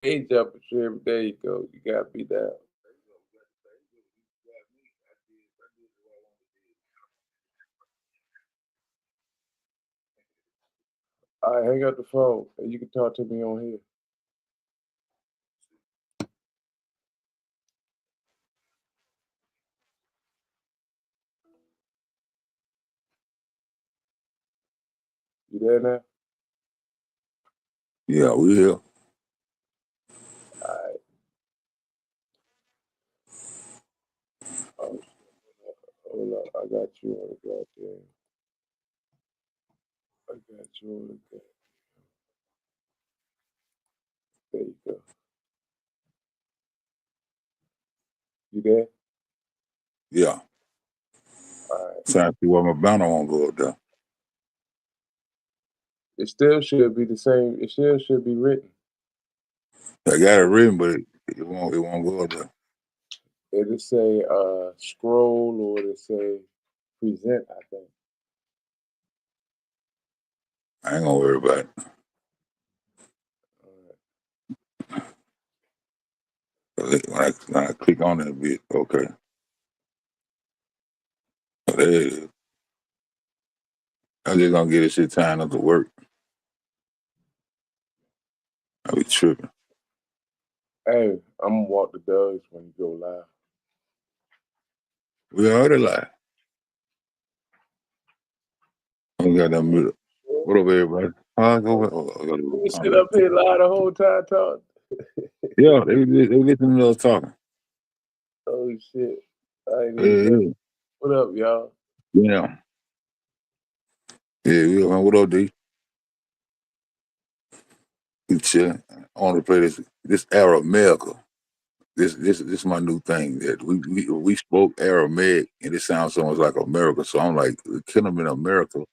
age up a trip. There you go. You gotta be down. All right, hang up the phone and you can talk to me on here. You there now? Yeah, we here. All right. Oh, hold up. I got you on the goddamn. I got you on the goddamn. There you go. You there? Yeah. All right. Trying to see why my banner won't go up there. It still should be the same. It still should be written. I got it written, but it won't go up there. It'll say scroll or it'll say present, I think. I ain't gonna worry about it. When I click on that bit, okay. Oh, there it is. I'm just gonna get this shit timed up to work. I be tripping. Hey, I'm gonna walk the dogs when you go live. We already live. We got that mute. What up, everybody? You sit up here live the whole time talking. Yeah, they listen to us talking. Oh shit! I ain't even know. What up, y'all? Yeah. Yeah, what up, D? We chilling. I want to play this AramaicA. This is my new thing that we spoke Aramaic and it sounds so much like America. So I'm like, kill them in America,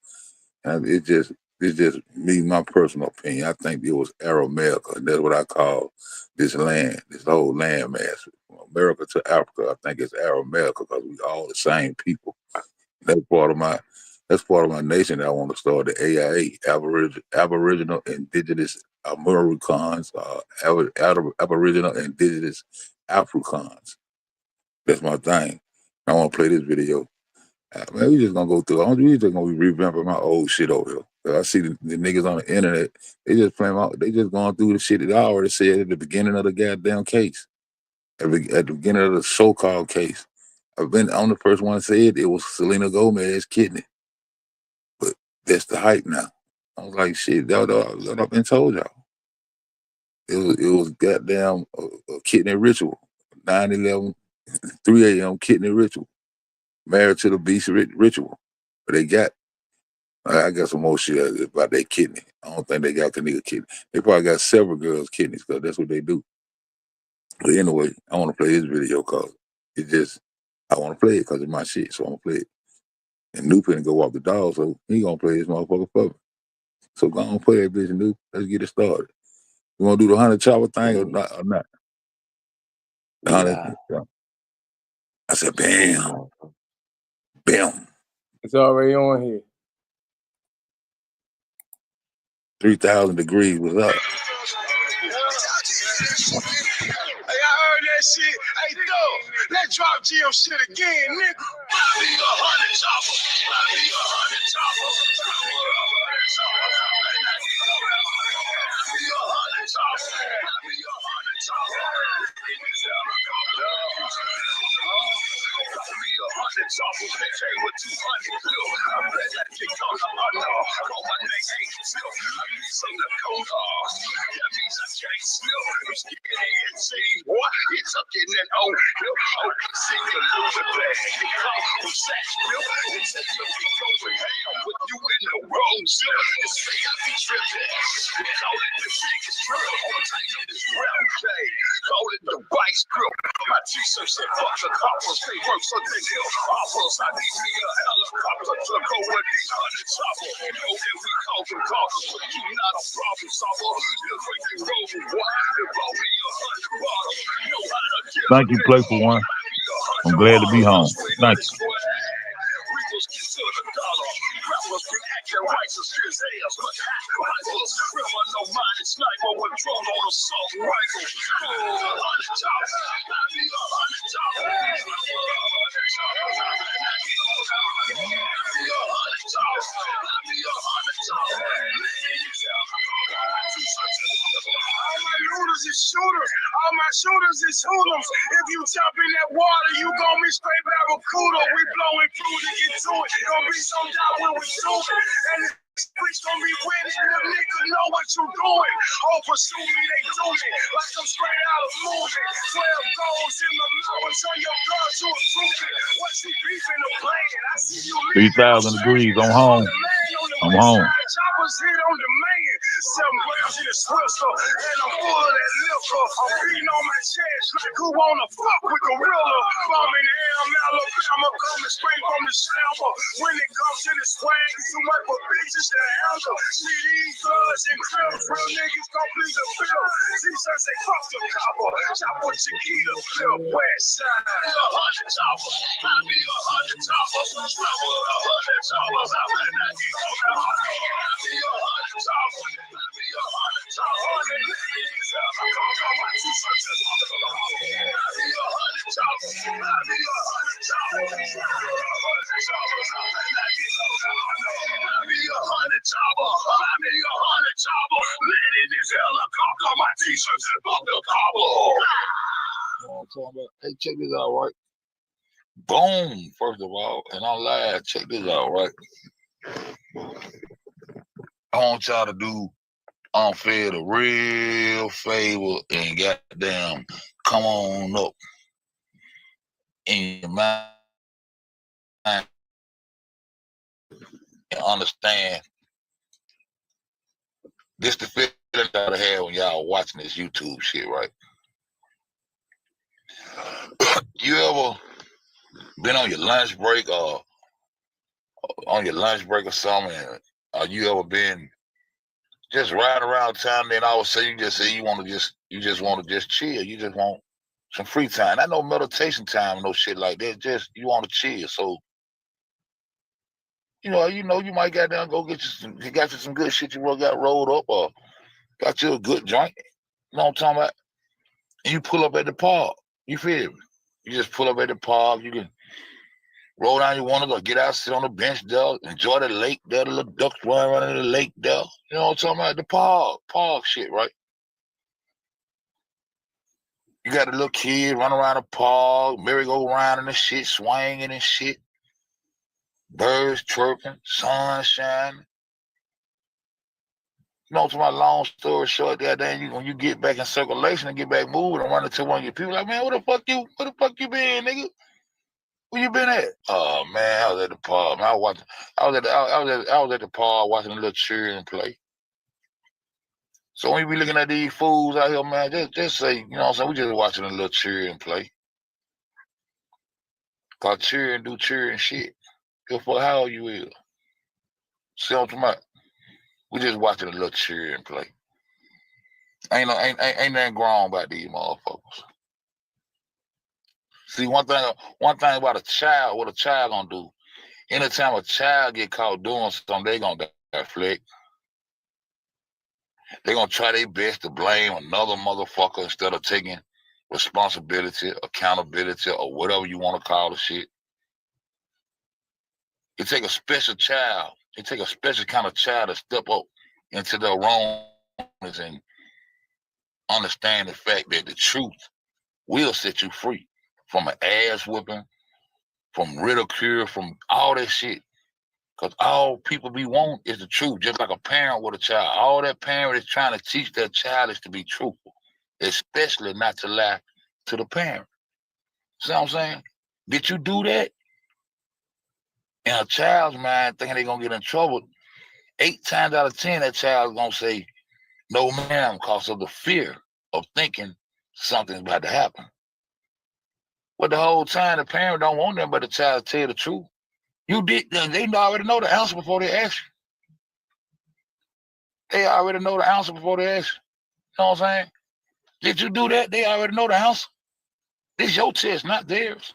and it's just me, my personal opinion. I think it was AramaicA, and that's what I call this land, this whole land mass, from America to Africa. I think it's AramaicA because we all the same people. That's part of my nation that I want to start, the AIA, Aboriginal Indigenous Americans, Aboriginal Indigenous Africans. That's my thing. I want to play this video. Man, we just gonna go through. We just gonna be revamping my old shit over here. I see the niggas on the internet. They just playing out. They just going through the shit that I already said at the beginning of the goddamn case. At the beginning of the so-called case. I'm the first one to say it was Selena Gomez kidney. But that's the hype now. I was like, shit, that I've been told y'all. It was goddamn a kidney ritual. 9/11, 3 a.m. kidney ritual. Married to the beast ritual. But I got some more shit about their kidney. I don't think they got the nigga kidney. They probably got several girls' kidneys because that's what they do. But anyway, I want to play this video because I want to play it because it's my shit, so I'm going to play it. And Noop finna go walk the dog, so he gonna play this motherfucker for me. So go on play that bitch, Noop. Let's get it started. You wanna do the 100 chopper thing or not? The 100. Yeah. I said, bam. Bam. It's already on here. 3,000 degrees was up. Hey, I heard that shit. Hey, dog, let's drop GM shit again, nigga. I be 100 chopper. I be 100 chopper. It's up in that old see the loser bag. They come from Saxville. They say you be going ham with you in the wrong zip. They say I be tripping. They call it the biggest drill. All time in this round thing. Call it the vice grip. My t-shirt said fuck the coppers. They work so they kill offers. I need me a helicopter to go with these 100 choppers. You know that we call them coppers, but you not a problem solver. Look when you roll one. They roll me 100 bottles. Know how to get. Thank you, Play for One. I'm glad to be home. Thank you. Rappers be acting righteous, his ass, but rifles. Criminal minded sniper with drone on assault rifle. All my shooters is hoodlums. If you jump in that water, you gon' be straight barracuda. We blowing through to get to it. Gonna be some down when we do it. And bitch gon' be winning. Them niggas know what you doing. Oh, pursue me, they do me. Like I'm straight out of movie. 12 goals in the mouth. Show your blood to a groupie. What you beefing or playing? I see you leaving. 3,000 degrees. I'm home. I'm home. Choppers hit on the man. 7 grams in the Swisher. And I'm full of that liquor. I'm beating on my chest like who wanna fuck with gorilla. Birmingham, Alabama, coming straight from the slammer. When it comes to the swag, it's too much for bitches to handle. CDs, guns, and crips. Real niggas gon' plead the bill. C-Sun say fuck the copper. Chop with Chiquita, flip west side. 100 choppers. I be 100 choppers. Trouble 100 choppers. I better not get caught. I be 100 choppers. I be 100 choppers. I got my 2 shirts. I be 100 choppers. I be 100 choppers. I be 100 choppers. I be 100 choppers. Land in this helicopter. My t-shirts and fuck the cobble. Hey, check this out, right? Boom, first of all, and I'm live. Check this out, right? I want y'all to do Unfair the real favor and goddamn come on up in your mind and understand this the feeling y'all have when y'all watching this YouTube shit, right? You ever been on your lunch break or something, or you ever been just riding around town, then all of a sudden you just say you just want to just chill, you just want some free time. Not no meditation time, no shit like that. Just you want to chill. So you might goddamn go get you some good shit you got rolled up, or got you a good joint. You know what I'm talking about? And you pull up at the park. You feel me? You just pull up at the park. You can roll down your windows or get out, sit on the bench there, enjoy the lake there, the little ducks running around in the lake there. You know what I'm talking about? The park shit, right? You got a little kid running around the park, merry-go-round and the shit, swinging and shit. Birds chirping, sun shining. You know, to my long story short, when you get back in circulation and get back moving and run into one of your people, like, man, where the fuck you been, nigga? Where you been at? Oh man, I was at the park. Man, I was at the park watching the little children play. So when you be looking at these fools out here, man, just say, you know what I'm saying, we just watching the little children play. Cause children do children shit. Good for how old you is. See what I'm talking about? We just watching the little children play. Ain't nothing wrong about these motherfuckers. See, one thing about a child, what a child gonna do, anytime a child get caught doing something, they gonna deflect. They gonna try their best to blame another motherfucker instead of taking responsibility, accountability, or whatever you want to call the shit. It take a special child. It take a special kind of child to step up into their wrongs and understand the fact that the truth will set you free from an ass whooping, from ridicule, from all that shit. Because all people be wanting is the truth, just like a parent with a child. All that parent is trying to teach their child is to be truthful, especially not to lie to the parent. See what I'm saying? Did you do that? In a child's mind, thinking they're going to get in trouble, 8 times out of 10, that child's going to say, no, ma'am, because of the fear of thinking something's about to happen. But the whole time, the parent don't want them but the child to tell the truth. They already know the answer before they ask you. They already know the answer before they ask you. You know what I'm saying? Did you do that? They already know the answer. This your test, not theirs.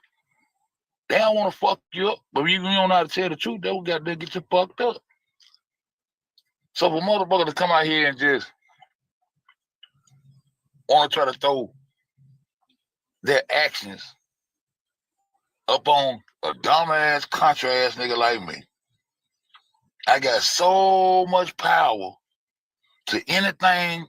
They don't want to fuck you up, but you don't know how to tell the truth. They got to get you fucked up. So for motherfuckers to come out here and just want to try to throw their actions up on a dumbass, contra ass nigga like me, I got so much power to anything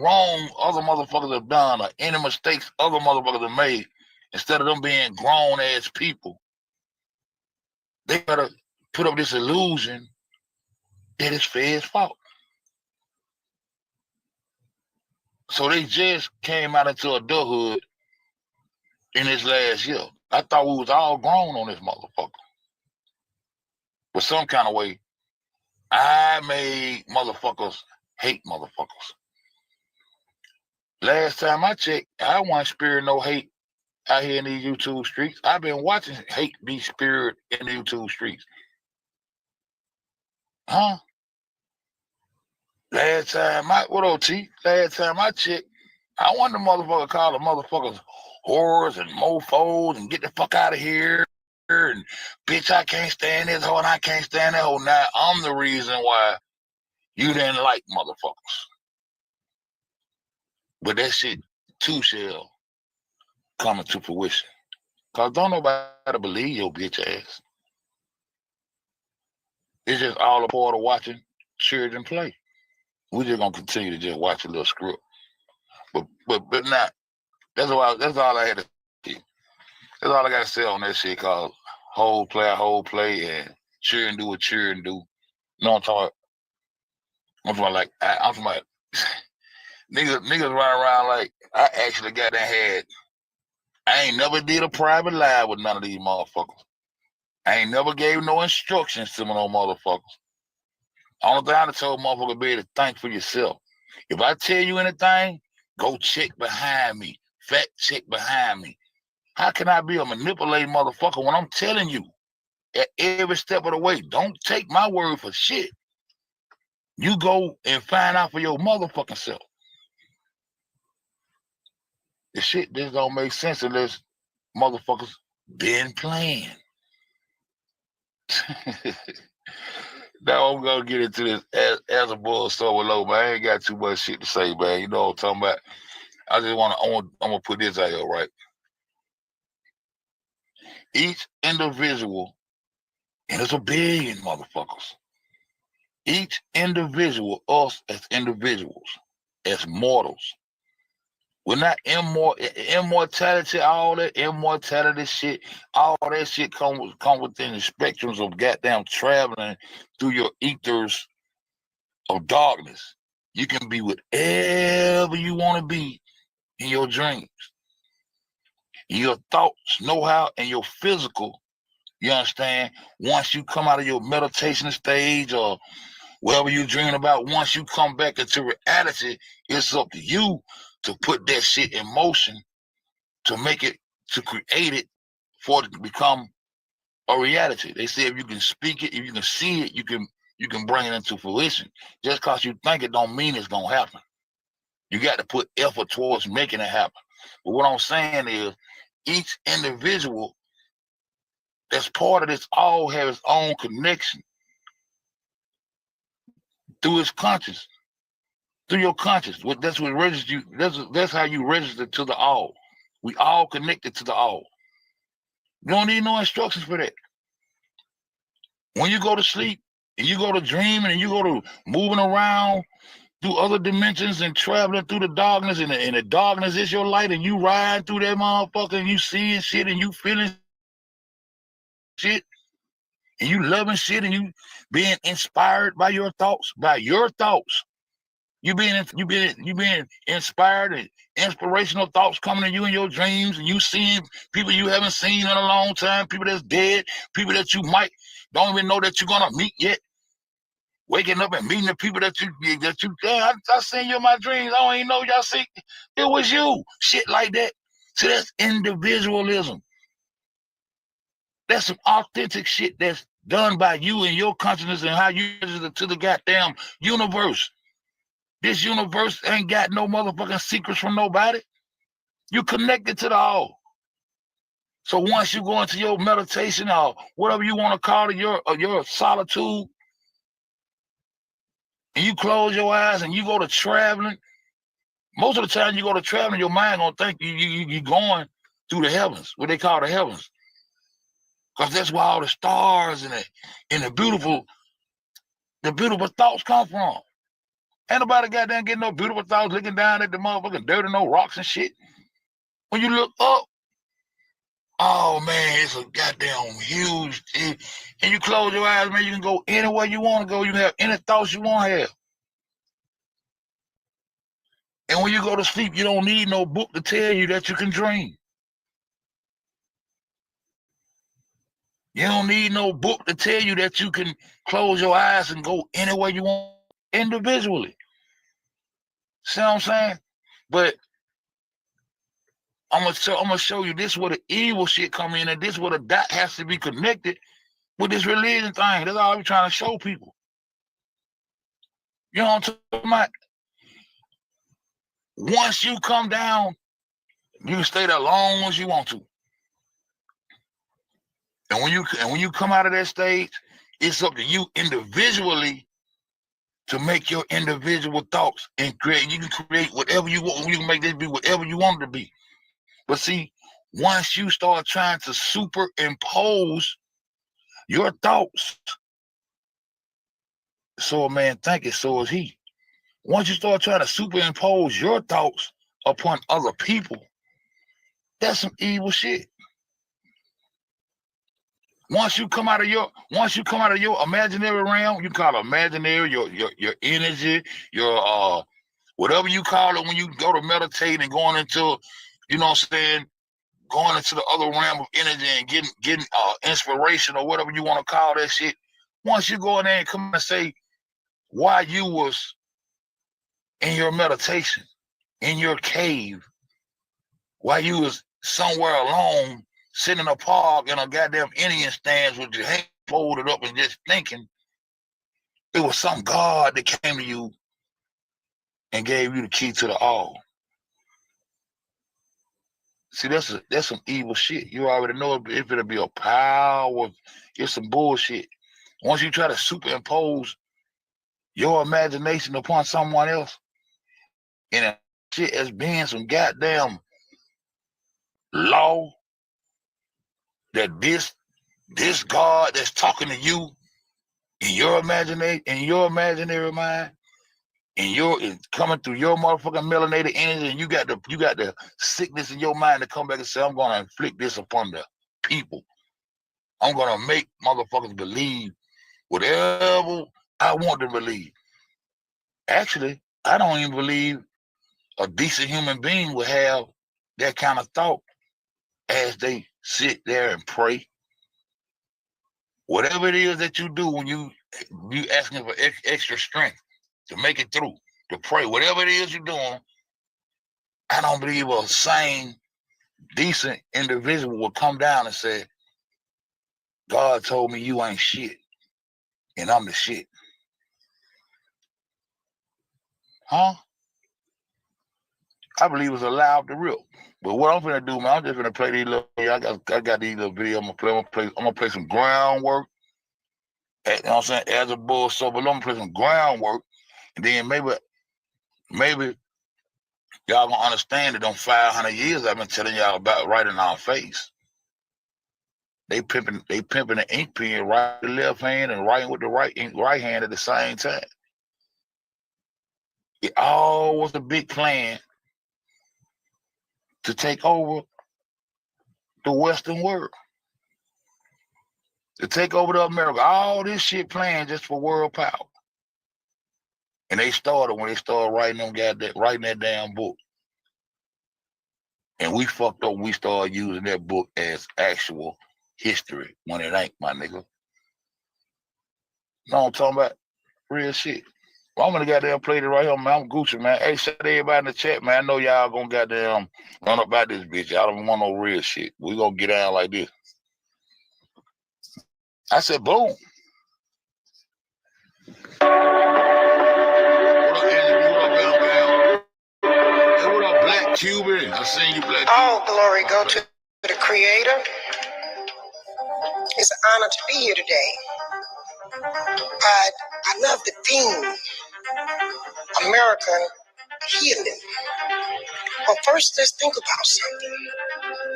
wrong other motherfuckers have done or any mistakes other motherfuckers have made, instead of them being grown ass people. They gotta put up this illusion that it's Fed's fault. So they just came out into adulthood in this last year. I thought we was all grown on this motherfucker. But some kind of way, I made motherfuckers hate motherfuckers. Last time I checked, I wasn't sparing no hate out here in these YouTube streets. I've been watching hate be spared in the YouTube streets. Huh? Last time I checked, I want the motherfucker call the motherfuckers whores and mofos and get the fuck out of here. And bitch, I can't stand this hoe and I can't stand that hoe. Now I'm the reason why you didn't like motherfuckers. But that shit too shall come into fruition. Cause don't nobody believe your bitch ass. It's just all a part of watching children play. We just gonna continue to just watch a little script. But not. That's all I had to say. That's all I gotta say on that shit called whole play and children do what children do. No, I'm talking like niggas running around like I actually got that head. I ain't never did a private live with none of these motherfuckers. I ain't never gave no instructions to no motherfuckers. Only thing I told motherfuckers be to think for yourself. If I tell you anything, go check behind me. Fact check behind me. How can I be a manipulating motherfucker when I'm telling you at every step of the way? Don't take my word for shit. You go and find out for your motherfucking self. The shit just don't make sense unless motherfuckers been playing. Now I'm gonna get into this as a bull so low, man. I ain't got too much shit to say, man. You know what I'm talking about? I just I'm gonna put this out here, right? Each individual, and it's a billion motherfuckers. Each individual, us as individuals, as mortals, we're not immortality, all that immortality shit, all that shit come within the spectrums of goddamn traveling through your ethers of darkness. You can be whatever you want to be in your dreams. Your thoughts, know-how, and your physical, you understand, once you come out of your meditation stage or whatever you're dreaming about, once you come back into reality, it's up to you to put that shit in motion, to make it, to create it, for it to become a reality. They say if you can speak it, if you can see it, you can bring it into fruition. Just because you think it don't mean it's gonna happen. You got to put effort towards making it happen. But what I'm saying is, each individual that's part of this all have its own connection through its conscious, through your conscious. That's what registers you. That's how you register to the all. We all connected to the all. You don't need no instructions for that. When you go to sleep and you go to dreaming and you go to moving around through other dimensions and traveling through the darkness, and the darkness is your light, and you ride through that motherfucker and you seeing shit and you feeling shit and you loving shit and you being inspired by your thoughts, You being inspired and inspirational thoughts coming to you in your dreams, and you seeing people you haven't seen in a long time, people that's dead, people that you might don't even know that you're gonna meet yet. Waking up and meeting the people that I seen you in my dreams. I don't even know y'all see. It was you. Shit like that. So that's individualism. That's some authentic shit that's done by you and your consciousness and how you register to the goddamn universe. This universe ain't got no motherfucking secrets from nobody. You connected to the all. So once you go into your meditation or whatever you want to call it, your solitude, and you close your eyes and you go to traveling, most of the time you go to traveling, your mind gonna think you going through the heavens, what they call the heavens. Because that's where all the stars and the beautiful thoughts come from. Ain't nobody goddamn getting no beautiful thoughts looking down at the motherfucking dirt and no rocks and shit. When you look up, oh man, it's a goddamn huge thing. And you close your eyes, man, you can go anywhere you want to go. You can have any thoughts you want to have. And when you go to sleep, you don't need no book to tell you that you can dream. You don't need no book to tell you that you can close your eyes and go anywhere you want individually. See what I'm saying? But I'm gonna show you this where the evil shit come in, and this where the dot has to be connected with this religion thing. That's all I'm trying to show people. You know what I'm talking about? Once you come down, you can stay there long as you want to. And when you come out of that stage, it's up to you individually to make your individual thoughts and create. You can create whatever you want. You can make this be whatever you want it to be. But see, once you start trying to superimpose your thoughts, so a man thinketh, so is he. Once you start trying to superimpose your thoughts upon other people, that's some evil shit. Once you come out of your imaginary realm, you call it imaginary, your energy, your whatever you call it when you go to meditate and going into, you know what I'm saying, going into the other realm of energy and getting inspiration or whatever you want to call that shit. Once you go in there and come and say why you was in your meditation, in your cave, why you was somewhere alone, sitting in a park in a goddamn Indian stance with your hands folded up and just thinking, it was some God that came to you and gave you the key to the all. See, that's some evil shit. You already know if it'll be a power, it's some bullshit. Once you try to superimpose your imagination upon someone else, and shit as being some goddamn law that this God that's talking to you in your imagination, in your imaginary mind, and it's coming through your motherfucking melanated energy, and you got the sickness in your mind to come back and say, I'm gonna inflict this upon the people. I'm gonna make motherfuckers believe whatever I want to believe. Actually, I don't even believe a decent human being would have that kind of thought as they sit there and pray. Whatever it is that you do when you asking for extra strength to make it through, to pray, whatever it is you're doing, I don't believe a sane, decent individual will come down and say, God told me you ain't shit, and I'm the shit. Huh? I believe it's allowed to rip. But what I'm gonna do, man, I'm just gonna play these little. I got these little videos. I'm gonna play some groundwork. You know what I'm saying? As a bull, so but I'm gonna play some groundwork, and then maybe y'all gonna understand that them 500 years I've been telling y'all about right in our face. They pimping the ink pen right with the left hand and writing with the right hand at the same time. It all was a big plan to take over the Western world, to take over the America. All this shit planned just for world power. And they started when they started writing that damn book. And we fucked up when we started using that book as actual history when it ain't, my nigga. You know what I'm talking about? Real shit. Well, I'm gonna goddamn play it right here, man. I'm Gucci, man. Hey, shout everybody in the chat, man. I know y'all gonna goddamn run up about this bitch. Y'all don't want no real shit. We gonna get down like this. I said, boom. What up, Andy? What up, Bam Bam? Hey, what up, Black Cuban? I seen you, Black Cuban. All glory go to the Creator. It's an honor to be here today. I love the theme American healing. But first, let's think about something.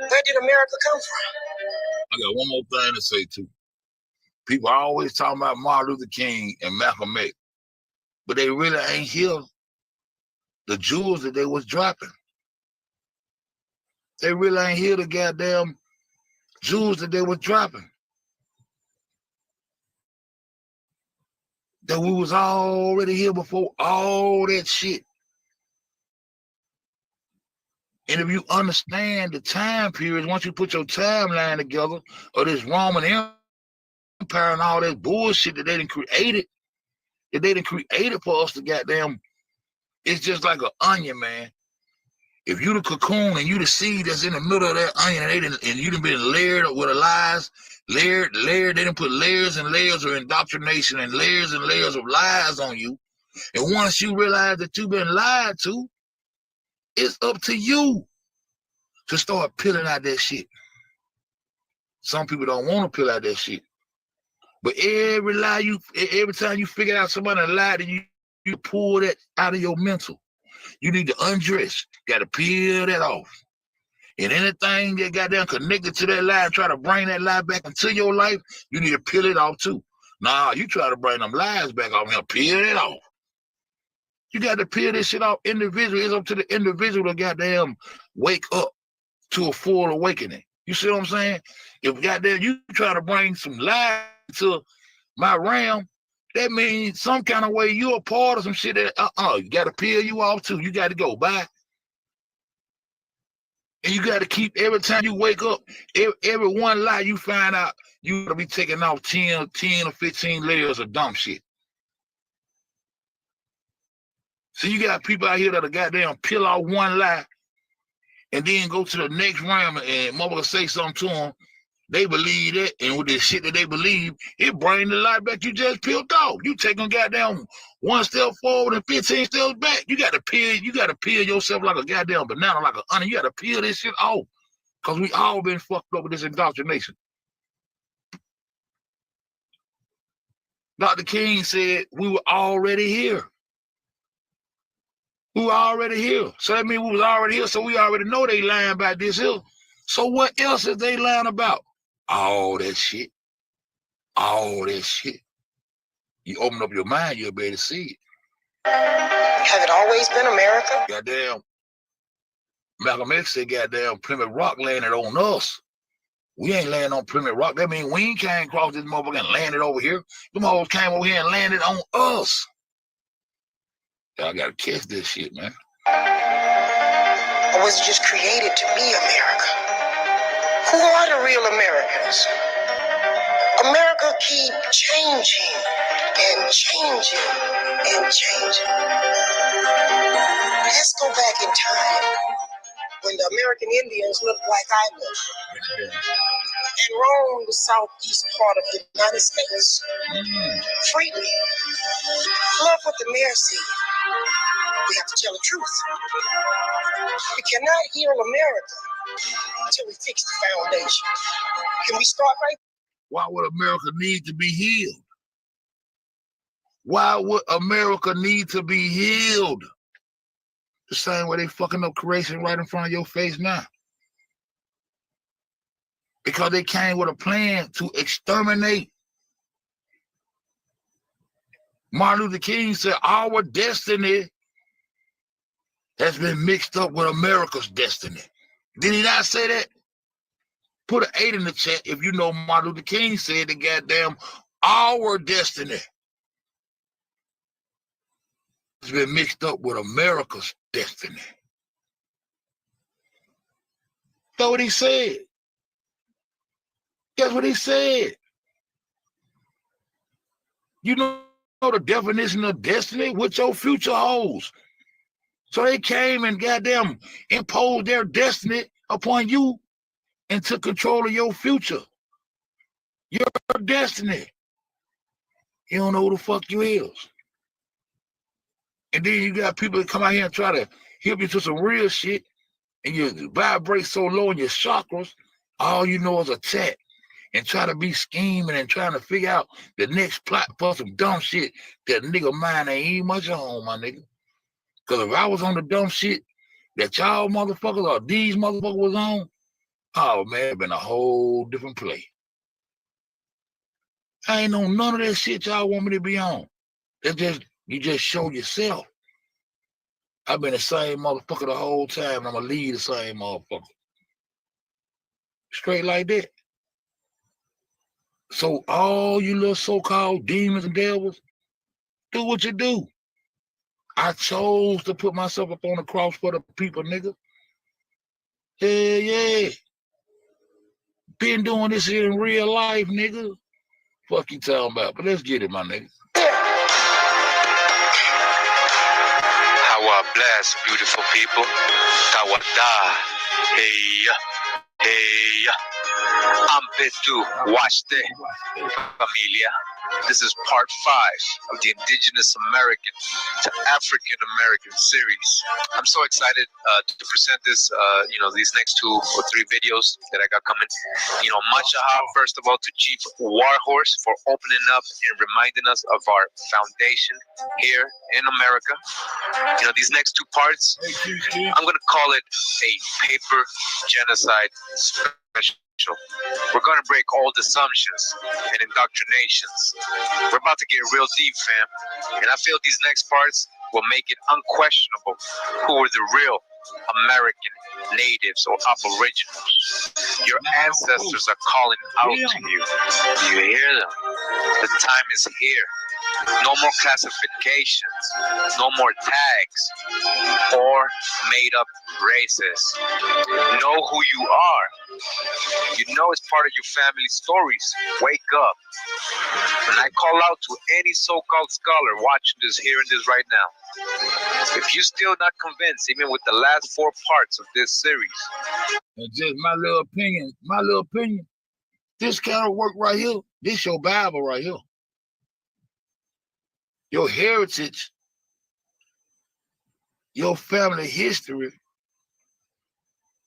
Where did America come from? I got one more thing to say too. People are always talking about Martin Luther King and Malcolm X, but they really ain't hear the jewels that they was dropping. They really ain't hear the goddamn jewels that they was dropping. That we was already here before all that shit. And if you understand the time periods, once you put your timeline together of this Roman Empire and all that bullshit that they done created, for us to goddamn, it's just like an onion, man. If you the cocoon and you the seed that's in the middle of that onion and you done been layered with the lies, layered, they done put layers and layers of indoctrination and layers of lies on you. And once you realize that you've been lied to, it's up to you to start peeling out that shit. Some people don't want to peel out that shit. But every time you figure out somebody lied, you pull that out of your mental. You need to undress. Got to peel that off. And anything that got down connected to that lie and try to bring that lie back into your life, you need to peel it off too. Nah, you try to bring them lies back off here, peel it off. You got to peel this shit off individually. It's up to the individual to goddamn wake up to a full awakening. You see what I'm saying? If goddamn you try to bring some lies to my realm, that means some kind of way you're a part of some shit that you got to peel you off too. You got to go bye. And you got to keep, every time you wake up, every one lie you find out, you got to be taking off 10 or 15 layers of dumb shit. So you got people out here that are goddamn peel off one lie and then go to the next round and motherfucker say something to them. They believe it, and with the shit that they believe, it bring the lie back you just peeled off. You take them goddamn one step forward and 15 steps back. You got to peel yourself like a goddamn banana, like an onion. You got to peel this shit off. Because we all been fucked up with this indoctrination. Dr. King said we were already here. We were already here. So that means we was already here, so we already know they lying about this here. So what else is they lying about? All that shit. All that shit. You open up your mind, you'll be able to see it. Have it always been America? Goddamn. Malcolm X said, goddamn, Plymouth Rock landed on us. We ain't landing on Plymouth Rock. That means we ain't came across this motherfucker and landed over here. Them hoes came over here and landed on us. Y'all gotta catch this shit, man. Or was it just created to be America? Who are the real Americans? America keep changing and changing and changing. Let's go back in time when the American Indians looked like I look and roamed the southeast part of the United States freely. Love what the mayor said. We have to tell the truth. We cannot heal America until we fix the foundation. Can we start right? Why would America need to be healed? Why would America need to be healed? The same way they fucking up creation right in front of your face now. Because they came with a plan to exterminate. Martin Luther King said, our destiny has been mixed up with America's destiny. Did he not say that? Put an 8 in the chat if you know Martin Luther King said the goddamn our destiny has been mixed up with America's destiny. That's what he said. That's what he said. You know the definition of destiny? What your future holds. So they came and goddamn imposed their destiny upon you and took control of your future. Your destiny. You don't know who the fuck you is. And then you got people that come out here and try to help you to some real shit, and you vibrate so low in your chakras, all you know is attack. and try to be scheming and trying to figure out the next plot for some dumb shit that nigga mind ain't even much on, my nigga. Because if I was on the dumb shit that y'all motherfuckers or these motherfuckers was on, oh man, it'd been a whole different play. I ain't on none of that shit y'all want me to be on. That's just, you just show yourself. I've been the same motherfucker the whole time, and I'm gonna leave the same motherfucker. Straight like that. So all you little so-called demons and devils, do what you do. I chose to put myself up on the cross for the people, nigga. Yeah. Been doing this here in real life, nigga. Fuck you talking about? But let's get it, my nigga. How bless, beautiful people. Tawada. Hey. I'm Betu. Watch the familia. This is part 5 of the Indigenous American to African American series. I'm so excited to present this, these next 2 or 3 videos that I got coming. Machaha, first of all, to Chief Warhorse for opening up and reminding us of our foundation here in America. These next 2 parts, I'm going to call it a paper genocide special. We're going to break old assumptions and indoctrinations. We're about to get real deep, fam. And I feel these next parts will make it unquestionable who are the real American natives or aboriginals. Your ancestors are calling out to you. You hear them? The time is here. No more classifications, no more tags, or made-up races. Know who you are. You know it's part of your family stories. Wake up. And I call out to any so-called scholar watching this, hearing this right now. If you're still not convinced, even with the last 4 parts of this series. And just my little opinion, this kind of work right here, this your Bible right here. Your heritage, your family history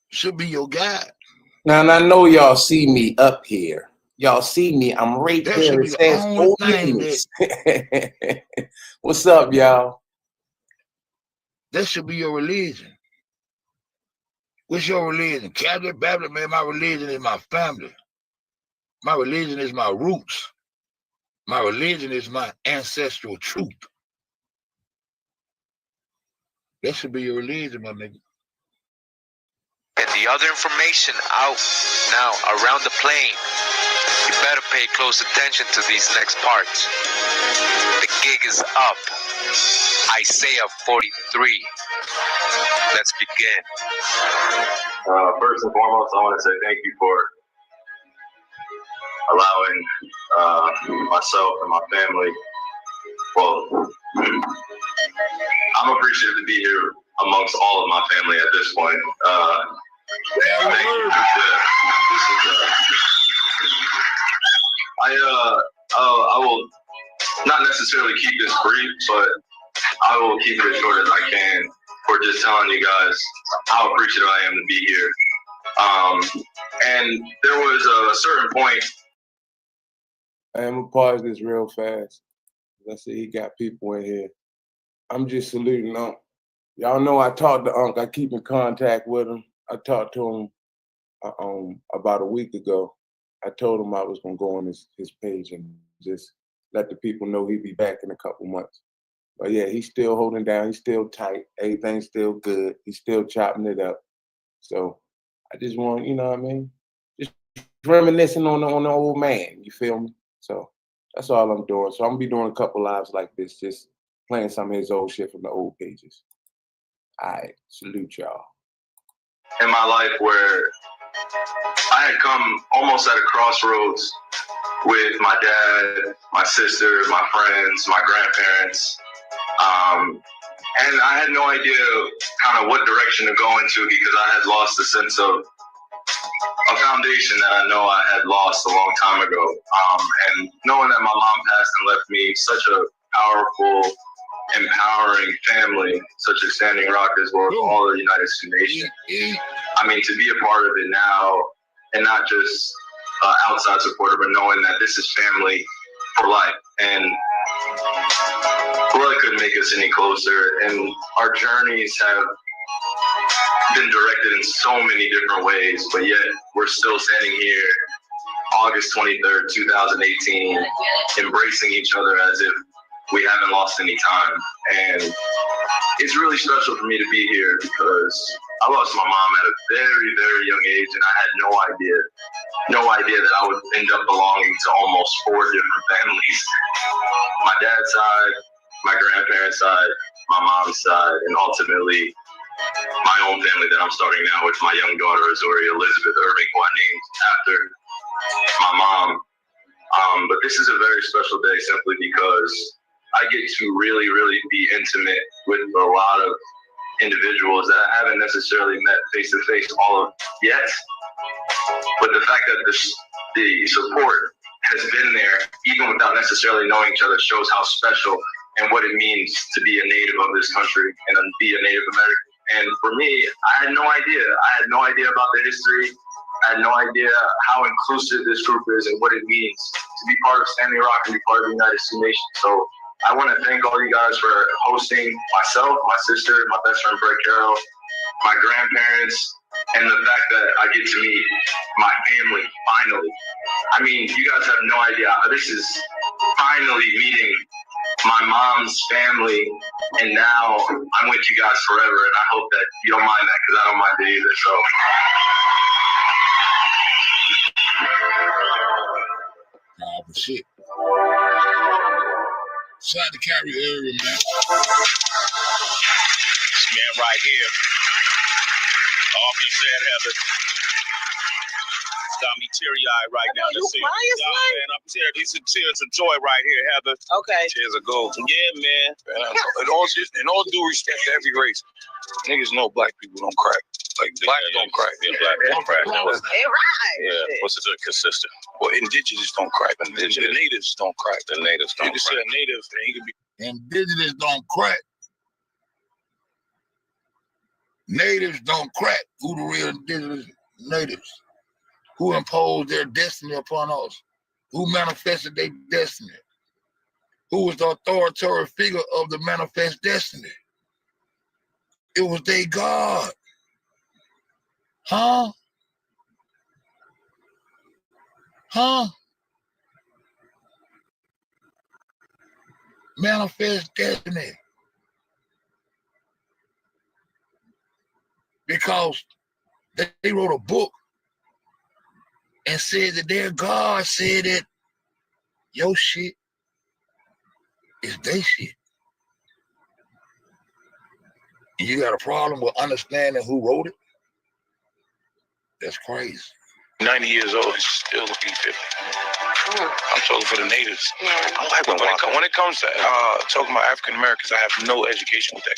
should be your guide. Now, and I know y'all see me up here. Y'all see me. I'm right That there. should It be the says only thing Indigenous. What's up, y'all? That should be your religion. What's your religion? Catholic, Baptist, man, my religion is my family. My religion is my roots. My religion is my ancestral truth. That should be your religion, my nigga. And the other information out now around the plane, you better pay close attention to these next parts. The gig is up. Isaiah 43. Let's begin. First and foremost, I want to say thank you for allowing myself and my family. Well, I'm appreciative to be here amongst all of my family at this point. Thank you. I will not necessarily keep this brief, but I will keep it as short as I can for just telling you guys how appreciative I am to be here. And there was a certain point. I'm gonna pause this real fast. I see he got people in here. I'm just saluting Unc. Y'all know I talked to Unc. I keep in contact with him. I talked to him about a week ago. I told him I was gonna go on his page and just let the people know he'd be back in a couple months. But yeah, he's still holding down. He's still tight. Everything's still good. He's still chopping it up. So I just want, you know what I mean? Just reminiscing on the old man. You feel me? So that's all I'm doing. So I'm gonna be doing a couple lives like this, just playing some of his old shit from the old pages. All right, salute y'all. In my life where I had come almost at a crossroads with my dad, my sister, my friends, my grandparents. And I had no idea kind of what direction to go into because I had lost a sense of a foundation that I know I had lost a long time ago. And knowing that my mom passed and left me such a powerful, empowering family, such a standing rock as well as all the United Nations. I mean, to be a part of it now and not just outside supporter, but knowing that this is family for life. And blood couldn't make us any closer. And our journeys have been directed in so many different ways, but yet we're still standing here August 23rd, 2018, embracing each other as if we haven't lost any time. And it's really special for me to be here because I lost my mom at a very, very young age, and I had no idea that I would end up belonging to almost 4 different families. My dad's side, my grandparents' side, my mom's side, and ultimately my own family that I'm starting now with my young daughter, Azuri Elizabeth Irving, who I named after my mom. But this is a very special day simply because I get to really, really be intimate with a lot of individuals that I haven't necessarily met face to face all of yet. But the fact that the support has been there, even without necessarily knowing each other, shows how special and what it means to be a native of this country and be a Native American. And for me, I had no idea. I had no idea about the history. I had no idea how inclusive this group is and what it means to be part of Standing Rock and be part of the United Nations. So I want to thank all you guys for hosting myself, my sister, my best friend Brett Carroll, my grandparents, and the fact that I get to meet my family finally. I mean, you guys have no idea. This is finally meeting my mom's family, and now I'm with you guys forever, and I hope that you don't mind that because I don't mind it either. So. Nah, but shit. Shout out to Carrie Irving, man. This man right here, often said, Heather, got me teary-eyed right now. You crying, son? Man, I'm tears. These are tears of joy right here, Heather. Okay. Tears of gold. Yeah, man. In all due respect to every race, niggas know black people don't crack. Like black don't crack. Yeah, black don't crack. Right. Yeah, what's it consistent? Well, indigenous don't crack. The natives don't crack. The natives You don't can say crack. a native, and he can be. Indigenous don't crack. Natives don't crack. Who the real indigenous natives? Who imposed their destiny upon us? Who manifested their destiny? Who was the authoritarian figure of the manifest destiny? It was their God. Huh? Huh? Manifest destiny. Because they wrote a book and said that their God said that your shit is their shit. And you got a problem with understanding who wrote it? That's crazy. 90 years old and still looking 50. I'm talking for the natives. I like When it comes to talking about African Americans, I have no education with that.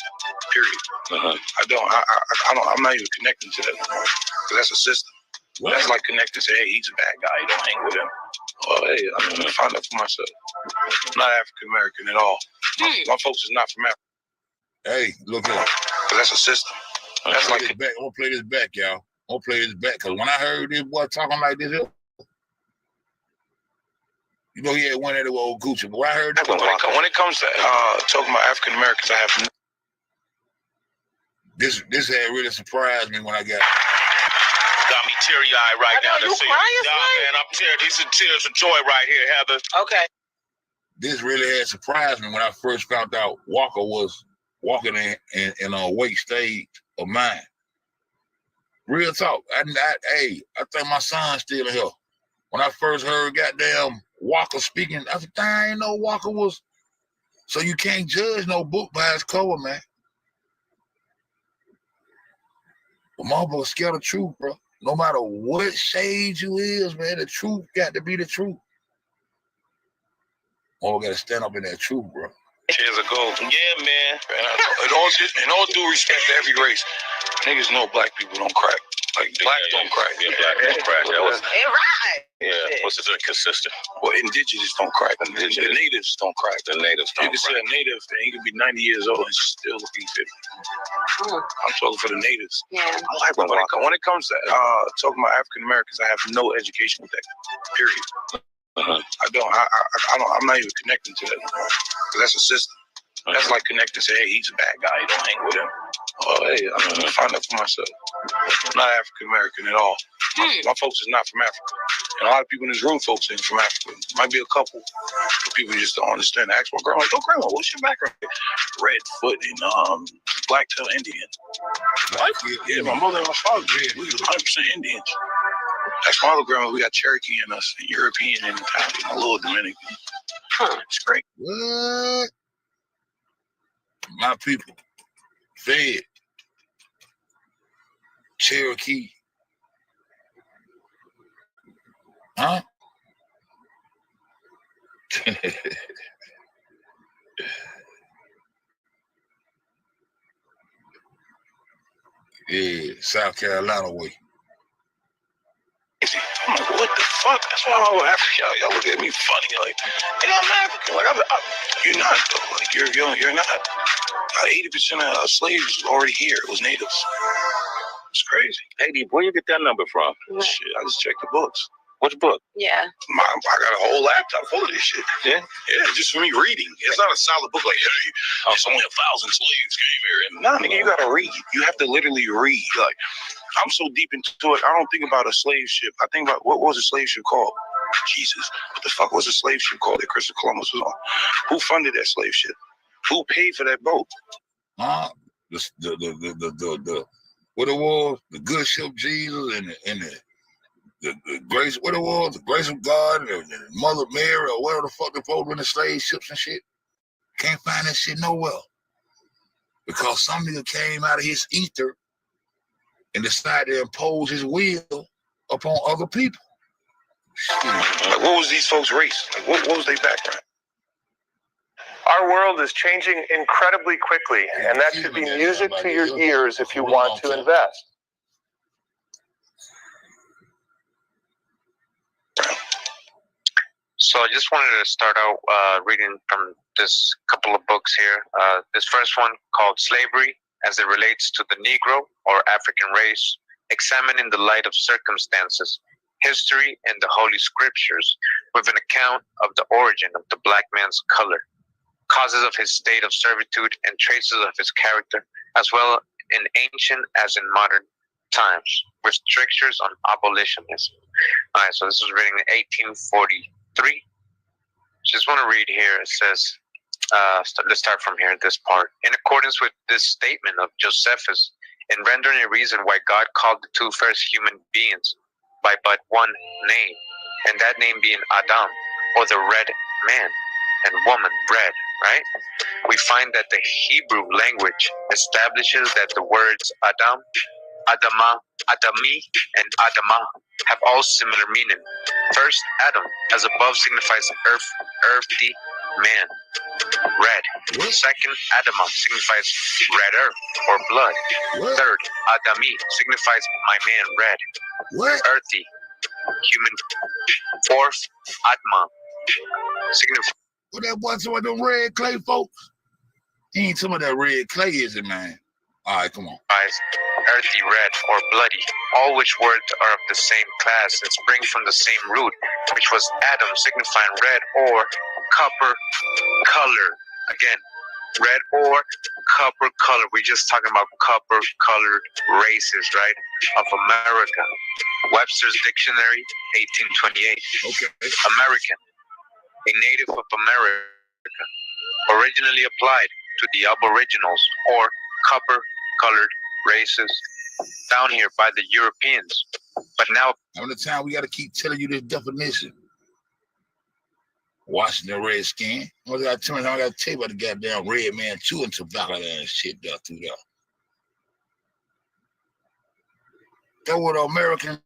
Period. I don't. I'm not even connecting to that because that's a system. What? That's like connecting to, hey, he's a bad guy. You don't hang with him. Oh, hey, I'm gonna find out for myself. I'm not African American at all. My folks is not from Africa. Hey, look here. Because that's a system. That's like I'm gonna play this back, y'all. I'm gonna play this back because when I heard this boy talking like this, you know, he had one of the old Gucci. But when I heard that, when it comes to talking about African Americans, I have no. This had really surprised me when I got. Got me teary-eyed right now. You crying, son? Man, I'm tears. These are tears of joy right here, Heather. Okay. This really had surprised me when I first found out Walker was walking in a awake state of mind. Real talk. I think my son's still in here. When I first heard goddamn Walker speaking, I said, I ain't know Walker was. So you can't judge no book by its cover, man. But motherfucker scared of truth, bro. No matter what shade you is, man, the truth got to be the truth. Oh, we gotta stand up in that truth, bro. Tears of gold. Yeah, man. In all due respect to every race, niggas know black people don't crack. Like black don't crack. Yeah, black don't crack. That was Right. yeah. supposed to do it consistent. Well, indigenous don't crack. The natives don't crack. The natives You don't can see crack. a native, and he can be 90 years old and still looking 50. I'm talking for the natives. Yeah. I like when it comes to talking about African Americans, I have no education with that. Period. I don't. I'm not even connecting to that anymore. 'Cause that's a system. That's like connecting. Say, hey, he's a bad guy. You don't hang with him. Oh, hey, I'm gonna find out for myself. I'm not African American at all. My folks is not from Africa. And a lot of people in this room, folks, ain't from Africa. Might be a couple, but people just don't understand. Ask my grandma, "Oh, grandma, what's your background?" Redfoot and black-tailed Indian. What? Yeah, my mother and my father, we were 100% Indians. That's my other grandma. We got Cherokee in us, and European and Italian, a little Dominican. It's great. What? My people, fed, Cherokee, huh? Yeah, South Carolina way. I'm like, what the fuck? That's why I'm over Africa. Y'all look at me funny. Like, hey, I'm African. Like, you're not, though. Like, you're not. 80% of slaves already here. It was natives. It's crazy. Hey, where you get that number from? Shit, I just checked the books. Which book? Yeah. I got a whole laptop full of this shit. Yeah? Yeah, just for me reading. It's not a solid book like, hey, it's only 1,000 slaves came here. And nah, nigga, you gotta read. You have to literally read. Like, I'm so deep into it, I don't think about a slave ship. I think about, what was a slave ship called? Jesus. What the fuck was a slave ship called that Christopher Columbus was on? Who funded that slave ship? Who paid for that boat? The what it was, the good ship Jesus and the grace, what it was, the grace of God and Mother Mary or whatever the fuck the folks in the slave ships and shit. Can't find that shit nowhere. Because some nigga came out of his ether and decided to impose his will upon other people. Like, what was these folks' race? Like, what was their background? Our world is changing incredibly quickly, and that should be music to your ears if you want to invest. So I just wanted to start out reading from this couple of books here. This first one called Slavery as it Relates to the Negro or African Race, examined in the light of circumstances, history, and the Holy Scriptures, with an account of the origin of the black man's color, causes of his state of servitude, and traces of his character, as well in ancient as in modern times, with strictures on abolitionism. All right, so this was written in 1843. Just want to read here. It says, let's start from here, this part. In accordance with this statement of Josephus, in rendering a reason why God called the two first human beings by but one name, and that name being Adam, or the red man, and woman, red, right? We find that the Hebrew language establishes that the words Adam, Adama, Adami, and Adama have all similar meaning. First, Adam, as above, signifies earthy man, red. Second, Adama signifies red earth or blood. Third, Adami signifies my man, red, earthy, human. Fourth, Atma signifies. What that boy talking about them red clay folks? He ain't talking about that red clay, is it, man? All right, come on. Earthy, red, or bloody, all which words are of the same class and spring from the same root, which was Adam, signifying red or copper color. Again, red or copper color. We're just talking about copper colored races, right, of America. Webster's Dictionary, 1828. Okay. American, a native of America, originally applied to the Aboriginals or copper colored races down here by the Europeans, but now all the time we got to keep telling you this definition. Washington Redskin. I got to tell you about the goddamn red man too and tobacco and shit down through there. That's what the American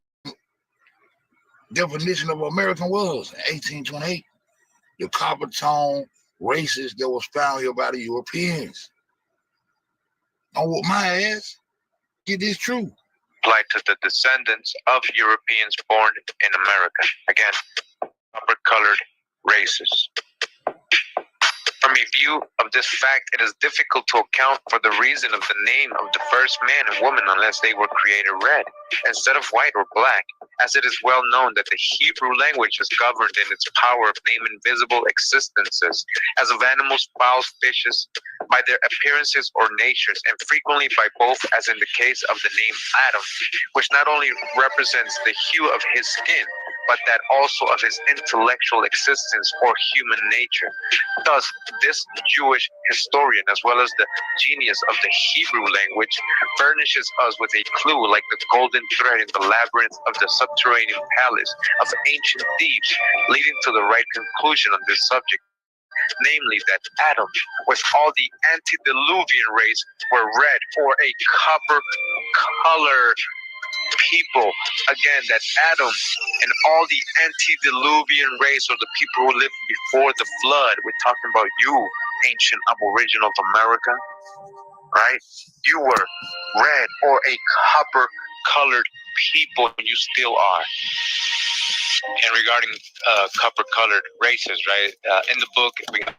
definition of American was in 1828. The copper tone races that was found here by the Europeans. On what my ass, get this true. Applied to the descendants of Europeans born in America. Again, copper-colored races. From a view of this fact, it is difficult to account for the reason of the name of the first man and woman unless they were created red instead of white or black, as it is well known that the Hebrew language is governed in its power of naming visible existences, as of animals, fowls, fishes, by their appearances or natures, and frequently by both, as in the case of the name Adam, which not only represents the hue of his skin, but that also of his intellectual existence or human nature. Thus, this Jewish historian, as well as the genius of the Hebrew language, furnishes us with a clue like the golden thread in the labyrinth of the subterranean palace of ancient Thebes, leading to the right conclusion on this subject, namely that Adam, with all the antediluvian race, were red or a copper color people. Again, that Adam and all the antediluvian race, or the people who lived before the flood, we're talking about you, ancient Aboriginal of America, right? You were red or a copper colored people, and you still are. And regarding copper colored races, right? In the book, we got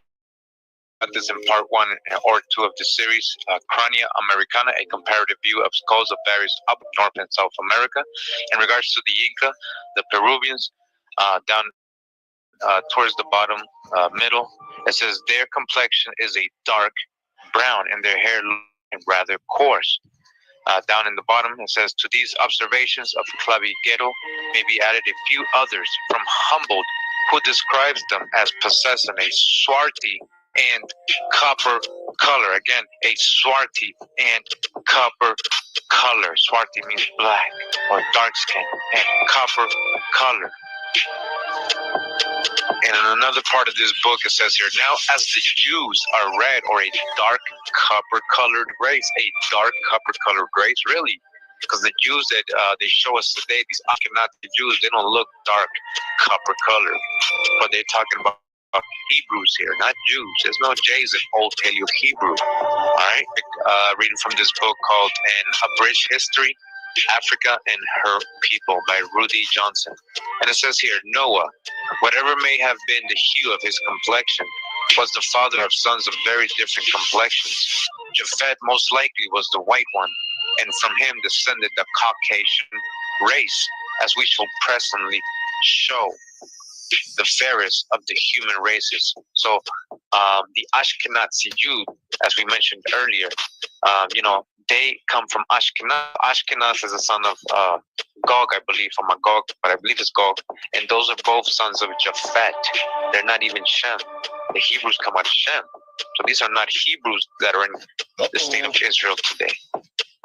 this in part 1 or 2 of the series, Crania Americana, a comparative view of skulls of various up North and South America. In regards to the Inca, the Peruvians, down towards the bottom middle, it says their complexion is a dark brown and their hair rather coarse. Down in the bottom, it says, to these observations of Claviguero may be added a few others from Humboldt, who describes them as possessing a swarthy and copper color. Again, a swarthy and copper color. Swarthy means black or dark skin, and copper color. And in another part of this book, it says here, now as the Jews are red or a dark copper-colored race, a dark copper-colored race, really? Because the Jews that they show us today, these Ashkenazi Jews, they don't look dark copper-colored. But they're talking about Hebrews here, not Jews. There's no J's in Old Paleo Hebrew. All right? Reading from this book called An Abridged History, Africa and Her People by Rudy Johnson. And it says here, Noah, whatever may have been the hue of his complexion, was the father of sons of very different complexions. Japhet most likely was the white one, and from him descended the Caucasian race, as we shall presently show, the fairest of the human races. So the Ashkenazi Jew, as we mentioned earlier, they come from Ashkenaz. Ashkenaz is a son of Gog, I believe, or Magog, but I believe it's Gog. And those are both sons of Japhet. They're not even Shem. The Hebrews come out of Shem. So these are not Hebrews that are in the state of Israel today.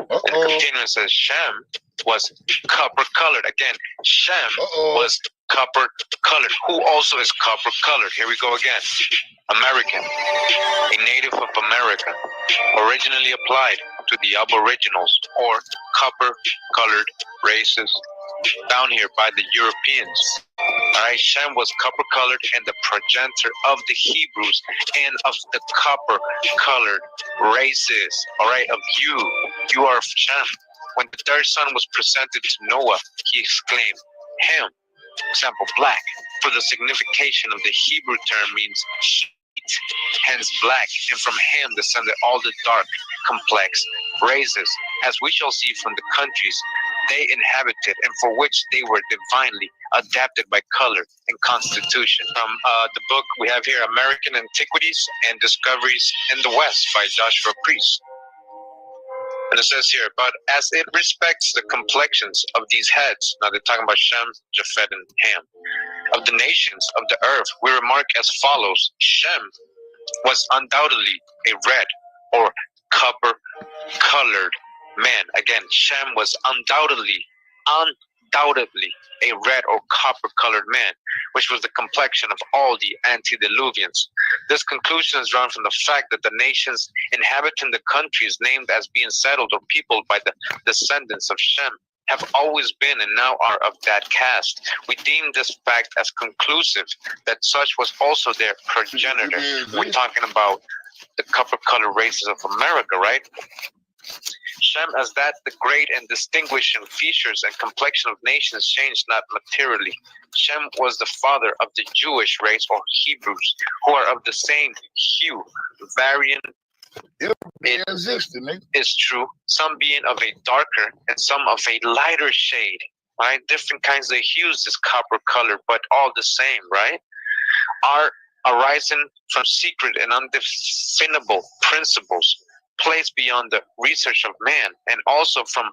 And continuing, it says Shem was copper colored. Again, Shem was copper colored. Who also is copper colored? Here we go again. American, a native of America, originally applied to the Aboriginals or copper colored races down here by the Europeans. Alright, Shem was copper colored and the progenitor of the Hebrews and of the copper colored races. Alright, of you are of Shem. When the third son was presented to Noah, he exclaimed, him, example, black, for the signification of the Hebrew term means heat, hence black, and from him descended all the dark, complex races, as we shall see from the countries they inhabited and for which they were divinely adapted by color and constitution. From the book we have here, American Antiquities and Discoveries in the West by Joshua Priest. And it says here, but as it respects the complexions of these heads, now they're talking about Shem, Japhet, and Ham, of the nations of the earth, we remark as follows. Shem was undoubtedly a red or copper-colored man. Again, Shem was undoubtedly a red or copper-colored man, which was the complexion of all the antediluvians. This conclusion is drawn from the fact that the nations inhabiting the countries named as being settled or peopled by the descendants of Shem have always been and now are of that caste. We deem this fact as conclusive that such was also their progenitor. We're talking about the copper-colored races of America, right? Shem as that the great and distinguishing features and complexion of nations changed not materially. Shem was the father of the Jewish race or Hebrews, who are of the same hue, varying is true, some being of a darker and some of a lighter shade, right? Different kinds of hues, this copper color, but all the same, right? Are arising from secret and undefinable principles placed beyond the research of man, and also from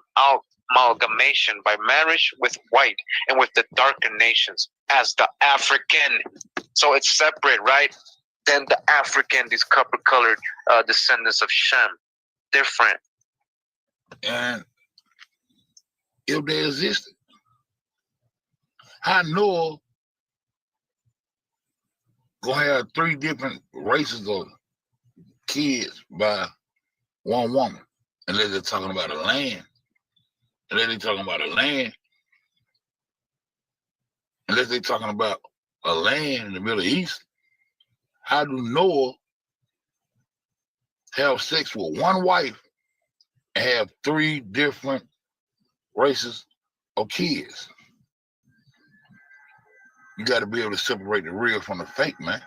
amalgamation by marriage with white and with the darker nations as the African. So it's separate, right? Then the African, these copper-colored descendants of Shem, different. And if they existed, how Noah gonna have 3 different races of kids by one woman, unless they're talking about a land. Unless they're talking about a land. Unless they're talking about a land in the Middle East. How do Noah have sex with one wife and have 3 different races of kids? You got to be able to separate the real from the fake, man.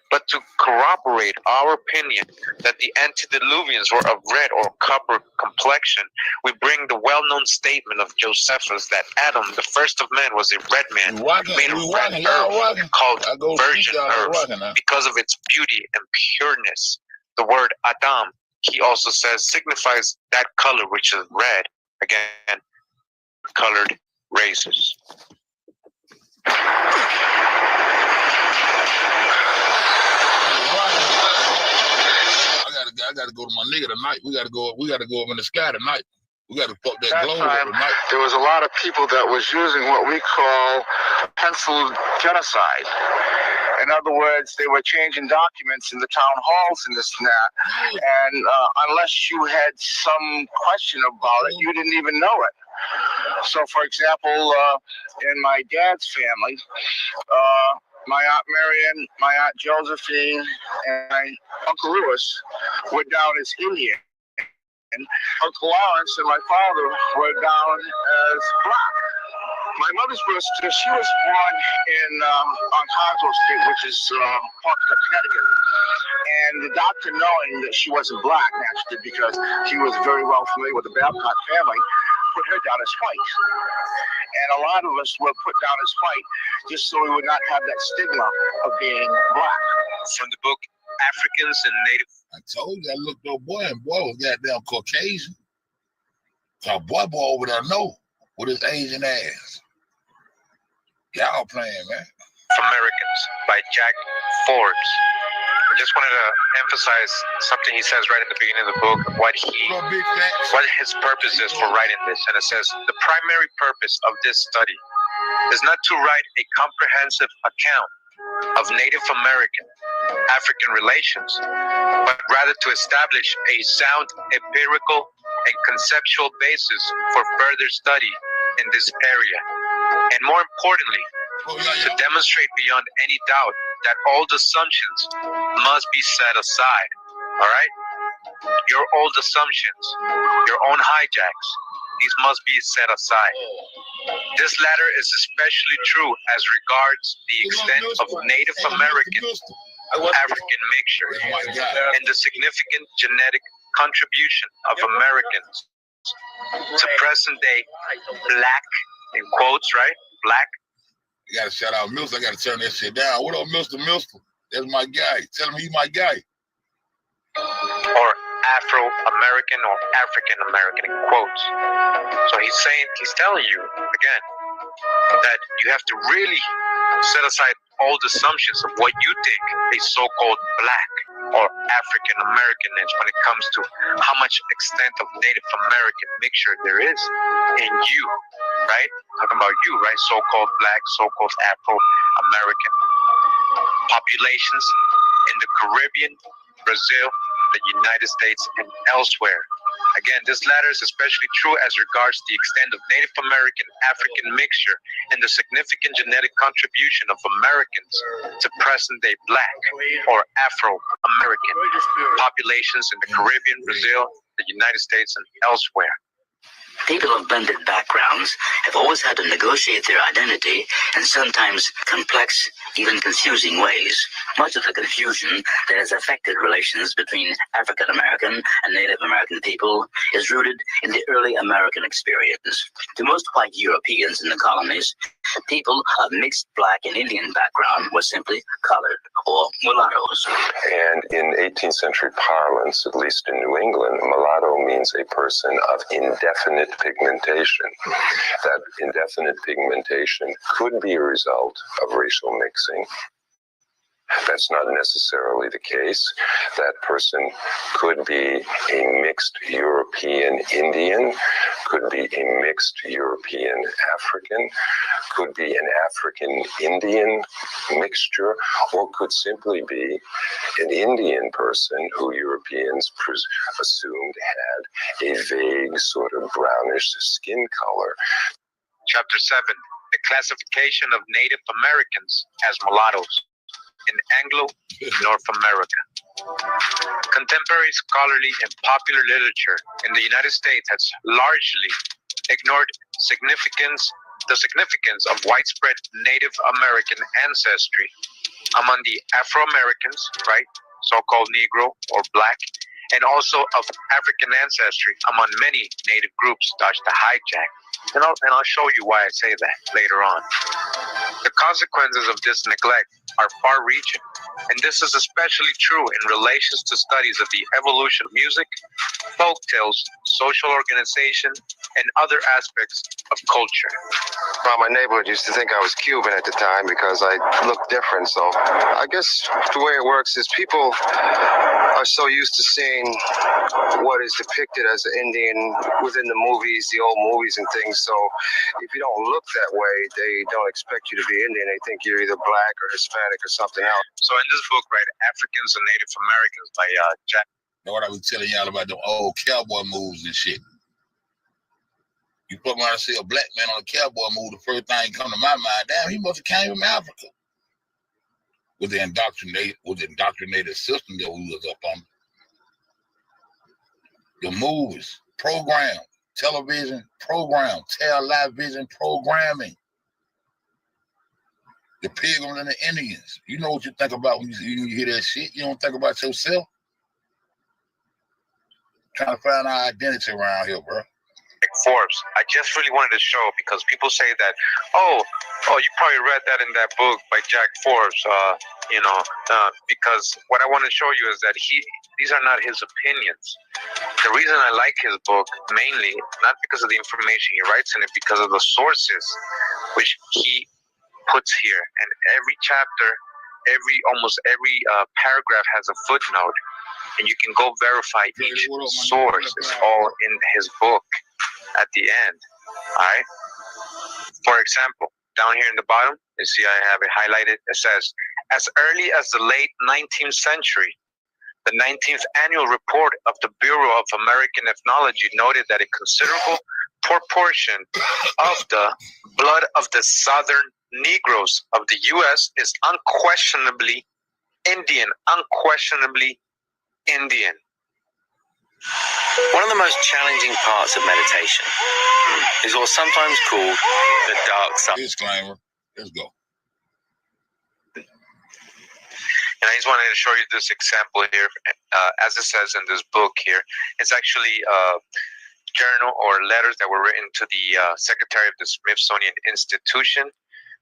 But to corroborate our opinion that the antediluvians were of red or copper complexion, we bring the well-known statement of Josephus that Adam, the first of men, was a red man made of red earth, called virgin earth, because of its beauty and pureness. The word Adam, he also says, signifies that color which is red. Again, colored races. I gotta go to my nigga tonight. We gotta go up in the sky tonight. We gotta fuck that globe time, up tonight. there was a lot of people that was using what we call penciled genocide. In other words, they were changing documents in the town halls and this and that. And unless you had some question about it, you didn't even know it. So, for example, in my dad's family, my Aunt Marion, my Aunt Josephine, and my Uncle Lewis were down as Indian. And Uncle Lawrence and my father were down as black. My mother's birth certificate, she was born in Ontario State, which is Pawcatuck, Connecticut. And the doctor, knowing that she wasn't black, naturally, because he was very well familiar with the Babcock family, put her down as white. And a lot of us were put down as white just so we would not have that stigma of being black. From the book Africans and Native. I told you I looked up boy, and boy was goddamn Caucasian. So boy over there know with his Asian ass. Y'all playing, man. Americans by Jack Forbes. I just wanted to emphasize something he says right at the beginning of the book, what his purpose is for writing this. And it says, the primary purpose of this study is not to write a comprehensive account of Native American African relations, but rather to establish a sound empirical and conceptual basis for further study in this area. And more importantly, to demonstrate beyond any doubt that old assumptions must be set aside. All right? Your old assumptions, your own hijacks, these must be set aside. This latter is especially true as regards the extent of Native American African mixture and the significant genetic contribution of Americans to present day black, in quotes, right? Black. You gotta shout out Milster. I gotta turn that shit down. What up, Mr. Milster? That's my guy. Tell him he's my guy. Or Afro-American or African-American in quotes. So he's telling you, again, that you have to really set aside all the assumptions of what you think a so-called black or African-American is when it comes to how much extent of Native American mixture there is in you, right? Talking about you, right? So-called black, so-called Afro-American populations in the Caribbean, Brazil, the United States, and elsewhere. Again, this latter is especially true as regards the extent of Native American African mixture and the significant genetic contribution of Americans to present-day black or Afro-American populations in the Caribbean, Brazil, the the United States and elsewhere. People of blended backgrounds have always had to negotiate their identity in sometimes complex, even confusing ways. Much of the confusion that has affected relations between African American and Native American people is rooted in the early American experience. To most white Europeans in the colonies, people of mixed Black and Indian background were simply colored or mulattoes. And in 18th century parlance, at least in New England, mulatto means a person of indefinite pigmentation. That indefinite pigmentation could be a result of racial mixing. That's not necessarily the case. That person could be a mixed European Indian, could be a mixed European African, could be an African Indian mixture, or could simply be an Indian person who Europeans assumed had a vague sort of brownish skin color. Chapter 7, the classification of Native Americans as mulattoes in Anglo-North America. Contemporary scholarly and popular literature in the United States has largely ignored the significance of widespread Native American ancestry among the Afro-Americans, right, so-called Negro or Black, and also of African ancestry among many Native groups, such as the hijack. And I'll show you why I say that later on. The consequences of this neglect are far-reaching, and this is especially true in relations to studies of the evolution of music, folk tales, social organization, and other aspects of culture. Well, my neighborhood used to think I was Cuban at the time because I looked different. So I guess the way it works is people are so used to seeing what is depicted as an Indian within the movies, the old movies and things. So if you don't look that way, they don't expect you to be Indian. They think you're either Black or Hispanic or something else. So in this book, right, Africans and Native Americans by Jack. You know what I was telling y'all about the old cowboy moves and shit. You put me on to see a black man on a cowboy move, the first thing come to my mind, damn, he must have came from Africa. With the indoctrinated system that we was up on. The movies, program, television program, television programming. The Pilgrims and the Indians. You know what you think about when you hear that shit. You don't think about yourself. Trying to find our identity around here, bro. Forbes. I just really wanted to show because people say that, oh, you probably read that in that book by Jack Forbes, because what I want to show you is that these are not his opinions. The reason I like his book mainly, not because of the information he writes in it, because of the sources which he puts here. And every chapter, almost every paragraph has a footnote, and you can go verify each source. It's all in his book at the end. All right. For example, down here in the bottom, you see I have it highlighted. It says, as early as the late 19th century, the 19th annual report of the Bureau of American Ethnology noted that a considerable proportion of the blood of the Southern Negroes of the U.S. is unquestionably Indian. One of the most challenging parts of meditation is what's sometimes called the dark side. Disclaimer. Let's go. And I just wanted to show you this example here. As it says in this book here, it's actually a journal or letters that were written to the Secretary of the Smithsonian Institution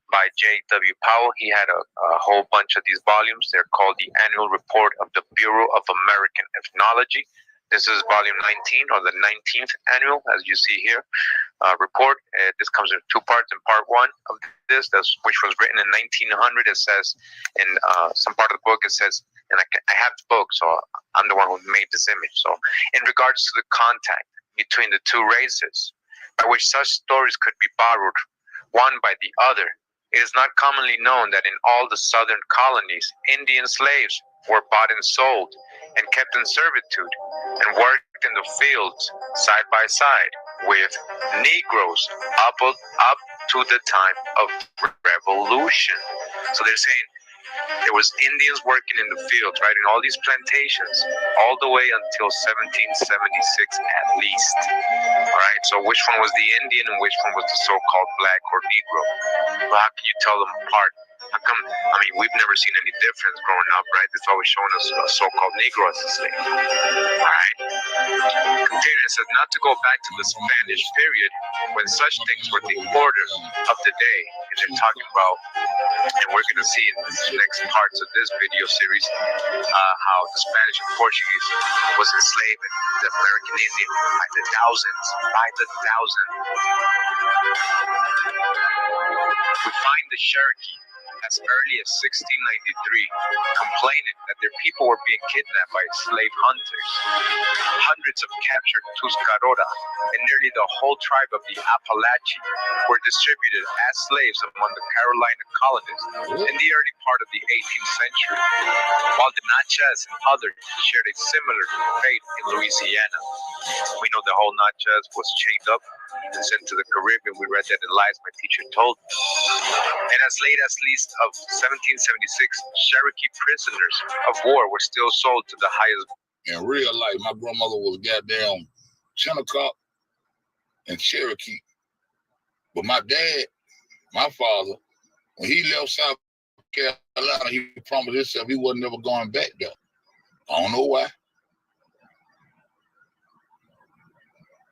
by J.W. Powell. He had a whole bunch of these volumes. They're called the Annual Report of the Bureau of American Ethnology. This is volume 19, or the 19th annual, as you see here, report. This comes in two parts. In part one of this, which was written in 1900, it says, in some part of the book, it says, and I have the book, so I'm the one who made this image. So in regards to the contact between the two races, by which such stories could be borrowed one by the other, it is not commonly known that in all the southern colonies, Indian slaves were bought and sold and kept in servitude and worked in the fields side by side with Negroes up to the time of revolution. So they're saying There was Indians working in the fields, right, in all these plantations, all the way until 1776 at least. All right, so which one was the Indian and which one was the so-called black or Negro? Well, how can you tell them apart? How come? I mean, we've never seen any difference growing up, right? It's always showing us a so-called Negro as a slave. All right. Continuing, says not to go back to the Spanish period when such things were the order of the day, and they're talking about, and we're going to see in the next parts of this video series how the Spanish and Portuguese was enslaving the American Indian by the thousands, We find the Cherokee as early as 1693 complaining that their people were being kidnapped by slave hunters. Hundreds of captured Tuscarora and nearly the whole tribe of the Apalachee were distributed as slaves among the Carolina colonists in the early part of the 18th century, while the Natchez and others shared a similar fate in Louisiana. We know the whole Natchez was chained up and sent to the Caribbean. We read that in Lies My Teacher Told Me. And as late as least of 1776, Cherokee prisoners of war were still sold to the highest. In real life, my grandmother was goddamn Chinook and Cherokee. But my dad, my father, when he left South Carolina, he promised himself he wasn't never going back there. I don't know why.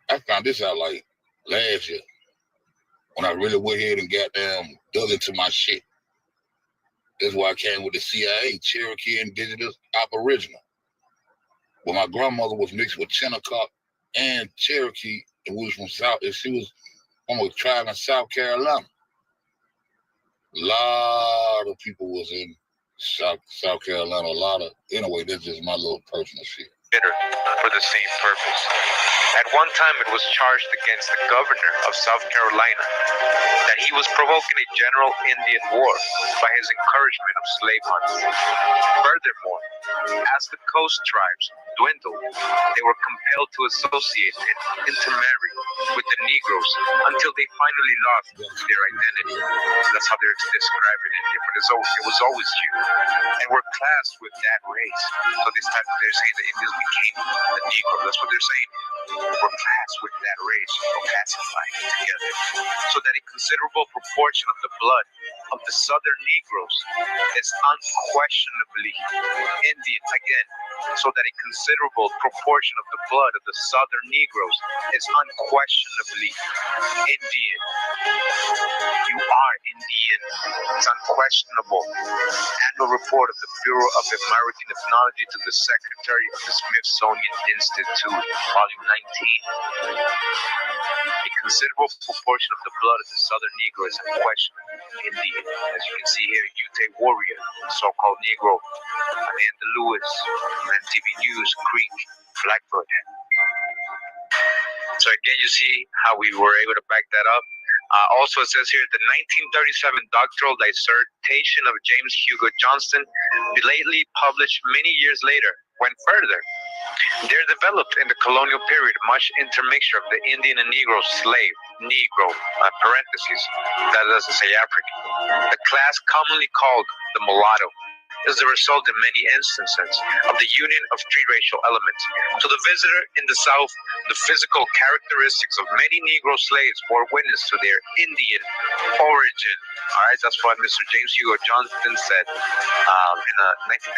I found this out like last year when I really went ahead and goddamn dug into my shit. That's why I came with the CIA, Cherokee, Indigenous, Aboriginal. But my grandmother was mixed with Chinook and Cherokee, and we was from South, and she was from a tribe in South Carolina. A lot of people was in South Carolina, anyway, that's just my little personal shit. For the same purpose. At one time, it was charged against the governor of South Carolina that he was provoking a general Indian war by his encouragement of slave hunting. Furthermore, as the coast tribes dwindled, they were compelled to associate and intermarry with the Negroes until they finally lost their identity. That's how they're describing it here, but it was always Jew, and were classed with that race. So they're saying the Indians became the Negro. That's what they're saying. Were classed with that race, or classified together, so that a considerable proportion of the blood of the Southern Negroes is unquestionably Indian. Again, so that a considerable proportion of the blood of the Southern Negroes is unquestionably Indian. You are Indian. It's unquestionable. Annual report of the Bureau of American Ethnology to the Secretary of the Smithsonian Institute, Volume 19. A considerable proportion of the blood of the Southern Negro is unquestionably Indian. As you can see here, Ute Warrior, so-called Negro, Amanda Lewis, MTV News, Creek, Blackfoot. So again, you see how we were able to back that up. Also, it says here, the 1937 doctoral dissertation of James Hugo Johnston, belatedly published many years later, went further. There developed in the colonial period much intermixture of the Indian and Negro slave, Negro, parentheses, that doesn't say African. The class commonly called the mulatto is the result in many instances of the union of three racial elements. To the visitor in the South, the physical characteristics of many Negro slaves bore witness to their Indian origin. All right, that's what Mr. James Hugo Johnston said in a 1937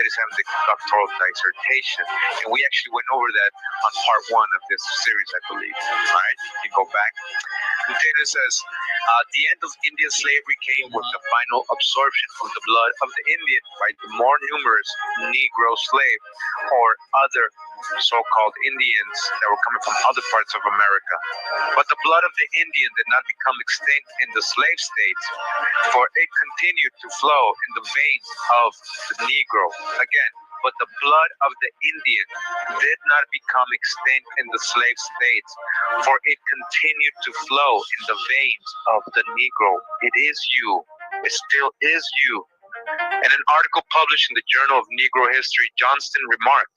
doctoral dissertation. And we actually went over that on part 1 of this series, I believe. All right, you can go back. Container says, the end of Indian slavery came with the final absorption of the blood of the Indian by the more numerous Negro slave or other so-called Indians that were coming from other parts of America. But the blood of the Indian did not become extinct in the slave states, for it continued to flow in the veins of the Negro. Again, but the blood of the Indian did not become extinct in the slave states, for it continued to flow in the veins of the Negro. It is you. It still is you. In an article published in the Journal of Negro History, Johnston remarked,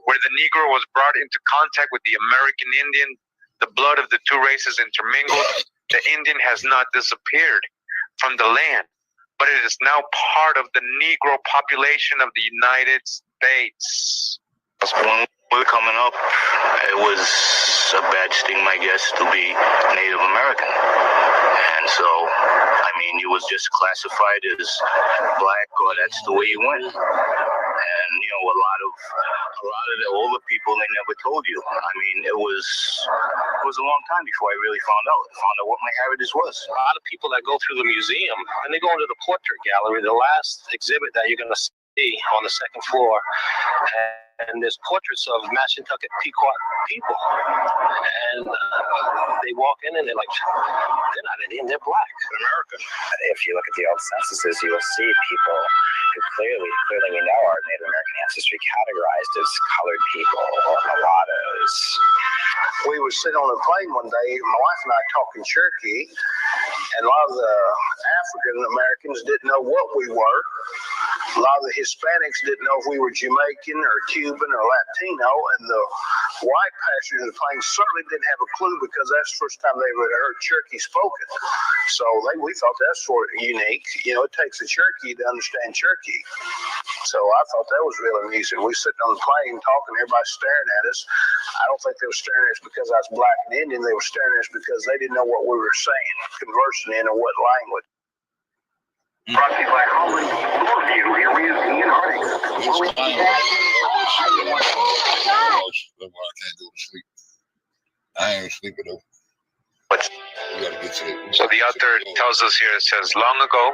where the Negro was brought into contact with the American Indian, the blood of the two races intermingled, the Indian has not disappeared from the land, but it is now part of the Negro population of the United States. When we were coming up, it was a bad stigma, I guess, to be Native American. And so, I mean, you was just classified as black, or that's the way you went. And, you know, a lot of the older people, they never told you. I mean, it was a long time before I really found out what my heritage was. A lot of people that go through the museum, and they go into the portrait gallery, the last exhibit that you're going to see on the second floor, and there's portraits of Mashantucket Pequot people. And they walk in and they're like, they're not Indian, they're black, they're American. If you look at the old censuses, you will see people who clearly we know are Native American ancestry categorized as colored people or mulattoes. We were sitting on a plane one day, my wife and I talking Cherokee, and a lot of the African Americans didn't know what we were. A lot of the Hispanics didn't know if we were Jamaican or Cuban or Latino, and the white passengers in the plane certainly didn't have a clue because that's the first time they ever heard Cherokee spoken. So we thought that's sort of unique. You know, it takes a Cherokee to understand Cherokee. So I thought that was really amusing. We sitting on the plane talking, everybody staring at us. I don't think they were staring at us because I was black and Indian. They were staring at us because they didn't know what we were saying, conversing in, or what language. Brought to you by Holland Norview. Here we is Ian Harding. That's why I can't go to sleep. I ain't sleeping though. You gotta get to it. So the author tells us here, it says, long ago,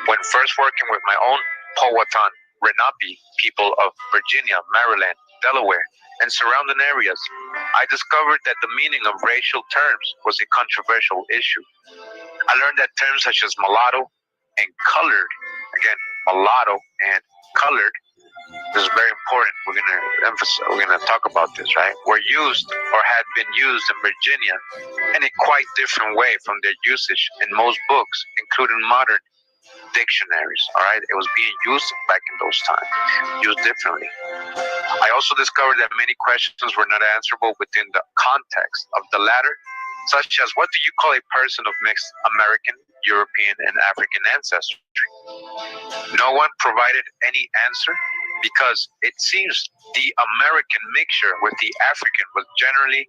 when first working with my own Powhatan Lenape people of Virginia, Maryland, Delaware, and surrounding areas, I discovered that the meaning of racial terms was a controversial issue. I learned that terms such as mulatto and colored, again, mulatto and colored, this is very important. We're gonna talk about this, right? Were used or had been used in Virginia in a quite different way from their usage in most books, including modern dictionaries. All right, it was being used back in those times, used differently. I also discovered that many questions were not answerable within the context of the latter, such as what do you call a person of mixed American, European, and African ancestry? No one provided any answer because it seems the American mixture with the African was generally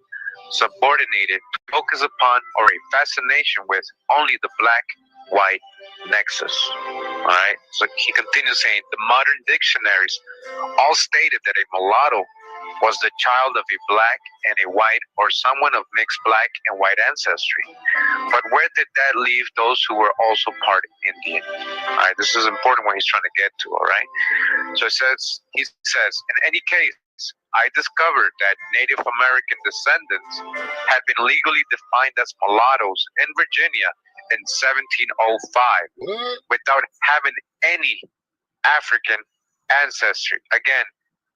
subordinated to focus upon or a fascination with only the black-white nexus. All right. So he continues saying the modern dictionaries all stated that a mulatto was the child of a black and a white or someone of mixed black and white ancestry. But where did that leave those who were also part Indian? All right. This is important what he's trying to get to. All right. So he says, in any case, I discovered that Native American descendants had been legally defined as mulattoes in Virginia in 1705 without having any African ancestry. Again,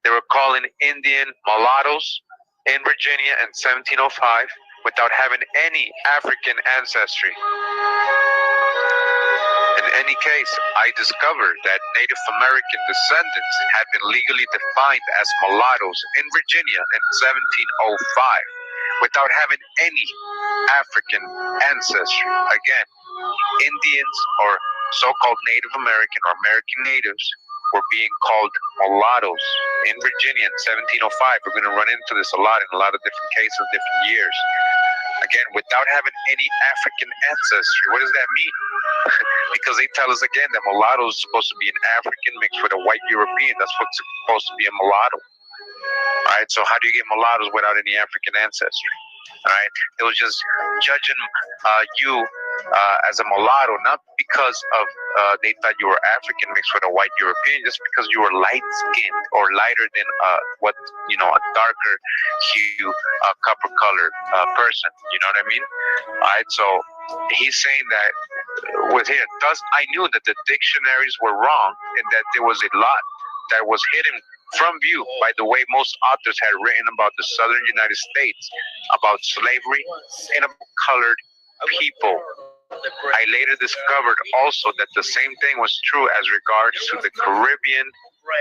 they were calling Indian mulattoes in Virginia in 1705 without having any African ancestry. In any case, I discovered that Native American descendants had been legally defined as mulattoes in Virginia in 1705 without having any African ancestry. Again, Indians or so-called Native American or American natives were being called mulattoes in Virginia in 1705. We're going to run into this a lot in a lot of different cases, different years. Again, without having any African ancestry. What does that mean? Because they tell us again that mulatto is supposed to be an African mixed with a white European. That's what's supposed to be a mulatto. All right, so how do you get mulattoes without any African ancestry? All right, it was just judging you as a mulatto, not because of they thought you were African mixed with a white European, just because you were light-skinned or lighter than a darker hue, copper colored person. You know what I mean? All right, so he's saying that with here, thus I knew that the dictionaries were wrong and that there was a lot that was hidden from view by the way most authors had written about the southern United States, about slavery, and about colored people. I later discovered also that the same thing was true as regards to the Caribbean,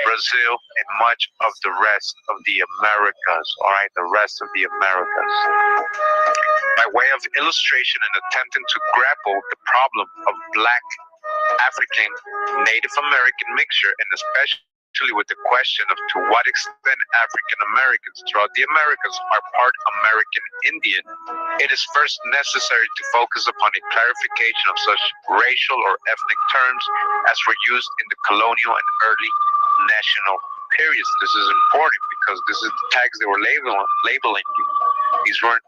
Brazil, and much of the rest of the Americas. All right, the rest of the Americas. By way of illustration and attempting to grapple the problem of black African, Native American mixture, and especially with the question of to what extent African Americans throughout the Americas are part American Indian, it is first necessary to focus upon a clarification of such racial or ethnic terms as were used in the colonial and early national periods. This is important because this is the tags they were labeling you. These weren't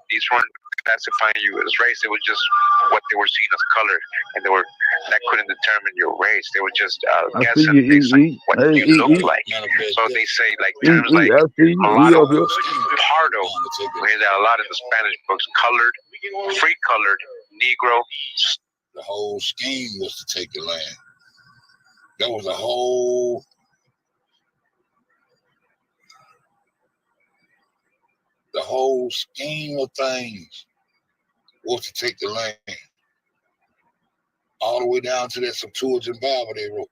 classifying you as race. It was just what they were seeing as color, and that couldn't determine your race. They were just guessing based on what you look like. So they say like terms like mulatto, pardo. We hear that a lot in the Spanish books. Colored, free colored, Negro. The whole scheme was to take the land. That was a whole. The whole scheme of things was to take the land. All the way down to that Septuagint Bible they wrote.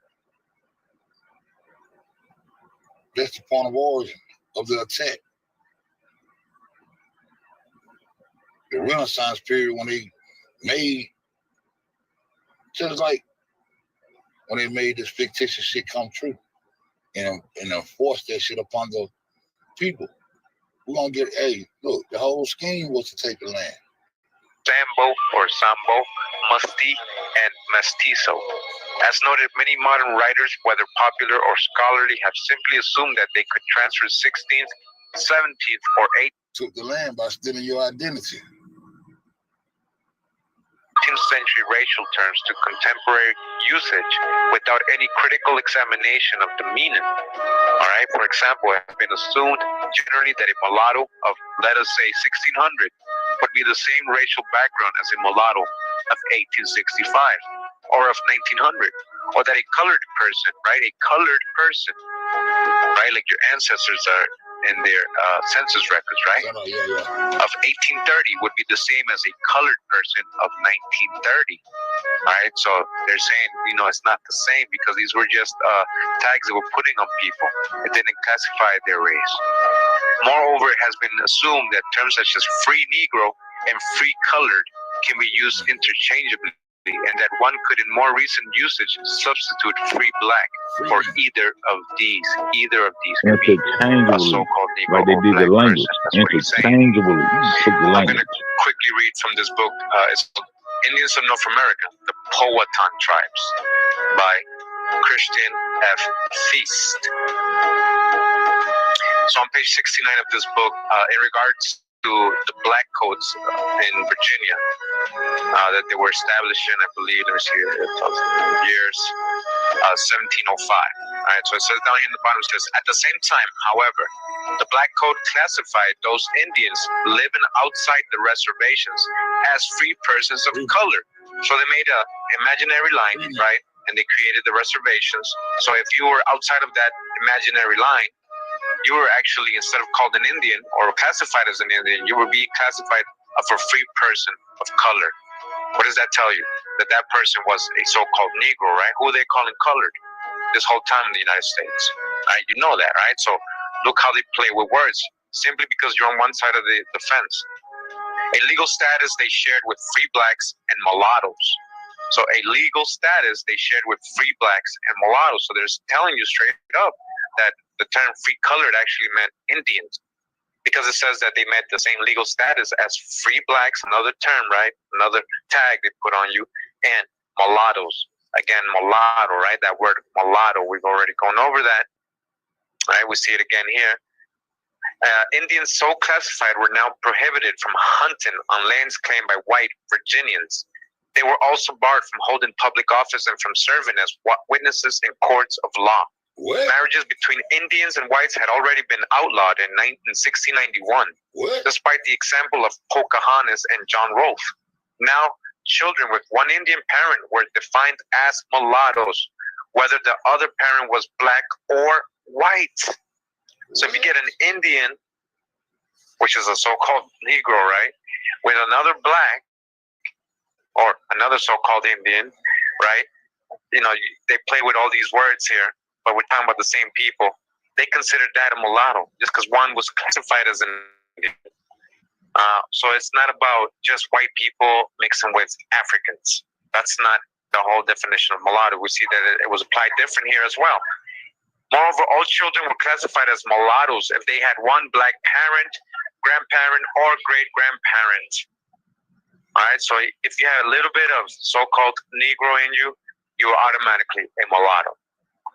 That's the point of origin of the attack. The Renaissance period when they made, just like when they made this fictitious shit come true and enforced that shit upon the people. We're going to get, hey, look, the whole scheme was to take the land. Sambo or Sambo, Musti, and Mestizo. As noted, many modern writers, whether popular or scholarly, have simply assumed that they could transfer 16th, 17th, or 18th. Took the land by stealing your identity. 19th century racial terms to contemporary usage without any critical examination of the meaning. All right, for example, it has been assumed generally that a mulatto of, let us say, 1600 would be the same racial background as a mulatto of 1865 or of 1900, or that a colored person, right, a colored person, right, like your ancestors are in their census records, right, of 1830 would be the same as a colored person of 1930. All right, so they're saying, it's not the same because these were just tags they were putting on people. It didn't classify their race. Moreover, it has been assumed that terms such as free Negro and free colored can be used interchangeably, and that one could, in more recent usage, substitute free black for either of these. Either of these could be a so-called Negro like they or did black the language. person. That's what he's saying. Interchangeably. I'm going to quickly read from this book. It's called Indians of North America, the Powhatan Tribes, by Christian F. Feast. So on page 69 of this book, in regards to the black codes in Virginia that they were established in, I believe, let me see, years 1705. All right, so it says down here in the bottom, it says, at the same time, however, the black code classified those Indians living outside the reservations as free persons of color. So they made an imaginary line, right? And they created the reservations. So if you were outside of that imaginary line, you were actually, instead of called an Indian or classified as an Indian, you were being classified as a free person of color. What does that tell you? That person was a so-called Negro, right? Who are they calling colored this whole time in the United States? Right? You know that, right? So look how they play with words, simply because you're on one side of the fence. A legal status they shared with free blacks and mulattoes. So a legal status they shared with free blacks and mulattoes. So they're telling you straight up that the term free colored actually meant Indians, because it says that they met the same legal status as free blacks, another term, right? Another tag they put on you, and mulattoes. Again, mulatto, right? That word mulatto, we've already gone over that. Right? We see it again here. Indians so classified were now prohibited from hunting on lands claimed by white Virginians. They were also barred from holding public office and from serving as witnesses in courts of law. What? Marriages between Indians and whites had already been outlawed in 1691, despite the example of Pocahontas and John Rolfe. Now, children with one Indian parent were defined as mulattoes, whether the other parent was black or white. So if you get an Indian, which is a so-called Negro, right, with another black or another so-called Indian, right, they play with all these words here, but we're talking about the same people. They considered that a mulatto just because one was classified as an Indian. So it's not about just white people mixing with Africans. That's the whole definition of mulatto. We see that it was applied different here as well. Moreover, all children were classified as mulattoes if they had one black parent, grandparent, or great-grandparent. All right, so if you had a little bit of so-called Negro in you, you were automatically a mulatto.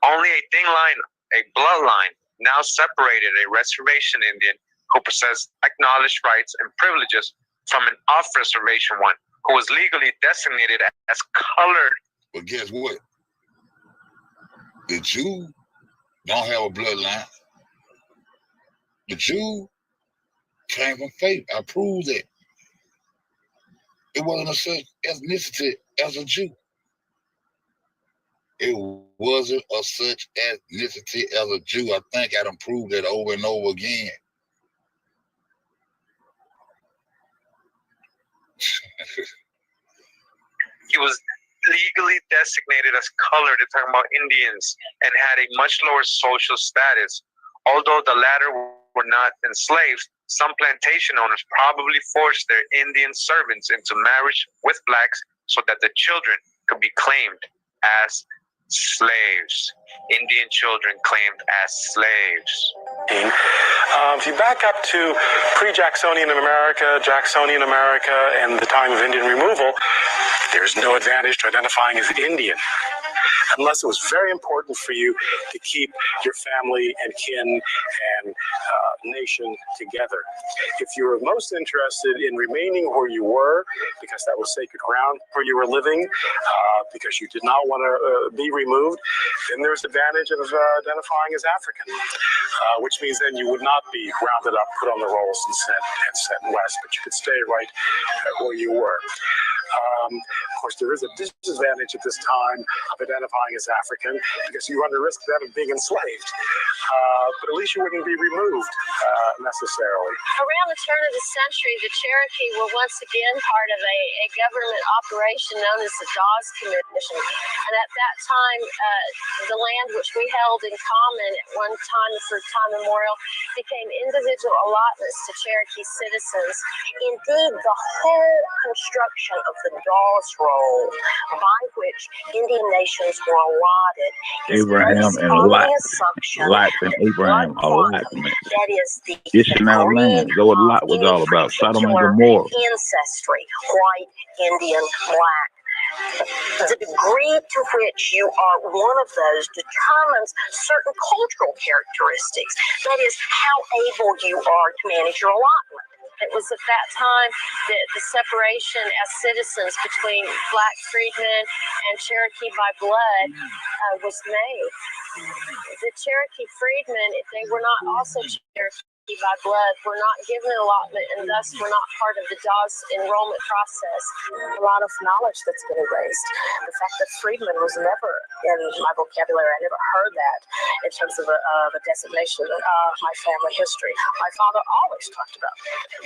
Only a thin line, a bloodline, now separated a reservation Indian who possessed acknowledged rights and privileges from an off-reservation one who was legally designated as colored. But guess what? The Jew don't have a bloodline. The Jew came from faith. I proved that. It wasn't a such ethnicity as a Jew. It wasn't a such ethnicity as a Jew. I think I done proved that over and over again. He was legally designated as colored, they're talking about Indians, and had a much lower social status. Although the latter were not enslaved, some plantation owners probably forced their Indian servants into marriage with blacks so that the children could be claimed as slaves. Indian children claimed as slaves. If you back up to pre-Jacksonian America, Jacksonian America, and the time of Indian removal, there's no advantage to identifying as Indian, unless it was very important for you to keep your family and kin and nation together. If you were most interested in remaining where you were, because that was sacred ground where you were living, because you did not want to be removed, then there's advantage of identifying as African, which means then you would not be rounded up, put on the rolls, and sent west, but you could stay right where you were. Of course, there is a disadvantage at this time of identifying as African because you run the risk then of being enslaved. But at least you wouldn't be removed necessarily. Around the turn of the century, the Cherokee were once again part of a government operation known as the Dawes Commission. And at that time, the land which we held in common at one time for time memorial became individual allotments to Cherokee citizens. Indeed, the whole construction of the Dawes Roll, by which Indian nations were allotted, is Abraham based and on Lot. the assumption Lot and that Abraham blood quantum, allotment. that is the Dishing out degree land. That's what of Lot was any all about. Sodom and particular Gomorrah. ancestry, white, Indian, black. The degree to which you are one of those determines certain cultural characteristics. That is, how able you are to manage your allotment. It was at that time that the separation as citizens between black freedmen and Cherokee by blood was made. The Cherokee freedmen, if they were not also Cherokee by blood, were not given an allotment and thus were not part of the Dawes enrollment process. A lot of knowledge that's been erased. The fact that freedman was never in my vocabulary, I never heard that in terms of a designation of my family history. My father always talked about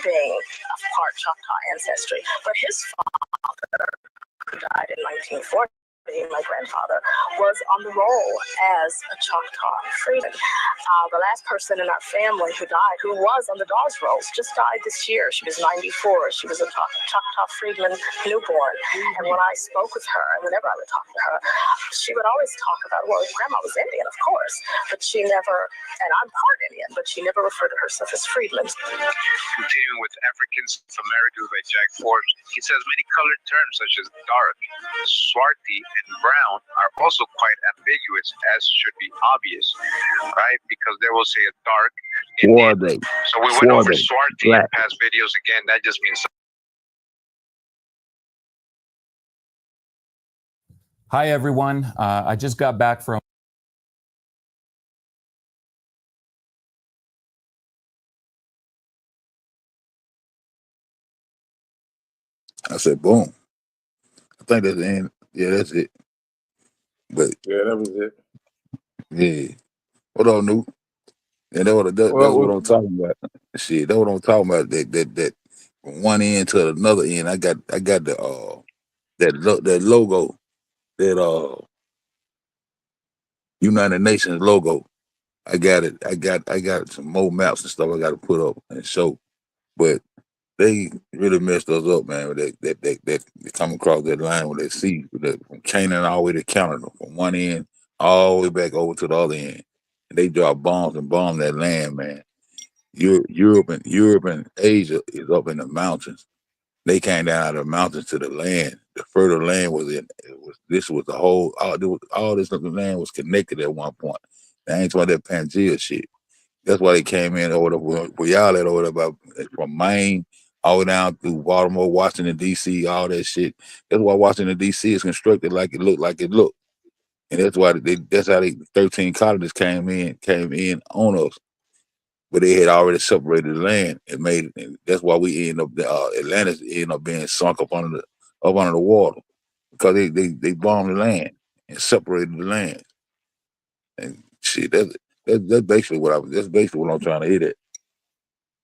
being of part Choctaw ancestry, but his father, who died in 1940, my grandfather, was on the roll as a Choctaw freedman. The last person in our family who died, who was on the Dawes rolls, just died this year. She was 94. She was a Choctaw freedman newborn. And when I spoke with her, and whenever I would talk to her, she would always talk about, well, Grandma was Indian, of course, but she never, and I'm part Indian, but she never referred to herself as freedman. Continuing with Africans of Americans by Jack Forbes, he says many colored terms such as dark, swarthy, and brown are also quite ambiguous, as should be obvious, right? Because they will say a dark Indian. So we went over swarthy in past videos again. That just means. Hi, everyone. I just got back from I said, boom. I think that's the end. Yeah, that's it. But yeah, that was it. Yeah. What up, Newt? And that's what I'm talking about. Shit, that's what I'm talking about. That from one end to another end, I got the that logo, that United Nations logo. I got it. I got some more maps and stuff I got to put up and show. But they really messed us up, man. With that they come across that line with that sea, with that, from Canaan all the way to Canada, from one end all the way back over to the other end. And they drop bombs and bomb that land, man. Europe and Asia is up in the mountains. They came down out of the mountains to the land. The further land was in. This was the whole. All this land was connected at one point. That ain't why that Pangea shit. That's why they came in over where y'all at over there from Maine all the way down through Baltimore, Washington D.C., all that shit. That's why Washington D.C. is constructed like it looked. And that's why that's how the 13 colonies came in on us. But they had already separated the land and made it. And that's why we end up Atlantis end up being sunk up under the water, because they bombed the land and separated the land. And shit, that's basically what I'm trying to hit at.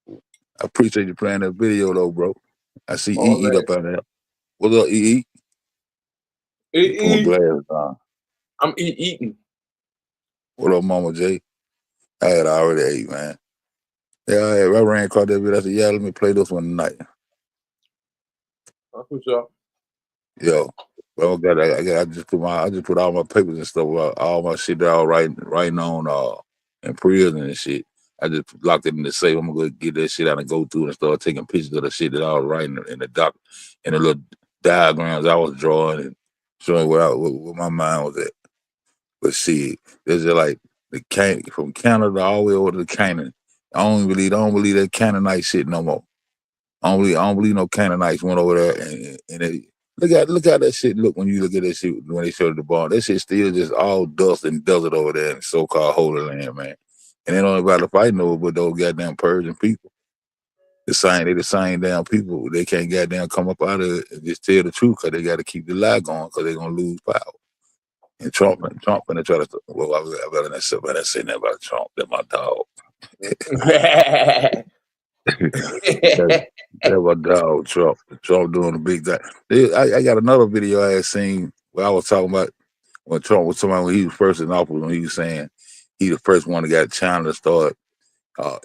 I appreciate you playing that video though, bro. I see All E that. up out there. What's up, E? Put my glasses on. I'm eating. What up, Mama J? I had already ate, man. Yeah, I ran across that video. I said, yeah, let me play this one tonight. That's what's up. Yo, well, I just put all my papers and stuff, all my shit that I was writing on in prison and shit. I just locked it in the safe. I'm gonna go get that shit out and go through and start taking pictures of the shit that I was writing in the little diagrams I was drawing and showing where my mind was at. But see, there's just like from Canada all the way over to Canaan. I don't believe that Canaanite shit no more. I don't believe no Canaanites went over there and they, look how that shit look when you look at that shit when they showed the bar. That shit still just all dust and desert over there in so-called Holy Land, man. And they don't about to fight no but those goddamn Persian people. They the same damn people. They can't goddamn come up out of it and just tell the truth, because they got to keep the lie going, because they're gonna lose power. And Trump gonna try to. Well, I better not say nothing about Trump. That's my dog. That's my dog, Trump. Trump doing the big thing. I got another video I had seen where I was talking about when Trump was talking about when he was first in office, when he was saying he the first one that got China to start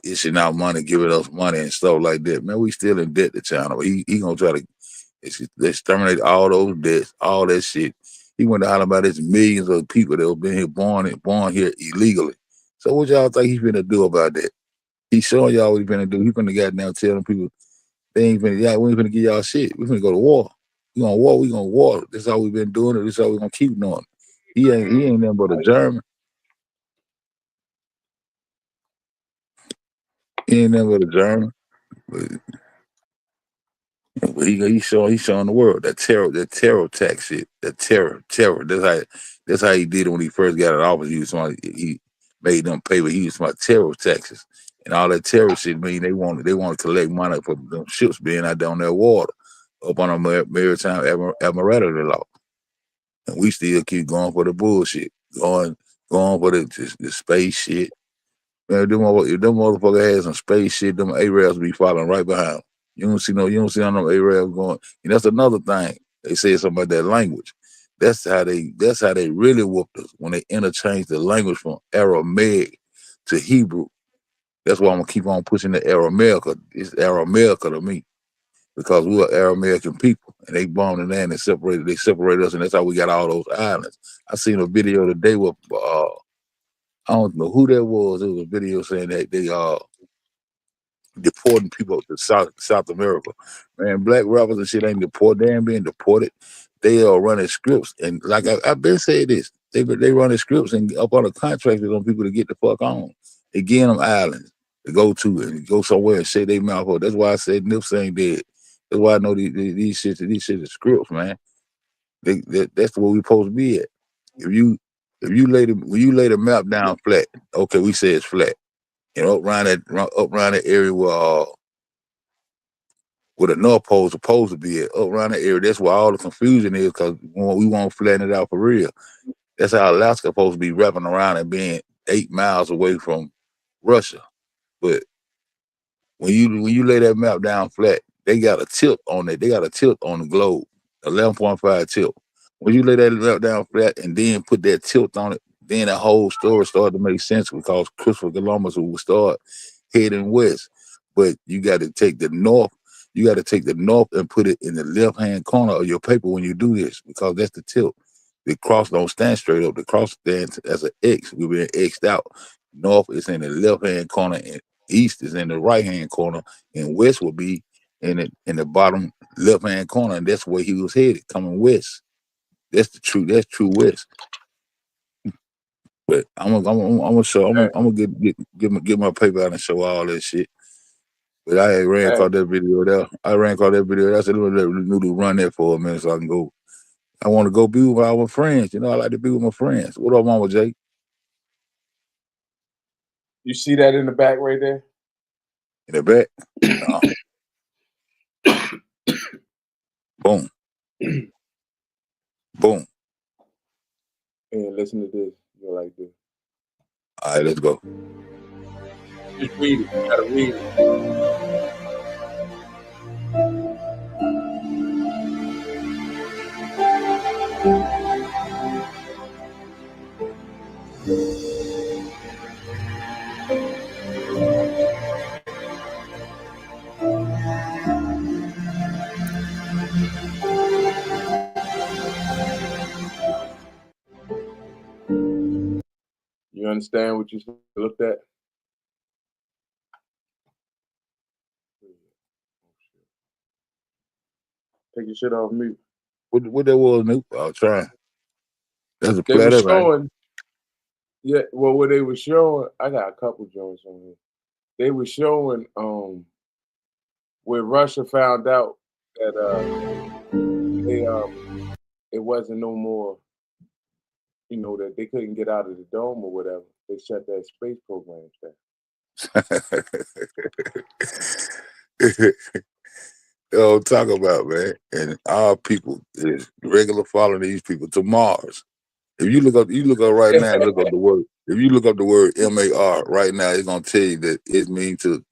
issuing out money, giving us money and stuff like that. Man, we still in debt to China. But he gonna try to exterminate all those debts, all that shit. He went to holler about his millions of people that have been here born here illegally. So what y'all think he's gonna do about that? He's showing y'all what he's gonna do. He's gonna goddamn tell them people they ain't finna, we ain't finna give y'all shit. We finna go to war. We gonna war. This is how we've been doing it. This is how we gonna keep doing it. He ain't nothing but a German. He ain't nothing but a German. But he's showing the world that terror tax shit. That terror. That's how he did it when he first got in office. He made them pay, but he was my terror taxes. And all that terror shit mean they want to collect money for them ships being out there on their water, up on a maritime admiralty law. And we still keep going for the bullshit, going for the space shit. Man, if them motherfuckers had some space shit, them Arabs be following right behind them. You don't see none of them Arabs going. And that's another thing. They said something about that language. That's how they really whooped us, when they interchanged the language from Aramaic to Hebrew. That's why I'm gonna keep on pushing the AramaicA. It's AramaicA to me, because we're Aramaican people, and they bombed the land and separated us, and that's how we got all those islands. I seen a video today with I don't know who that was. It was a video saying that they deporting people to South America. Man, black rappers and shit ain't deported. They ain't being deported. They are running scripts, and like I've been saying this, they running scripts and up on the contracts on people to get the fuck on. They getting them islands to go to and go somewhere and shake their mouth up. That's why I said Nipsey ain't dead. That's why I know these shit are scripts, man. That's where we supposed to be at. If you when you lay the map down flat, okay, we say it's flat. You know, up around that area where the North Pole supposed to be at, up around that area, that's where all the confusion is, because we won't flatten it out for real. That's how Alaska supposed to be wrapping around and being 8 miles away from Russia. But when you lay that map down flat, they got a tilt on it. They got a tilt on the globe, 11.5 tilt. When you lay that map down flat and then put that tilt on it, then that whole story started to make sense, because Christopher Columbus would start heading west. But you got to take the north. You got to take the north and put it in the left-hand corner of your paper when you do this, because that's the tip. The cross don't stand straight up. The cross stands as an X. We've been X'd out. North is in the left-hand corner, and east is in the right-hand corner, and west will be in the bottom left-hand corner, and that's where he was headed, coming west. That's true west. But I'm gonna show. I'm gonna get my paper out and show all that shit. But I ran across that video there. I said, let me Noodle run that for a minute so I can go. I want to go be with our friends. You know, I like to be with my friends. What up, Mama Jake? You see that in the back right there? In the back? No. Boom. Boom. And listen to this. You're like this. All right, let's go. Just read it. You gotta read it. You understand what you looked at? Take your shit off mute. What that was, Noop? I'll try. That's a They were platter, showing. man. Yeah, well, what they were showing, I got a couple joints on here. They were showing where Russia found out that it wasn't no more, you know, that they couldn't get out of the dome or whatever. They shut that space program down. Yo, talk about, man. And our people is regular following these people to Mars. If you look up right now and look up the word. If you look up the word MAR right now, it's gonna tell you that it means to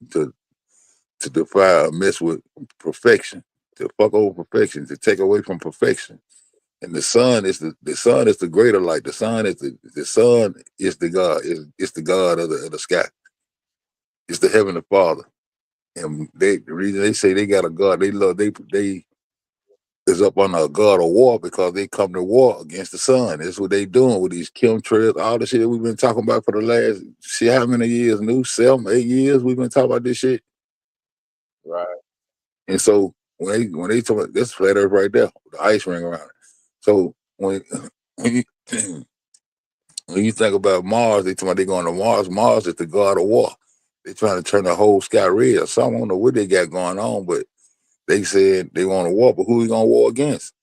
defy or mess with perfection, to fuck over perfection, to take away from perfection. And the sun is the greater light. The sun is the God. It's the God of the sky. It's the Heavenly Father. And the reason they say they got a God, they is up on a God of war because they come to war against the sun. That's what they doing with these chemtrails, all the shit that we've been talking about for the last shit, how many years, 7, 8 years we've been talking about this shit. Right. And so when they talk about this flat earth right there, with the ice ring around it. So when you think about Mars, they talk about they going to Mars. Mars is the God of war. They trying to turn the whole sky red. So I don't know what they got going on, but they said they want to war, but who we gonna war against?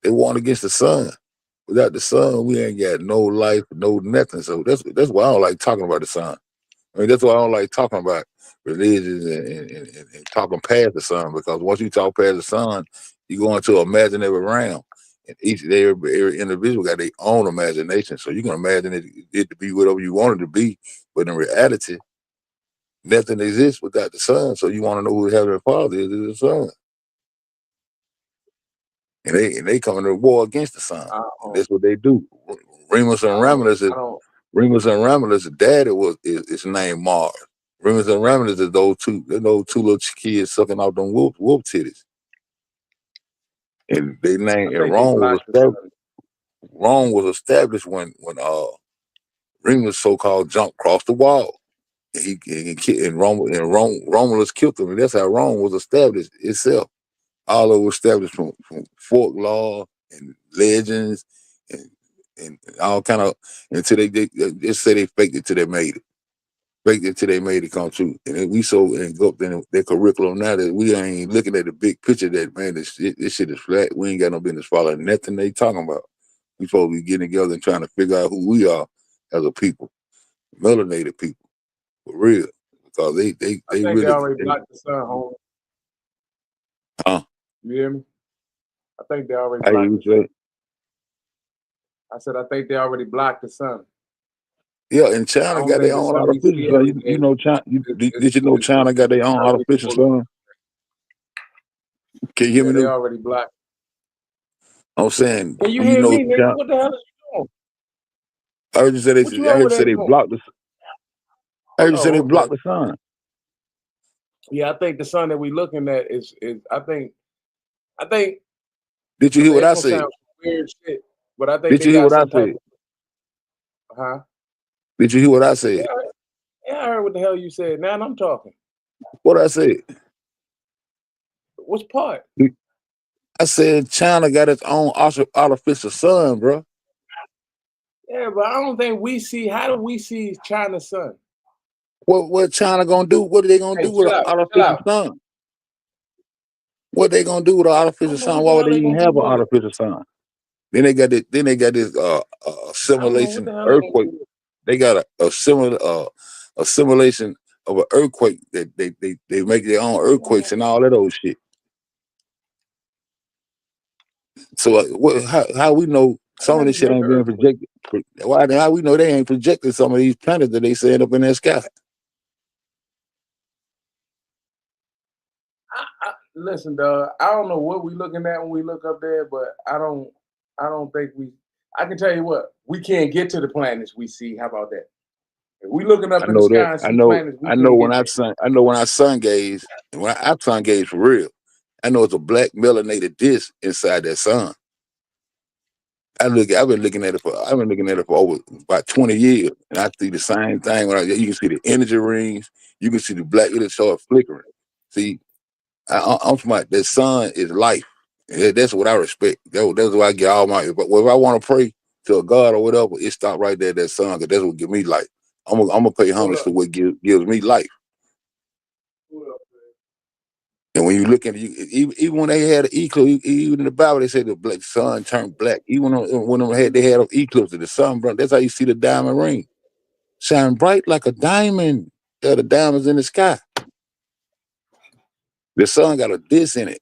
They want against the sun. Without the sun, we ain't got no life, no nothing. So that's why I don't like talking about the sun. I mean, that's why I don't like talking about religions and talking past the sun, because once you talk past the sun, you go into an imaginary realm. And every individual got their own imagination. So you can imagine it to be whatever you want it to be, but in reality, nothing exists without the sun. So you want to know who the Heavenly Father is the sun. And they coming to war against the sun. That's what they do. Remus and Romulus' daddy is named Mars. Remus and Romulus is those two little kids sucking out them wolf titties. And they named and Rome was established when Remus so-called jumped across the wall. And Romulus killed him, and that's how Rome was established itself. All over established from folklore and legends and all kind of until they just say they faked it till they made it. Faked it till they made it come true. And then we so engulfed in their curriculum now that we ain't looking at the big picture that, man, this shit is flat. We ain't got no business following nothing they talking about. We supposed to be getting together and trying to figure out who we are as a people. Melanated people. For real. Because they really they already blocked the sun, homie. Huh? You hear me? I think they already blocked the sun. I said, I think they already blocked the sun. Yeah, and China got their own artificial sun. You know, China. Did you know China got their own artificial sun? Can you hear me? They already blocked. I'm saying, Can you hear me, nigga? What the hell is you doing? I heard you say they blocked the. I heard you say they blocked the sun. Yeah, I think the sun that we're looking at is I think. Did you hear what I It's gonna said? sound weird shit, but I think Did they you hear got what I some type said? of huh? Did you hear what I Yeah, said? yeah, I heard what the hell you said. Now I'm talking. What I said? Which part? I said China got its own artificial sun, bro. Yeah, but I don't think we see. How do we see China's sun? What China gonna do? What are they gonna Hey, do with chill an out, chill artificial out. sun? What they gonna do with an I artificial don't know sun? what Why the would hell they they even gonna do have an with it. artificial sun? Then they got this. Then they got this I don't know what assimilation the hell they gonna earthquake. do with it. They got a similar assimilation of an earthquake that they make their own earthquakes and all that old shit. So how we know some of How this you shit make an ain't being earthquake? projected? How we know they ain't projecting some of these planets that they send up in that sky? Listen, dog. I don't know what we looking at when we look up there, but I don't think we. I can tell you what, we can't get to the planets we see. How about that? If we looking I up in the know that. sky and I see know. planets, we I know can't when get I there. sun. I know when I sun gaze. When I sun gaze for real. I know it's a black melanated disc inside that sun. I've been looking at it for over about 20 years, and I see the same thing. You can see the energy rings, you can see the black. It'll start flickering. See, I'm talking about the sun is life. That's what I respect. That's why I get all my. But if I want to pray to a God or whatever, it stop right there at that sun, because that's what give me life. I'm gonna pay homage to what gives me life. And when you look at it, even when they had an eclipse, even in the Bible, they said the black sun turned black. Even when they had an eclipse of the sun, bro, that's how you see the diamond ring. Shine bright like a diamond. The diamonds in the sky. The sun got a disc in it.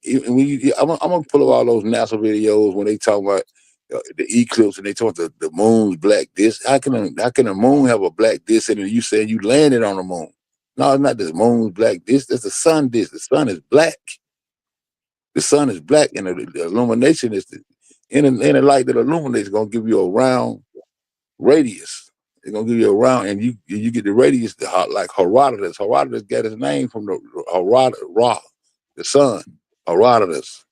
I'm gonna pull up all those NASA videos when they talk about the eclipse and they talk about the moon's black disc. How can the moon have a black disc in it? You said you landed on the moon. No, it's not the moon's black disc. That's the sun disc. The sun is black. The sun is black, and the illumination is the inner light that illuminates gonna give you a round radius. It's gonna give you a round, and you get the radius like Herodotus. Herodotus got his name from the Ra, the sun. Herodotus.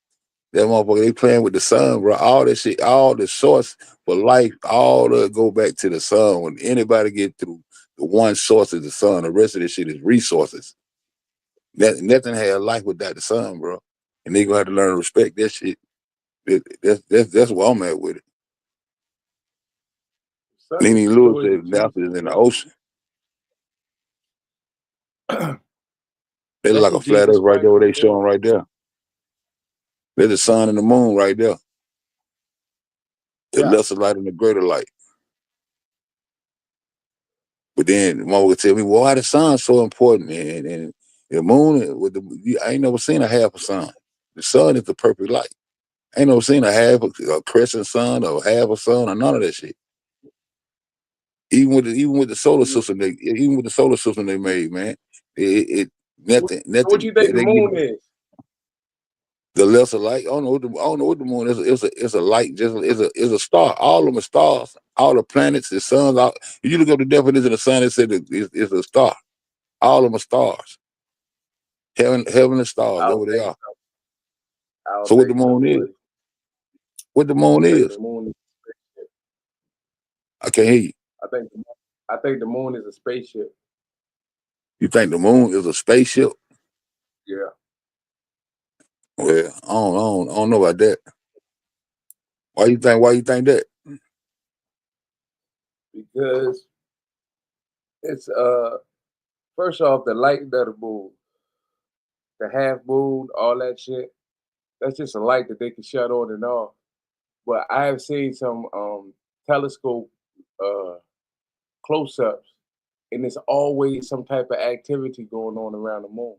That motherfucker, they playing with the sun, bro. All this shit, all the source for life, all the go back to the sun. When anybody get through, the one source is the sun. The rest of this shit is resources. Nothing had life without the sun, bro. And they gonna have to learn to respect that shit. That's where I'm at with it. Leaning Lewis said NASA is in the ocean. They look That's like the a flat Jesus earth right Christ. there where they showing right there. There's the sun and the moon right there. The lesser light and the greater light. But then mama would tell me, well, why the sun's so important? And the moon, I ain't never seen a half a sun. The sun is the perfect light. I ain't never seen a half a crescent sun or half a sun or none of that shit. Even with the solar system, they made, man, nothing. What you think the moon is? The lesser light. I don't know what the moon is. It's a light. It's a star. All of them are stars. All the planets, the suns. If you look up the definition of the sun, it said it's a star. All of them are stars. Heaven and stars. That's what they are. So what the moon is? What the moon is? The moon is a spaceship. I can't hear you. I think the moon is a spaceship. You think the moon is a spaceship? Yeah. Well, I don't know about that. Why you think that? Because it's first off, the light of the moon, the half moon, all that shit, that's just a light that they can shut on and off. But I have seen some telescope close-ups, and there's always some type of activity going on around the moon.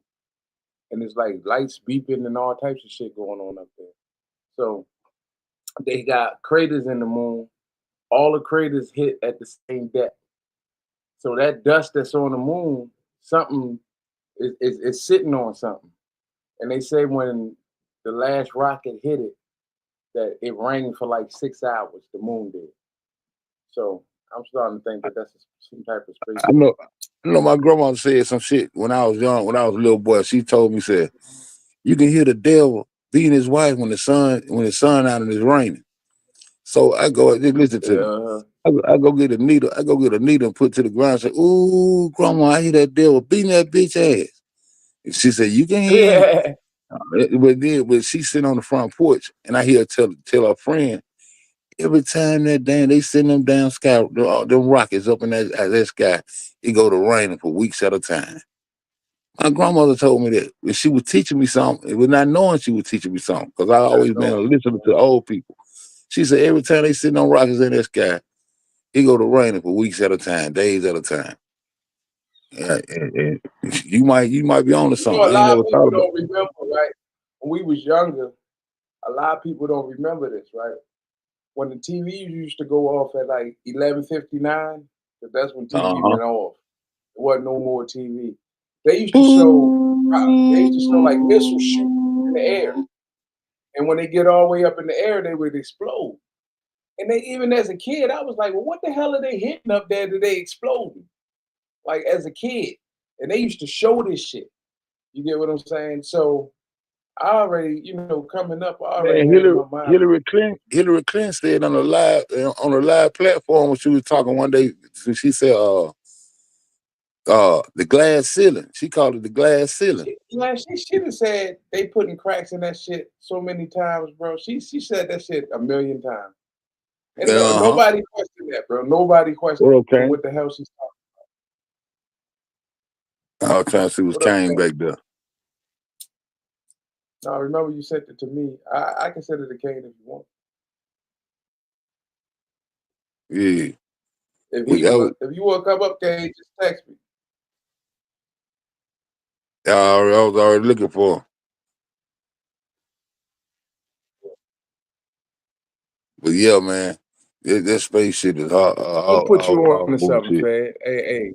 And it's like lights beeping and all types of shit going on up there. So they got craters in the moon. All the craters hit at the same depth. So that dust that's on the moon, something is sitting on something. And they say when the last rocket hit it, that it rained for like 6 hours, the moon did. So I'm starting to think that that's some type of spaceship. You know, my grandma said some shit when I was young, when I was a little boy. She told me, said, you can hear the devil beating his wife when the sun out and it's raining. So I go, just listen to me. I go get a needle. I go get a needle and put it to the ground and say, ooh, grandma, I hear that devil beating that bitch ass. And she said, you can hear him. But she sitting on the front porch and I hear her tell her friend, every time that damn they send them down sky, them rockets up in that sky, it go to raining for weeks at a time. My grandmother told me that. And she was teaching me something. It was not knowing she was teaching me something, because I always been listening to old people. She said every time they sitting on rockets in that sky, it go to raining for weeks at a time, days at a time. And you might be on to You something. know, a I ain't lot never of thought people about don't remember, right? When we was younger, a lot of people don't remember this, right? When the TV used to go off at like 11:59, because that's when TV went off. There wasn't no more TV. They used to show like missiles shooting in the air. And when they get all the way up in the air, they would explode. And they, even as a kid, I was like, well, what the hell are they hitting up there that they exploding? Like as a kid. And they used to show this shit. You get what I'm saying? So I already, coming up, I already Man, had in my mind. Hillary Clinton said on a live platform when she was talking one day, she said the glass ceiling. She called it the glass ceiling. She should have said they putting cracks in that shit so many times, bro. She said that shit a million times. And nobody questioned that, bro. Nobody questioned what the hell she's talking I was trying to see what's came back there. Now, remember you sent it to me. I can send it to Kane if you want. Yeah. If you want to come up, Kane, just text me. I was already looking for him. But yeah, man, that space shit is I'll put you on to something, bullshit. Fed. Hey,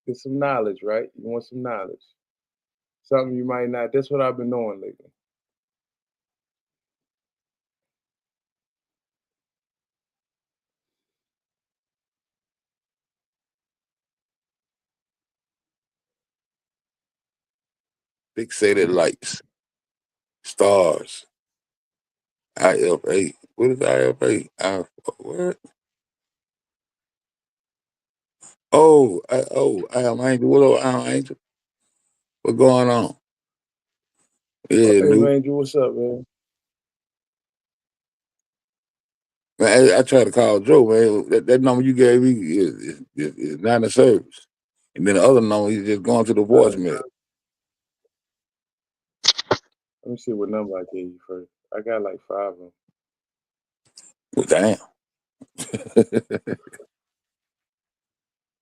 this some knowledge, right? You want some knowledge. Something you might not. That's what I've been knowing lately. Fixated lights, stars, IFA. What is IFA? What? I am Angel. What up, I am Angel? What going on? Yeah, Hey, dude. Angel, what's up, man? Man, I tried to call Joe, man. That number you gave me is not in service. And then the other number, he's just going to the voicemail. Let me see what number I gave you first. I got like 5 of them. Well, damn.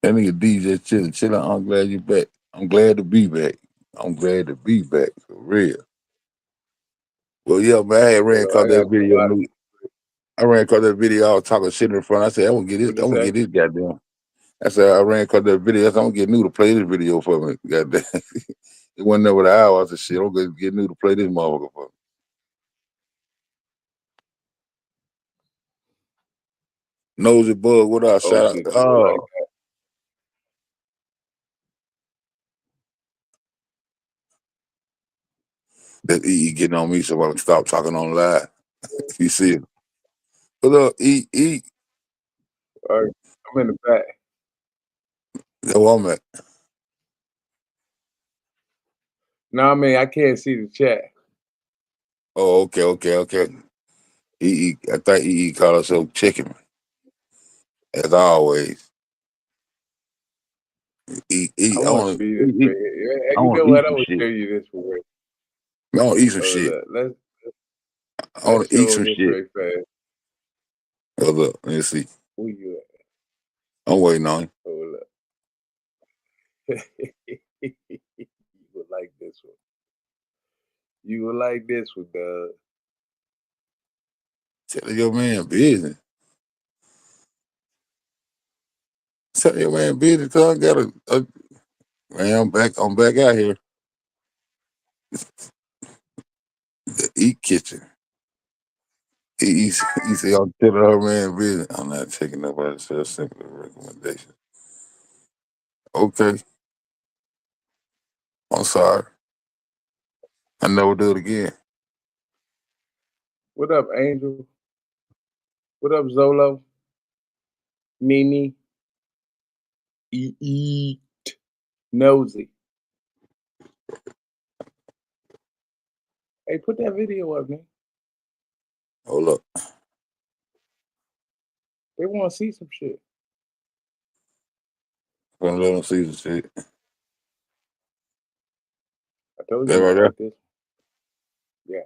That nigga DJ chilling. I'm glad you back. I'm glad to be back. I'm glad to be back, for real. Well, yeah, man, I ran across that video. I ran across that video. I was talking shit in front. I said, I'm gonna get this goddamn. I said, I ran across that video. I said, I'm gonna get New to play this video for me. Goddamn. It wasn't there with an hour. I said, shit, I'm gonna get New to play this motherfucker for me. Nosy Bug, what up? Shout out. Oh. That E getting on me, so I can stop talking on live. You see it? What up, E? All right, I'm in the back. That's where I'm at. No, I mean, I can't see the chat. Oh, okay. I thought EE called herself chicken, as always. I want to see this. You know what? I want to show you this for real. I want to eat some shit. I want to eat some shit. Very fast. Hold up, let's see. Where you at? I'm waiting on you. Hold up. You would like this one. You would like this one, Doug. Tell your man business. Tell your man business, cause I got a man, I'm back out here. The Eat Kitchen. He said, I'm telling her man business. I'm not taking nobody's self simply. recommendation. Okay. I'm sorry. I never do it again. What up, Angel? What up, Zolo? Nene? Eat. Nosy. Hey, put that video up, man. Hold up. They want to see some shit. I'm gonna let them see the shit. I told That you right you there? like this. Yeah.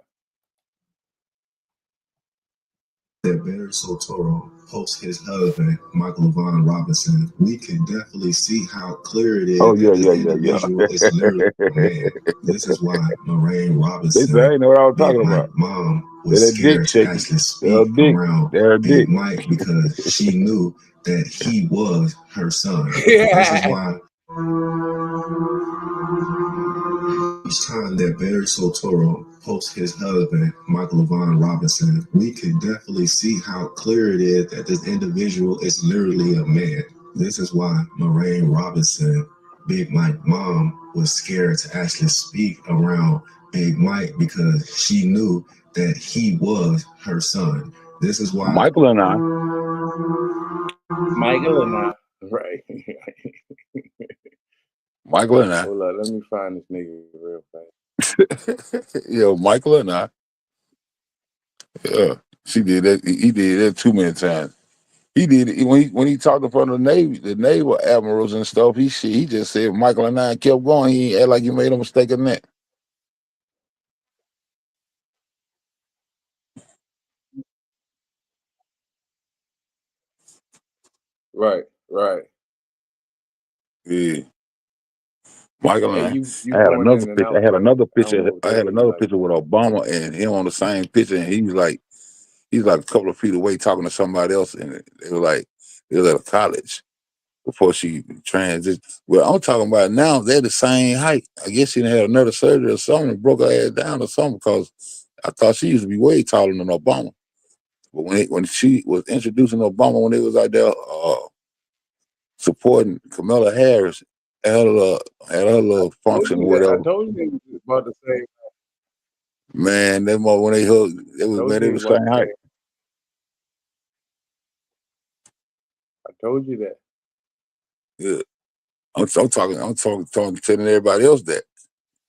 That Barry Sotoro posts his husband, Michael Von Robinson, we can definitely see how clear it is Oh, that yeah, this yeah, individual is literally a man. This is why Lorraine They Robinson, say I ain't know what I was Big talking Mike's about. mom, They're was that dick scared to shaking. actually They're speak a dick. around They're a Big dick. Mike because she knew that he was her son. This is why each time that Barry Sotoro posts his husband, Michael Von Robinson, we can definitely see how clear it is that this individual is literally a man. This is why Lorraine Robinson, Big Mike's mom, was scared to actually speak around Big Mike because she knew that he was her son. This is why Michael and I. Michael and I. Right. Michael and I. Hold up, let me find this nigga real fast. Yo, Michael and I. Yeah. She did that. He did that too many times. He did it when he talked in front of the naval admirals and stuff. He just said Michael and I kept going. He ain't act like he made a mistake in that. Right, right. Yeah. Michael Hey, and you I had going another in and picture. I out, had brother. another I don't picture. know what I that had is another like. picture with Obama and him on the same picture, and he's like a couple of feet away talking to somebody else, and they were at a college before she transitioned. Well, I'm talking about now they're the same height. I guess she done had another surgery or something and broke her ass down or something because I thought she used to be way taller than Obama. But when she was introducing Obama, when they was out there supporting Kamala Harris at her little function or I whatever, told you it was about the same. man, that mother when they hugged, it was Told man, they you was it the was same about the height. same. I told you that. Yeah. I'm telling everybody else that.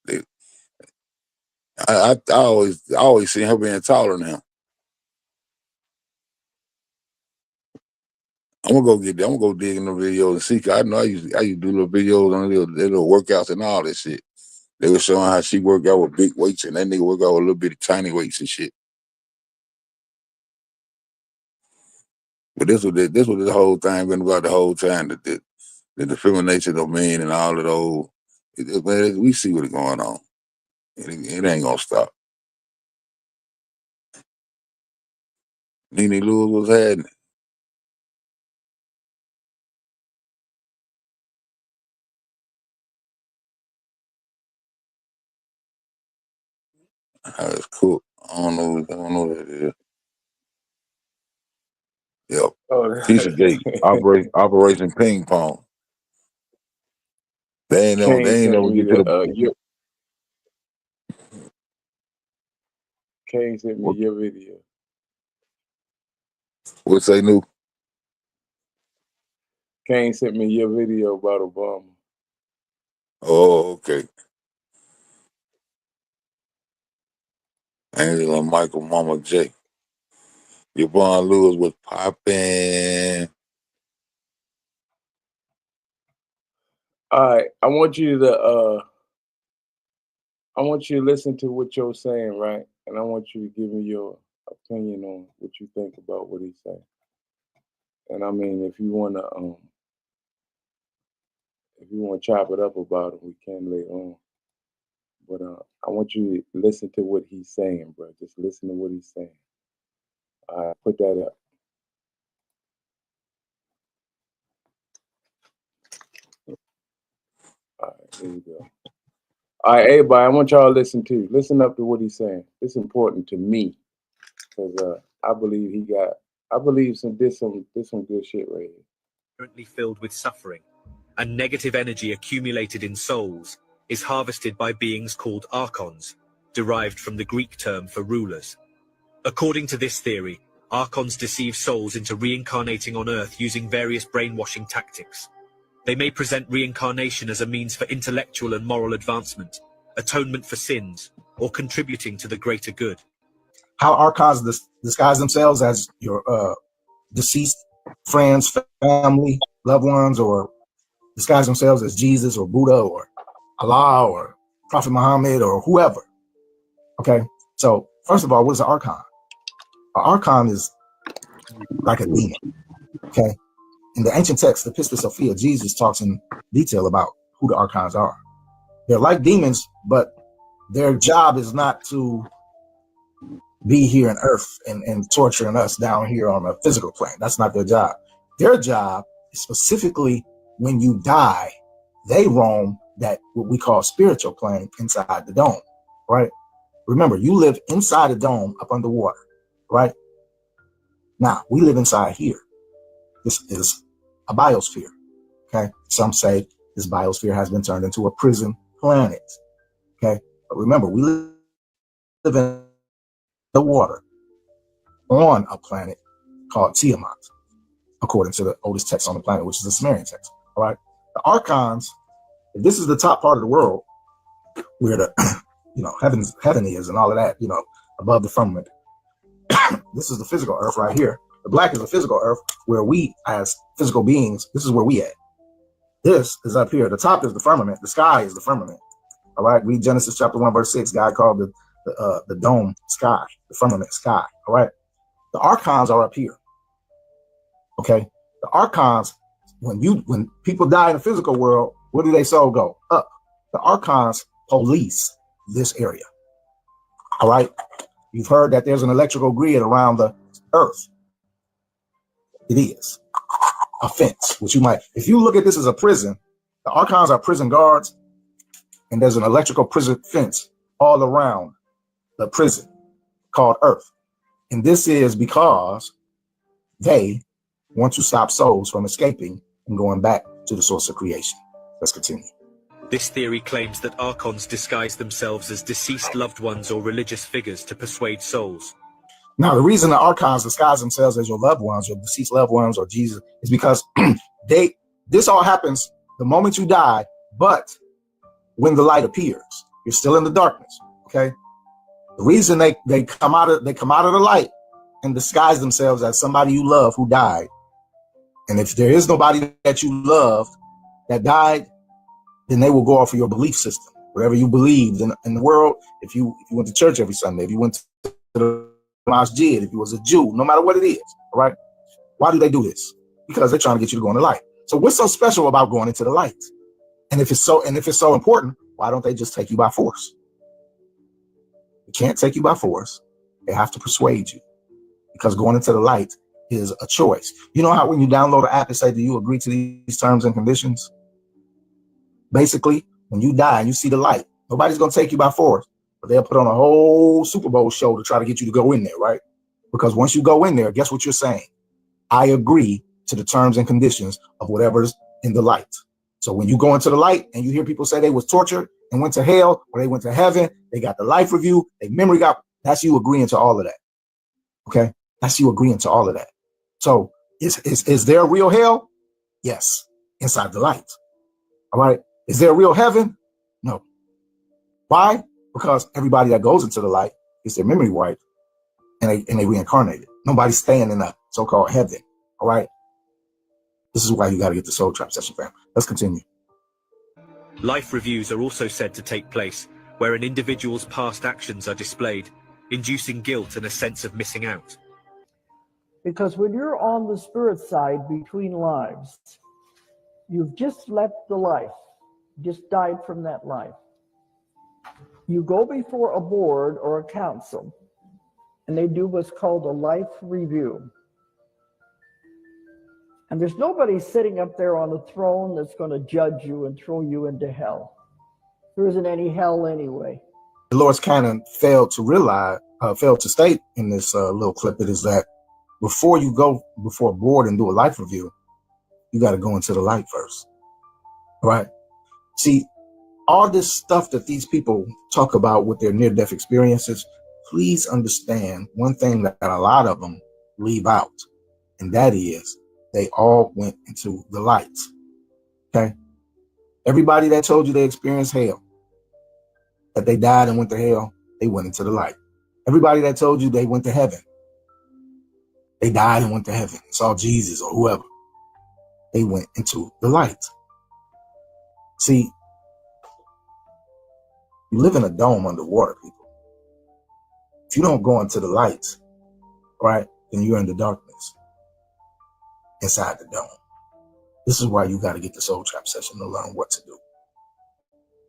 They, I always see her being taller than him. I'm gonna go get that. I'm gonna go dig in the videos and see. 'Cause I know I used to do little videos on little workouts and all that shit. They were showing how she worked out with big weights and that nigga work out with little bitty tiny weights and shit. But this was the whole thing been about the whole time, that the discrimination of men and all of those. Man, we see what's going on. It ain't gonna stop. Nene Lewis was happening. It's cool. I don't know what that is. Yep. Oh, Piece of gate. Operation Ping Pong. They ain't Kane sent never me get to the Kane sent me your video. what say new. Kane sent me your video about Obama. Oh, okay. Angela Michael Mama J. Yvonne Lewis was popping. All right, I want you to listen to what you're saying, right? And I want you to give me your opinion on what you think about what he's saying. And I mean, if you wanna chop it up about it, we can later on. But I want you to listen to what he's saying, bro. Just listen to what he's saying. All right, put that up. All right, here we go. All right, everybody, I want y'all to listen up to what he's saying. It's important to me because I believe did some good shit right here. Currently filled with suffering, and negative energy accumulated in souls is harvested by beings called Archons, derived from the Greek term for rulers. According to this theory, Archons deceive souls into reincarnating on Earth using various brainwashing tactics. They may present reincarnation as a means for intellectual and moral advancement, atonement for sins, or contributing to the greater good. How Archons disguise themselves as your deceased friends, family, loved ones, or disguise themselves as Jesus or Buddha or Allah or Prophet Muhammad or whoever. Okay, so first of all, what is an Archon? An Archon is like a demon. Okay, in the ancient text, the Pistis Sophia, Jesus talks in detail about who the Archons are. They're like demons, but their job is not to be here on earth and torturing us down here on a physical plane. That's not their job. Their job is specifically when you die, they roam that what we call spiritual plane inside the dome, right? Remember, you live inside a dome up underwater, right? Now, we live inside here. This is a biosphere, okay? Some say this biosphere has been turned into a prison planet, okay? But remember, we live in the water on a planet called Tiamat, according to the oldest text on the planet, which is the Sumerian text, all right? The Archons, if this is the top part of the world where the, heaven is and all of that, above the firmament, this is the physical earth right here. The black is the physical earth where we as physical beings, this is where we at. This is up here. The top is the firmament. The sky is the firmament. All right. Read Genesis chapter 1, verse 6. God called the dome sky, the firmament sky. All right. The Archons are up here. Okay. The Archons, when people die in the physical world, where do they soul go? Up. The Archons police this area. All right. You've heard that there's an electrical grid around the earth. It is a fence, which you might, if you look at this as a prison, the Archons are prison guards, and there's an electrical prison fence all around the prison called Earth. And this is because they want to stop souls from escaping and going back to the source of creation. Let's continue. This theory claims that Archons disguise themselves as deceased loved ones or religious figures to persuade souls. Now, the reason the Archons disguise themselves as your loved ones, your deceased loved ones, or Jesus, is because this all happens the moment you die, but when the light appears, you're still in the darkness. Okay. The reason they come out of the light and disguise themselves as somebody you love who died. And if there is nobody that you loved that died, then they will go off of your belief system. Whatever you believed in the world, if you went to church every Sunday, if you went to the masjid, if you was a Jew, no matter what it is, all right? Why do they do this? Because they're trying to get you to go in the light. So what's so special about going into the light? And if it's so important, why don't they just take you by force? They can't take you by force. They have to persuade you, because going into the light is a choice. You know how when you download an app and say, do you agree to these terms and conditions? Basically, when you die and you see the light, nobody's going to take you by force, but they'll put on a whole Super Bowl show to try to get you to go in there, right? Because once you go in there, guess what you're saying? I agree to the terms and conditions of whatever's in the light. So when you go into the light and you hear people say they was tortured and went to hell, or they went to heaven, they got the life review, their memory got, that's you agreeing to all of that. Okay? That's you agreeing to all of that. So is there a real hell? Yes, inside the light. All right. Is there a real heaven? No. Why? Because everybody that goes into the light gets their memory wiped and they reincarnated. Nobody's staying in that so-called heaven. All right. This is why you got to get the soul trap session, fam. Let's continue. Life reviews are also said to take place where an individual's past actions are displayed, inducing guilt and a sense of missing out. Because when you're on the spirit side between lives, you've just left the life, just died from that life. You go before a board or a council, and they do what's called a life review. And there's nobody sitting up there on the throne that's going to judge you and throw you into hell. There isn't any hell anyway. The Lord's canon failed to state in this little clip, it is that before you go before a board and do a life review, you got to go into the light first. Right? See, all this stuff that these people talk about with their near-death experiences, please understand one thing that a lot of them leave out, and that is they all went into the light. Okay? Everybody that told you they experienced hell, that they died and went to hell, they went into the light. Everybody that told you they went to heaven, they died and went to heaven, saw Jesus or whoever, they went into the light. See, you live in a dome underwater, people. If you don't go into the light, right, then you're in the darkness inside the dome. This is why you got to get the soul trap session to learn what to do.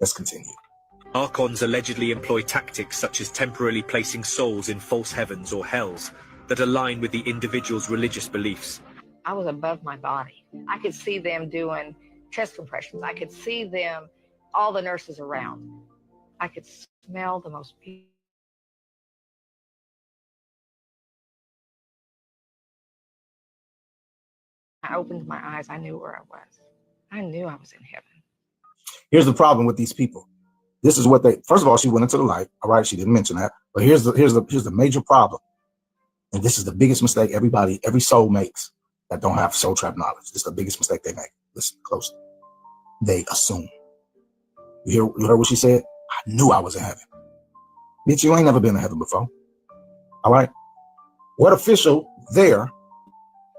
Let's continue. Archons allegedly employ tactics such as temporarily placing souls in false heavens or hells that align with the individual's religious beliefs. I was above my body. I could see them doing chest compressions. I could see them, all the nurses around. I could smell the most beautiful. I opened my eyes. I knew where I was. I knew I was in heaven. Here's the problem with these people. This is what they, first of all, she went into the light. All right, she didn't mention that. But here's the major problem. And this is the biggest mistake every soul makes that don't have soul trap knowledge. This is the biggest mistake they make. Listen closely. They assume. You heard what she said? I knew I was in heaven. Bitch, you ain't never been in heaven before. All right? What official there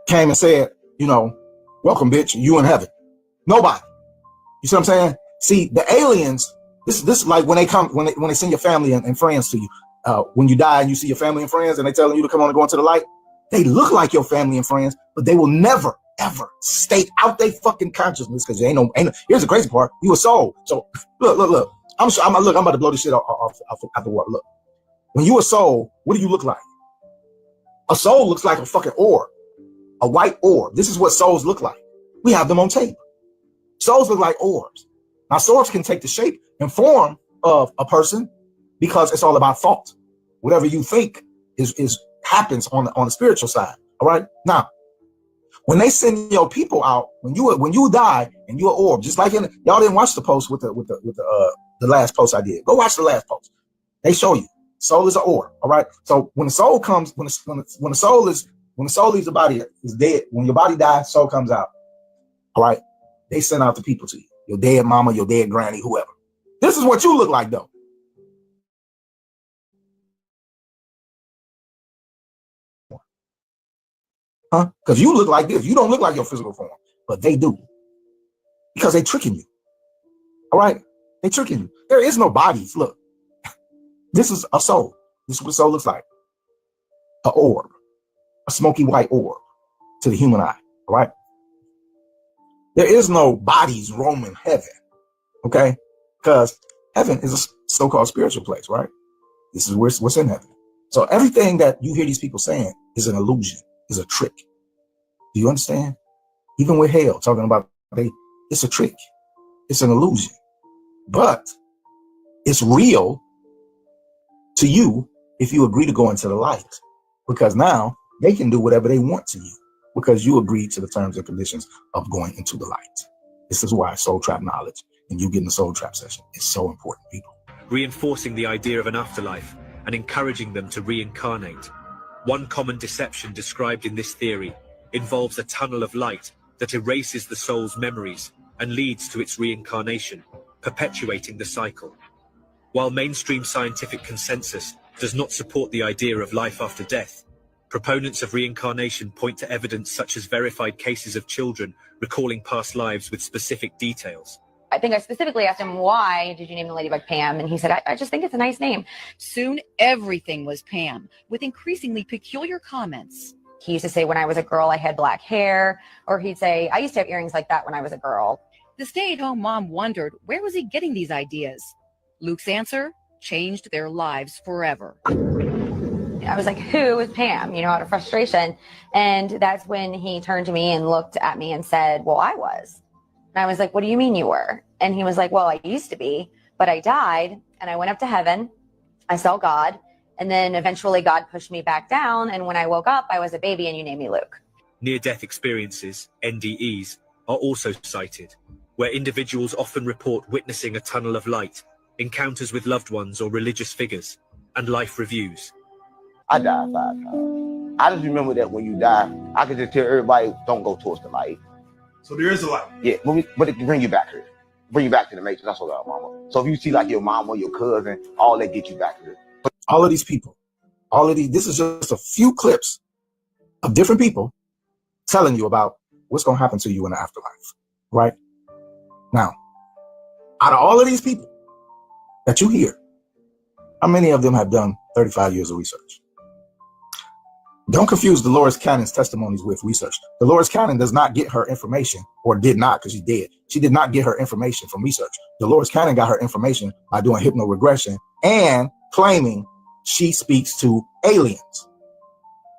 came and said, you know, welcome, bitch, you in heaven? Nobody. You see what I'm saying? See, the aliens, this is like when they come, when they send your family and friends to you. When you die and you see your family and friends and they telling you to come on and go into the light, they look like your family and friends, but they will never, ever stake out their fucking consciousness because ain't no. Here's the crazy part: you a soul. So look. I'm about to blow this shit off the water. Look, when you a soul, what do you look like? A soul looks like a fucking orb, a white orb. This is what souls look like. We have them on tape. Souls look like orbs. Now, souls can take the shape and form of a person because it's all about thought. Whatever you think is happens on the spiritual side. All right. Now, when they send your people out, when you die and you're an orb, just like y'all didn't watch the post with the last post I did. Go watch the last post. They show you soul is an orb. All right. So when the soul comes, when the soul leaves the body, is dead. When your body dies, soul comes out. All right. They send out the people to you. Your dead mama, your dead granny, whoever. This is what you look like, though. Huh? Because you look like this. You don't look like your physical form, but they do. Because they tricking you. All right? They tricking you. There is no bodies. Look. This is a soul. This is what a soul looks like. An orb. A smoky white orb to the human eye. All right? There is no bodies roaming heaven. Okay? Because heaven is a so-called spiritual place, right? This is what's in heaven. So everything that you hear these people saying is an illusion, is a trick. Do you understand? Even with hell, talking about it's a trick. It's an illusion. But it's real to you if you agree to go into the light. Because now they can do whatever they want to you because you agreed to the terms and conditions of going into the light. This is why soul trap knowledge and you getting the soul trap session is so important, people. Reinforcing the idea of an afterlife and encouraging them to reincarnate. One common deception described in this theory involves a tunnel of light that erases the soul's memories and leads to its reincarnation, perpetuating the cycle. While mainstream scientific consensus does not support the idea of life after death, proponents of reincarnation point to evidence such as verified cases of children recalling past lives with specific details. I think I specifically asked him, why did you name the ladybug Pam? And he said, I just think it's a nice name. Soon everything was Pam, with increasingly peculiar comments. He used to say when I was a girl, I had black hair, or he'd say, I used to have earrings like that when I was a girl. The stay-at-home mom wondered, where was he getting these ideas? Luke's answer changed their lives forever. I was like, who is Pam? Out of frustration. And that's when he turned to me and looked at me and said, well, I was. And I was like, what do you mean you were? And he was like, well, I used to be, but I died and I went up to heaven. I saw God. And then eventually God pushed me back down. And when I woke up, I was a baby and you named me Luke. Near-death experiences, NDEs, are also cited, where individuals often report witnessing a tunnel of light, encounters with loved ones or religious figures, and life reviews. I died 5 times. I just remember that when you die, I can just tell everybody, don't go towards the light. So there is a light. Yeah, but it can bring you back here. Bring you back to the matrix. That's what I mama. So if you see like your mama, your cousin, all that get you back here. All of these people, this is just a few clips of different people telling you about what's going to happen to you in the afterlife, right? Now, out of all of these people that you hear, how many of them have done 35 years of research? Don't confuse Dolores Cannon's testimonies with research. Dolores Cannon does not get her information, or did not, because she's dead. She did not get her information from research. Dolores Cannon got her information by doing hypnoregression and claiming she speaks to aliens.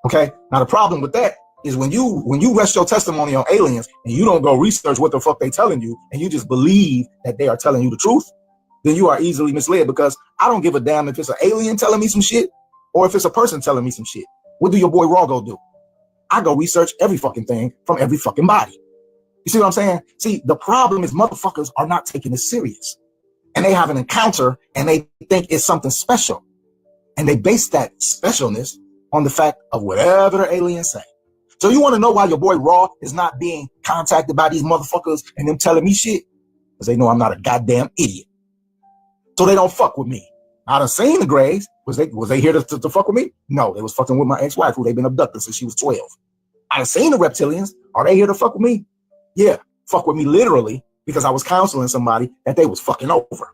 Okay? Now, the problem with that is when you rest your testimony on aliens and you don't go research what the fuck they telling you and you just believe that they are telling you the truth, then you are easily misled, because I don't give a damn if it's an alien telling me some shit or if it's a person telling me some shit. What do your boy Raw go do? I go research every fucking thing from every fucking body. You see what I'm saying? See, the problem is motherfuckers are not taking it serious. And they have an encounter and they think it's something special. And they base that specialness on the fact of whatever the aliens say. So you want to know why your boy Raw is not being contacted by these motherfuckers and them telling me shit? Because they know I'm not a goddamn idiot. So they don't fuck with me. I done seen the Grays. Was they here to fuck with me? No, they was fucking with my ex-wife, who they've been abducted since she was 12. I done seen the reptilians. Are they here to fuck with me? Yeah, fuck with me literally, because I was counseling somebody that they was fucking over.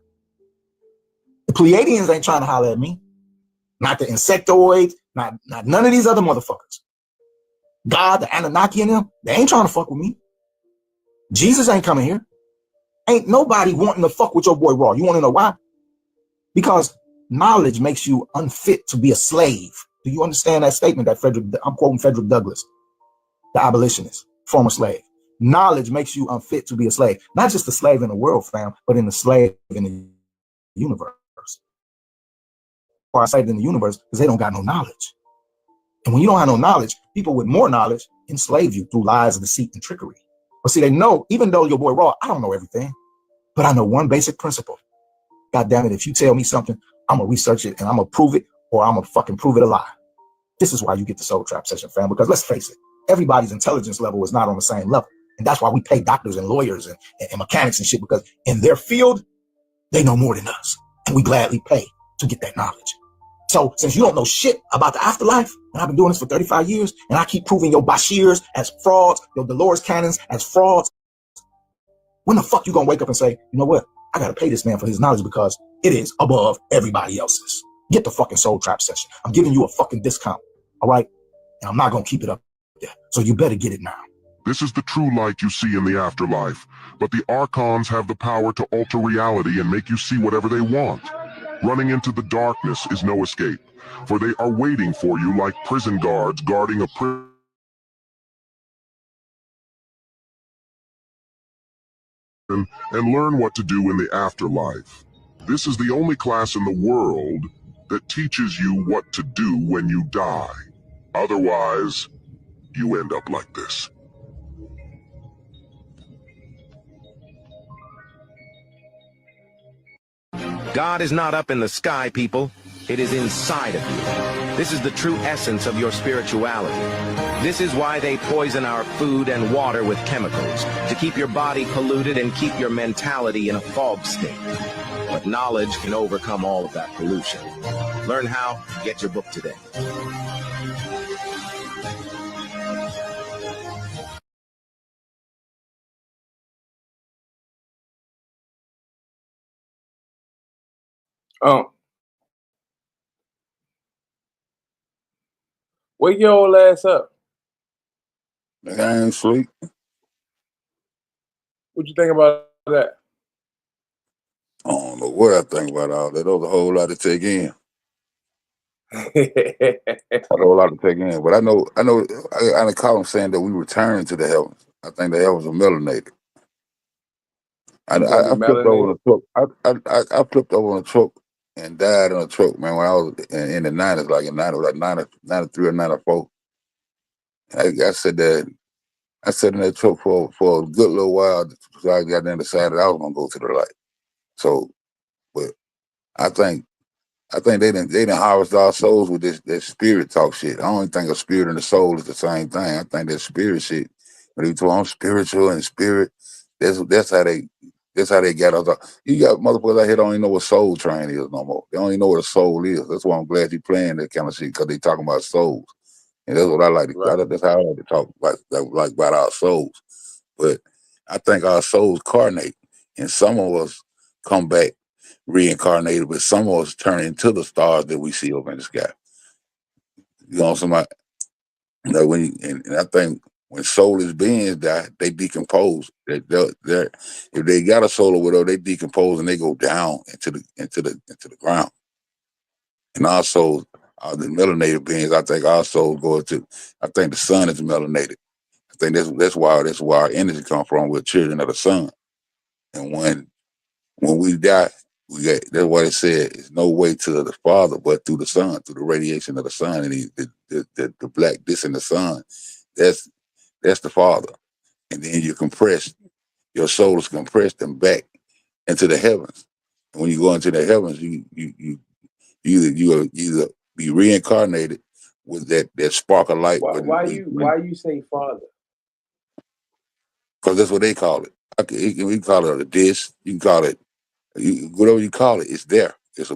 The Pleiadians ain't trying to holler at me. Not the insectoids, not none of these other motherfuckers. God, the Anunnaki and them, they ain't trying to fuck with me. Jesus ain't coming here. Ain't nobody wanting to fuck with your boy Raw. You want to know why? Because knowledge makes you unfit to be a slave. Do you understand that statement that I'm quoting Frederick Douglass, the abolitionist, former slave? Knowledge makes you unfit to be a slave. Not just a slave in the world, fam, but in the slave in the universe. Or I say it in the universe because they don't got no knowledge. And when you don't have no knowledge, people with more knowledge enslave you through lies, deceit, and trickery. But see, they know, even though your boy Raw, I don't know everything, but I know one basic principle. God damn it, if you tell me something, I'm going to research it and I'm going to prove it, or I'm going to fucking prove it a lie. This is why you get the Soul Trap session, fam, because let's face it, everybody's intelligence level is not on the same level. And that's why we pay doctors and lawyers and mechanics and shit, because in their field, they know more than us. And we gladly pay to get that knowledge. So since you don't know shit about the afterlife, and I've been doing this for 35 years, and I keep proving your Bashirs as frauds, your Dolores Cannons as frauds, when the fuck you gonna wake up and say, you know what? I gotta pay this man for his knowledge because it is above everybody else's. Get the fucking Soul Trap session. I'm giving you a fucking discount, all right? And I'm not gonna keep it up there. So you better get it now. This is the true light you see in the afterlife, but the Archons have the power to alter reality and make you see whatever they want. Running into the darkness is no escape, for they are waiting for you like prison guards guarding a prison. And learn what to do in the afterlife. This is the only class in the world that teaches you what to do when you die. Otherwise, you end up like this. God is not up in the sky, people. It is inside of you. This is the true essence of your spirituality. This is why they poison our food and water with chemicals, to keep your body polluted and keep your mentality in a fog state. But knowledge can overcome all of that pollution. Learn how, get your book today. Wake your old ass up. I ain't sleep. What you think about that? I don't know what I think about all that. There was a whole lot to take in. A whole lot to take in. But I caught him saying that we return to the heavens. I think the heavens are melanated. I flipped over on a truck. I flipped over on a truck and died on a truck, man, when I was in the 90s, like in 93 or 94. I said that I sat in that truck for a good little while until I got then decided I was gonna go to the light. So, but I think they didn't harvest our souls with that spirit talk shit. I don't think a spirit and a soul is the same thing. I think that spirit shit. When they talk, I'm spiritual and spirit, that's how they got us. You got motherfuckers out here don't even know what soul train is no more. They don't even know what a soul is. That's why I'm glad you playing that kind of shit, because they talking about souls. And that's what I like to. Right. That's how I like to talk about our souls. But I think our souls carnate, and some of us come back reincarnated, but some of us turn into the stars that we see over in the sky. You know, somebody. You know, and I think when soulless beings die, they decompose. If they got a soul or whatever, they decompose and they go down into the ground. And our souls are the melanated beings. I think our souls go into. I think the sun is melanated. I think that's why our energy comes from. We're children of the sun. And when we die, that's what it said. It's no way to the Father but through the sun, through the radiation of the sun, and the black disc in the sun. That's the Father. And then you compress, your soul is compressed and back into the heavens. And when you go into the heavens, you either be reincarnated with that spark of light. Why you say father? Because that's what they call it. We call it a disc. You can call it whatever you call it. It's there. It's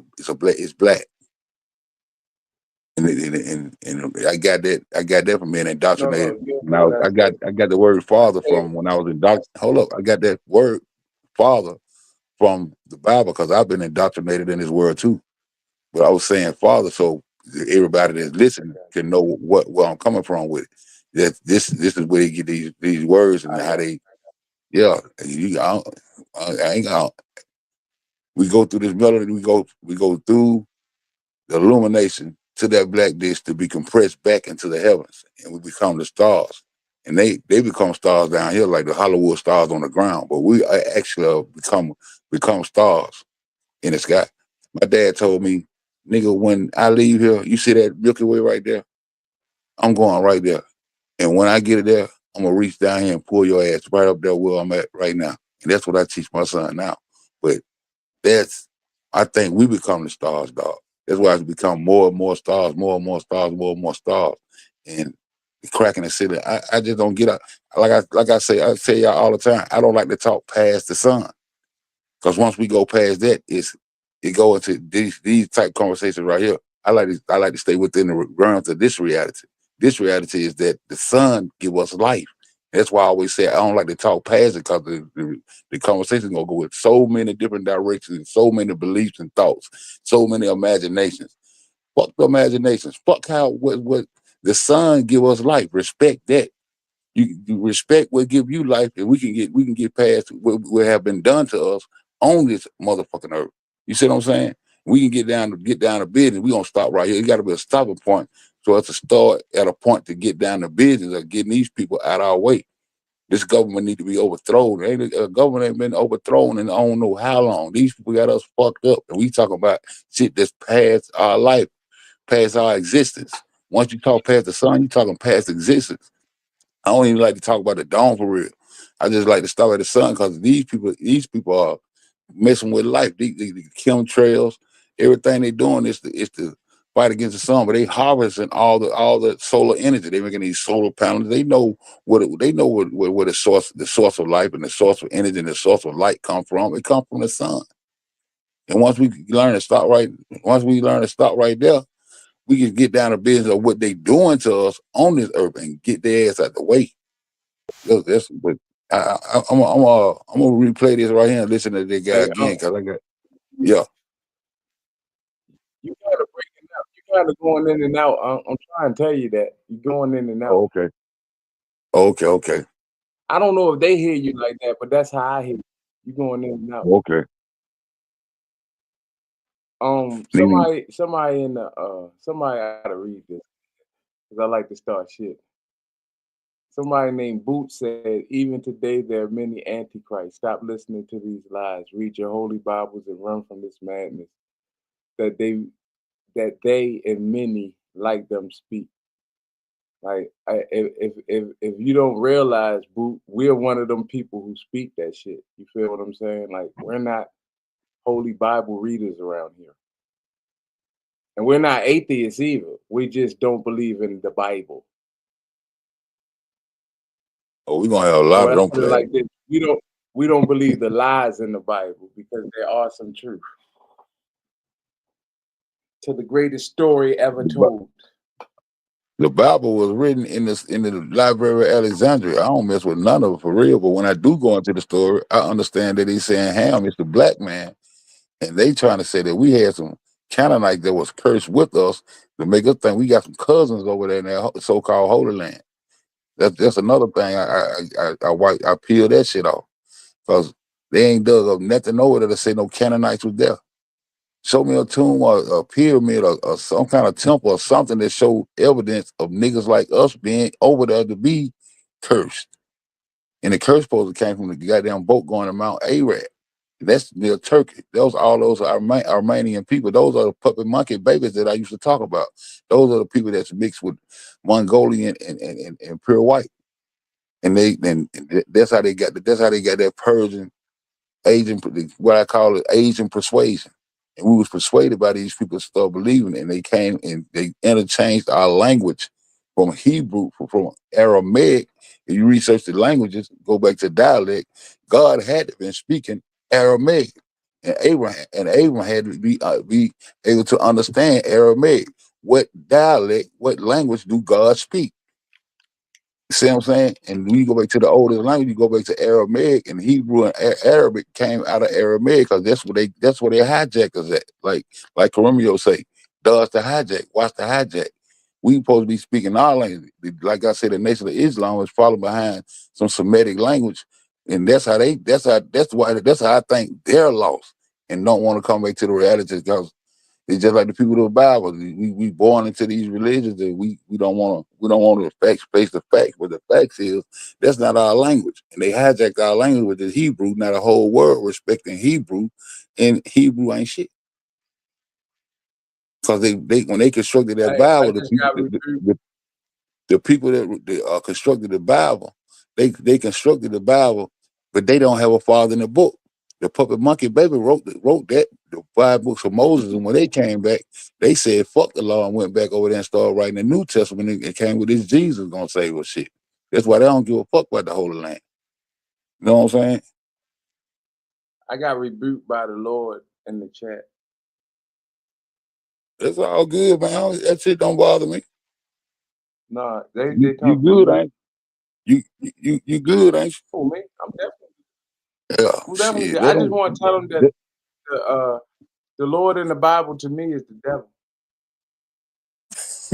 black. And I got that from being indoctrinated. Now I got the word father from when I was indoctrinated. Hold up, I got that word father from the Bible because I've been indoctrinated in this word too. But I was saying father, so everybody that's listening can know where I'm coming from with it. That this is where they get these words and how they, yeah. I ain't gonna. We go through this melody. We go through the illumination to that black disk to be compressed back into the heavens, and we become the stars. And they become stars down here like the Hollywood stars on the ground. But we actually become stars in the sky. My dad told me, nigga, when I leave here, you see that Milky Way right there? I'm going right there. And when I get it there, I'm gonna reach down here and pull your ass right up there where I'm at right now. And that's what I teach my son now. But I think we become the stars, dog. That's why it's become more and more stars, more and more stars, more and more stars. And the crack in the ceiling, I just don't get out. Like I say y'all all the time, I don't like to talk past the sun. Because once we go past that, it go into these type conversations right here. I like to stay within the grounds of this reality. This reality is that the sun give us life. That's why I always say I don't like to talk past it because the conversation gonna go with so many different directions, and so many beliefs and thoughts, so many imaginations. Fuck the imaginations. Fuck what the sun give us life. Respect that. You respect what give you life, and we can get past what have been done to us on this motherfucking earth. You see what I'm saying? We can get down to business. We gonna stop right here. It got to be a stopping point. So it's to start at a point to get down to business of getting these people out of our way. This government need to be overthrown. Government ain't been overthrown in I don't know how long. These people got us fucked up, and we talking about shit that's past our life, past our existence. Once you talk past the sun, you talking past existence. I don't even like to talk about the dawn for real. I just like to start at the sun because these people are messing with life. The chemtrails, everything they doing is to fight against the sun, but they harvesting all the solar energy. They making these solar panels. They know where the source of life and the source of energy and the source of light come from. It comes from the sun. And once we learn to stop right there, we can get down to business of what they doing to us on this earth and get their ass out the way. But I'm gonna replay this right here and listen to this guy again because I got You gotta break it up. You gotta going in and out. I'm trying to tell you that you're going in and out. Okay. I don't know if they hear you like that, but that's how I hear you. You going in and out. Okay. Somebody in the somebody gotta read this because I like to start shit. Somebody named Boot said, even today there are many antichrists. Stop listening to these lies. Read your holy Bibles and run from this madness that they and many like them speak. Like, if you don't realize, boo, we're one of them people who speak that shit. You feel what I'm saying? Like, we're not holy Bible readers around here, and we're not atheists either. We just don't believe in the Bible. Oh, we're gonna have a lot Or of let's them put it play. like this: we don't believe the lies in the Bible because there are some truth to the greatest story ever told. The Bible was written in the Library of Alexandria. I don't mess with none of it for real, but when I do go into the story, I understand that he's saying Ham is the black man, and they trying to say that we had some Canaanite that was cursed with us to make us think we got some cousins over there in that so-called Holy Land. That's another thing. I peel that shit off because they ain't dug up nothing over there to say no Canaanites was there. Show me a tomb or a pyramid or some kind of temple or something that show evidence of niggas like us being over there to be cursed. And the curse supposed to came from the goddamn boat going to Mount Arad. That's near Turkey. All those Armenian people. Those are the puppet monkey babies that I used to talk about. Those are the people that's mixed with Mongolian and pure white. And that's how they got that Persian Asian, what I call it, Asian persuasion. And we was persuaded by these people to start believing, and they came and they interchanged our language from Hebrew, from Aramaic. If you research the languages, go back to dialect, God had to have been speaking Aramaic. And Abraham had to be able to understand Aramaic. What dialect, what language do God speak? See what I'm saying? And when you go back to the oldest language, you go back to Aramaic, and Hebrew and Arabic came out of Aramaic because that's where their hijackers at. Like Karimio say, does the hijack, watch the hijack. We supposed to be speaking our language. Like I said, the Nation of Islam is following behind some Semitic language, and that's how I think they're lost and don't want to come back to the reality because it's just like the people of the Bible. We born into these religions and we don't want to face the facts. But the facts is that's not our language, and they hijacked our language, which is Hebrew. Now the whole world respecting Hebrew, and Hebrew ain't shit because they when they constructed that I Bible, just got recruited. the people that constructed the Bible, they constructed the Bible, but they don't have a father in the book. The puppet monkey baby wrote that, the 5 books of Moses, and when they came back, they said fuck the law and went back over there and started writing the New Testament and came with this Jesus gonna save us shit. That's why they don't give a fuck about the Holy Land. You know what I'm saying? I got rebuked by the Lord in the chat. It's all good, man. That shit don't bother me. Nah, they You talk good, about ain't you? You good, ain't you? me. I'm definitely. Yeah, I'm definitely shit. good. I just want to tell them that the Lord in the Bible to me is the devil.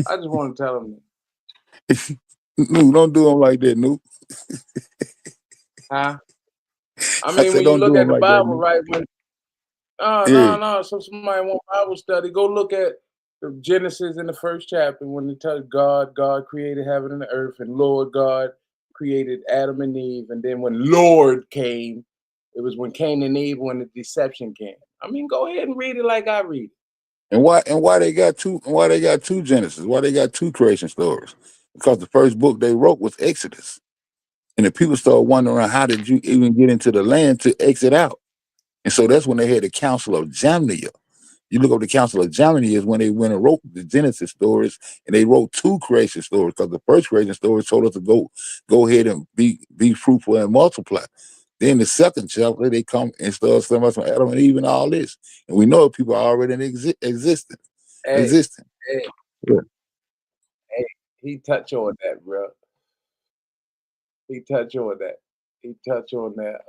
I just want to tell them that. No, don't do them like that, no. Huh? I I mean, said, when you don't look do at them the like that, Bible, no. right? Yeah. No. So somebody want Bible study, go look at the Genesis in the first chapter when it tells God created heaven and the earth, and Lord God created Adam and Eve, and then when Lord came, it was when Cain and Eve when the deception came. I mean, go ahead and read it like I read it. And why they got two Genesis? Why they got two creation stories? Because the first book they wrote was Exodus. And the people started wondering how did you even get into the land to exit out? And so that's when they had the Council of Jamnia. You look up the Council of Jamnia is when they went and wrote the Genesis stories, and they wrote two creation stories because the first creation story told us to go ahead and be fruitful and multiply. Then the second chapter, they come and start talking about some Adam and Eve and all this. And we know people are already in existing. Hey, Yeah. hey, he touch on that, bro. He touch on that. He touch on that.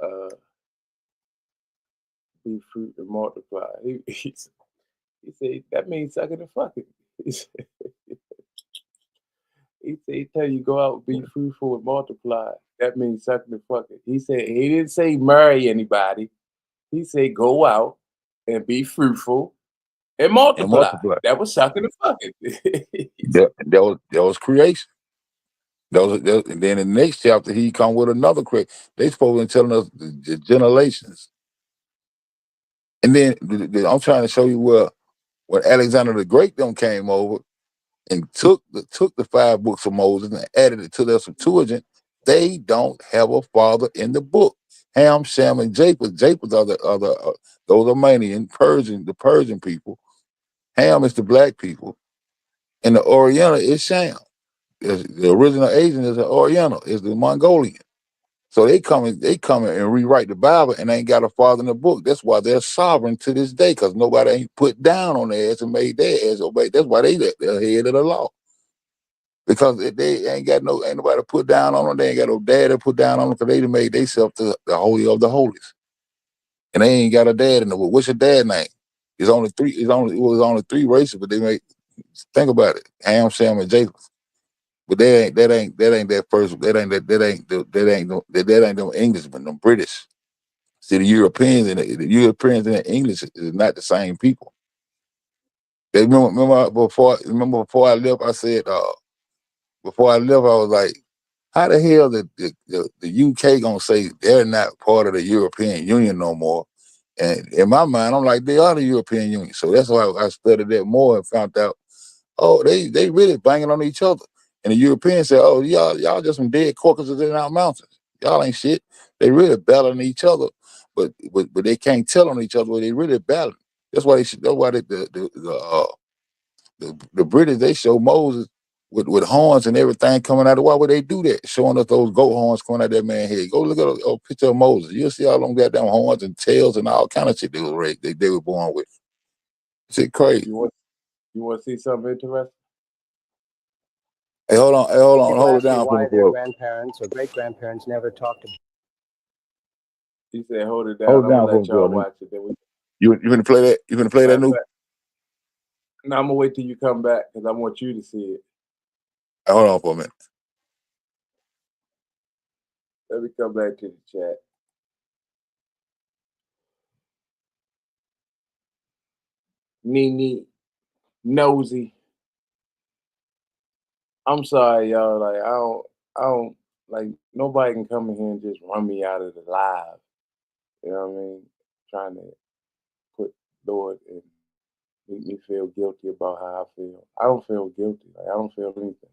Be fruit and multiply. He said that means sucking and fucking. He said he tell you go out, be fruitful and multiply. That means sucking and fucking. He said he didn't say marry anybody. He said go out and be fruitful and multiply. And multiply. That was sucking and fucking. That was creation. And then in the next chapter, he come with another creation. They supposed to be telling us the generations. And then I'm trying to show you where when Alexander the Great them came over, and took the 5 books of Moses and added it to their Septuagint, they don't have a father in the book. Ham, Shem, and Japheth. Japheth are those Armenian, the Persian people. Ham is the black people, and the Oriental is Shem. The original Asian is the Oriental, is the Mongolian. So they come in and rewrite the Bible and ain't got a father in the book. That's why they're sovereign to this day, because nobody ain't put down on their ass and made their ass obey. That's why they're head of the law. Because they ain't nobody put down on them. They ain't got no dad to put down on them, because they done made themselves the holy of the holies. And they ain't got a dad in the book. What's your dad name? It was only 3 races, but they made, think about it, Ham, Shem, and Japheth. But that ain't them Englishmen, them British. See, the Europeans and the English is not the same people. They remember before I left, I said before I left, I was like, how the hell the UK gonna say they're not part of the European Union no more? And in my mind, I'm like, they are the European Union. So that's why I studied that more and found out, oh, they really banging on each other. And the Europeans said, oh, y'all just some dead carcasses in our mountains. Y'all ain't shit. They really battling each other, but they can't tell on each other. But they really battling. That's why the British, they show Moses with horns and everything coming out. Why would they do that? Showing us those goat horns coming out that man's head. Go look at a picture of Moses. You'll see all them goddamn horns and tails and all kind of shit they were born with. Shit crazy. You want to see something interesting? Hey, hold on, hold it down for me. Their grandparents or great grandparents never talked about. He said, "Hold it down." Hold it I'm down gonna for let me, y'all brother. watch it. Then You gonna play that? You gonna play that new? No, I'm gonna wait till you come back because I want you to see it. Hey, hold on for a minute. Let me come back to the chat. Nene, nosy. I'm sorry, y'all. Like I don't like nobody can come in here and just run me out of the live. You know what I mean? Trying to put Lord and make me feel guilty about how I feel. I don't feel guilty. Like I don't feel anything.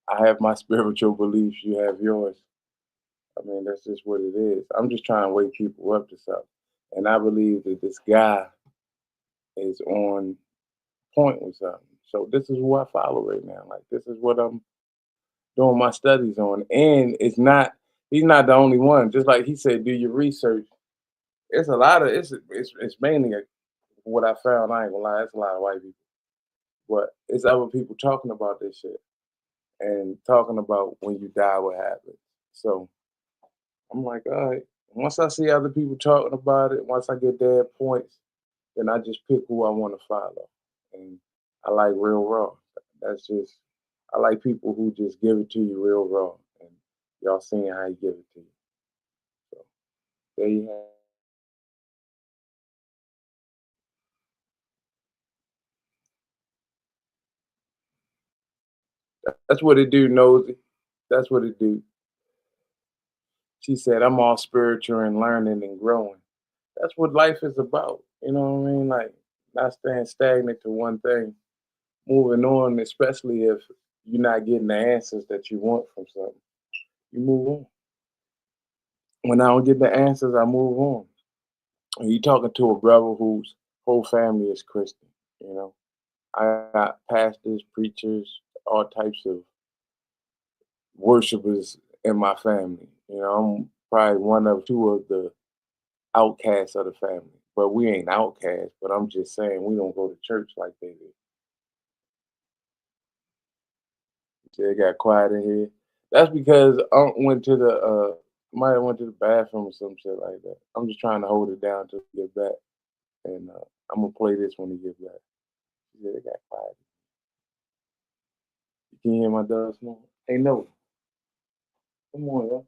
I have my spiritual beliefs. You have yours. I mean, that's just what it is. I'm just trying to wake people up to something. And I believe that this guy is on point with something. So this is who I follow right now. Like this is what I'm doing my studies on. And he's not the only one. Just like he said, do your research. It's a lot of it's mainly what I found. I ain't gonna lie, it's a lot of white people. But it's other people talking about this shit and talking about when you die, what happens. So I'm like, all right. Once I see other people talking about it, once I get their points, then I just pick who I want to follow. And I like real raw. That's just, I like people who just give it to you real raw. And y'all seeing how he give it to you. So there you have it. That's what it do, Nosy. That's what it do. She said, I'm all spiritual and learning and growing. That's what life is about. You know what I mean? Like, not staying stagnant to one thing. Moving on, especially if you're not getting the answers that you want from something. You move on. When I don't get the answers, I move on. And you're talking to a brother whose whole family is Christian, you know. I got pastors, preachers, all types of worshipers in my family. You know, I'm probably one of 2 of the outcasts of the family. But we ain't outcasts, but I'm just saying we don't go to church like they do. It got quiet in here. That's because I went to the might have went to the bathroom or some shit like that. I'm just trying to hold it down till he get back. And I'm gonna play this when he gets back. Yeah, it got quiet. You can hear my dog snoring? Hey, no. Come on, yo.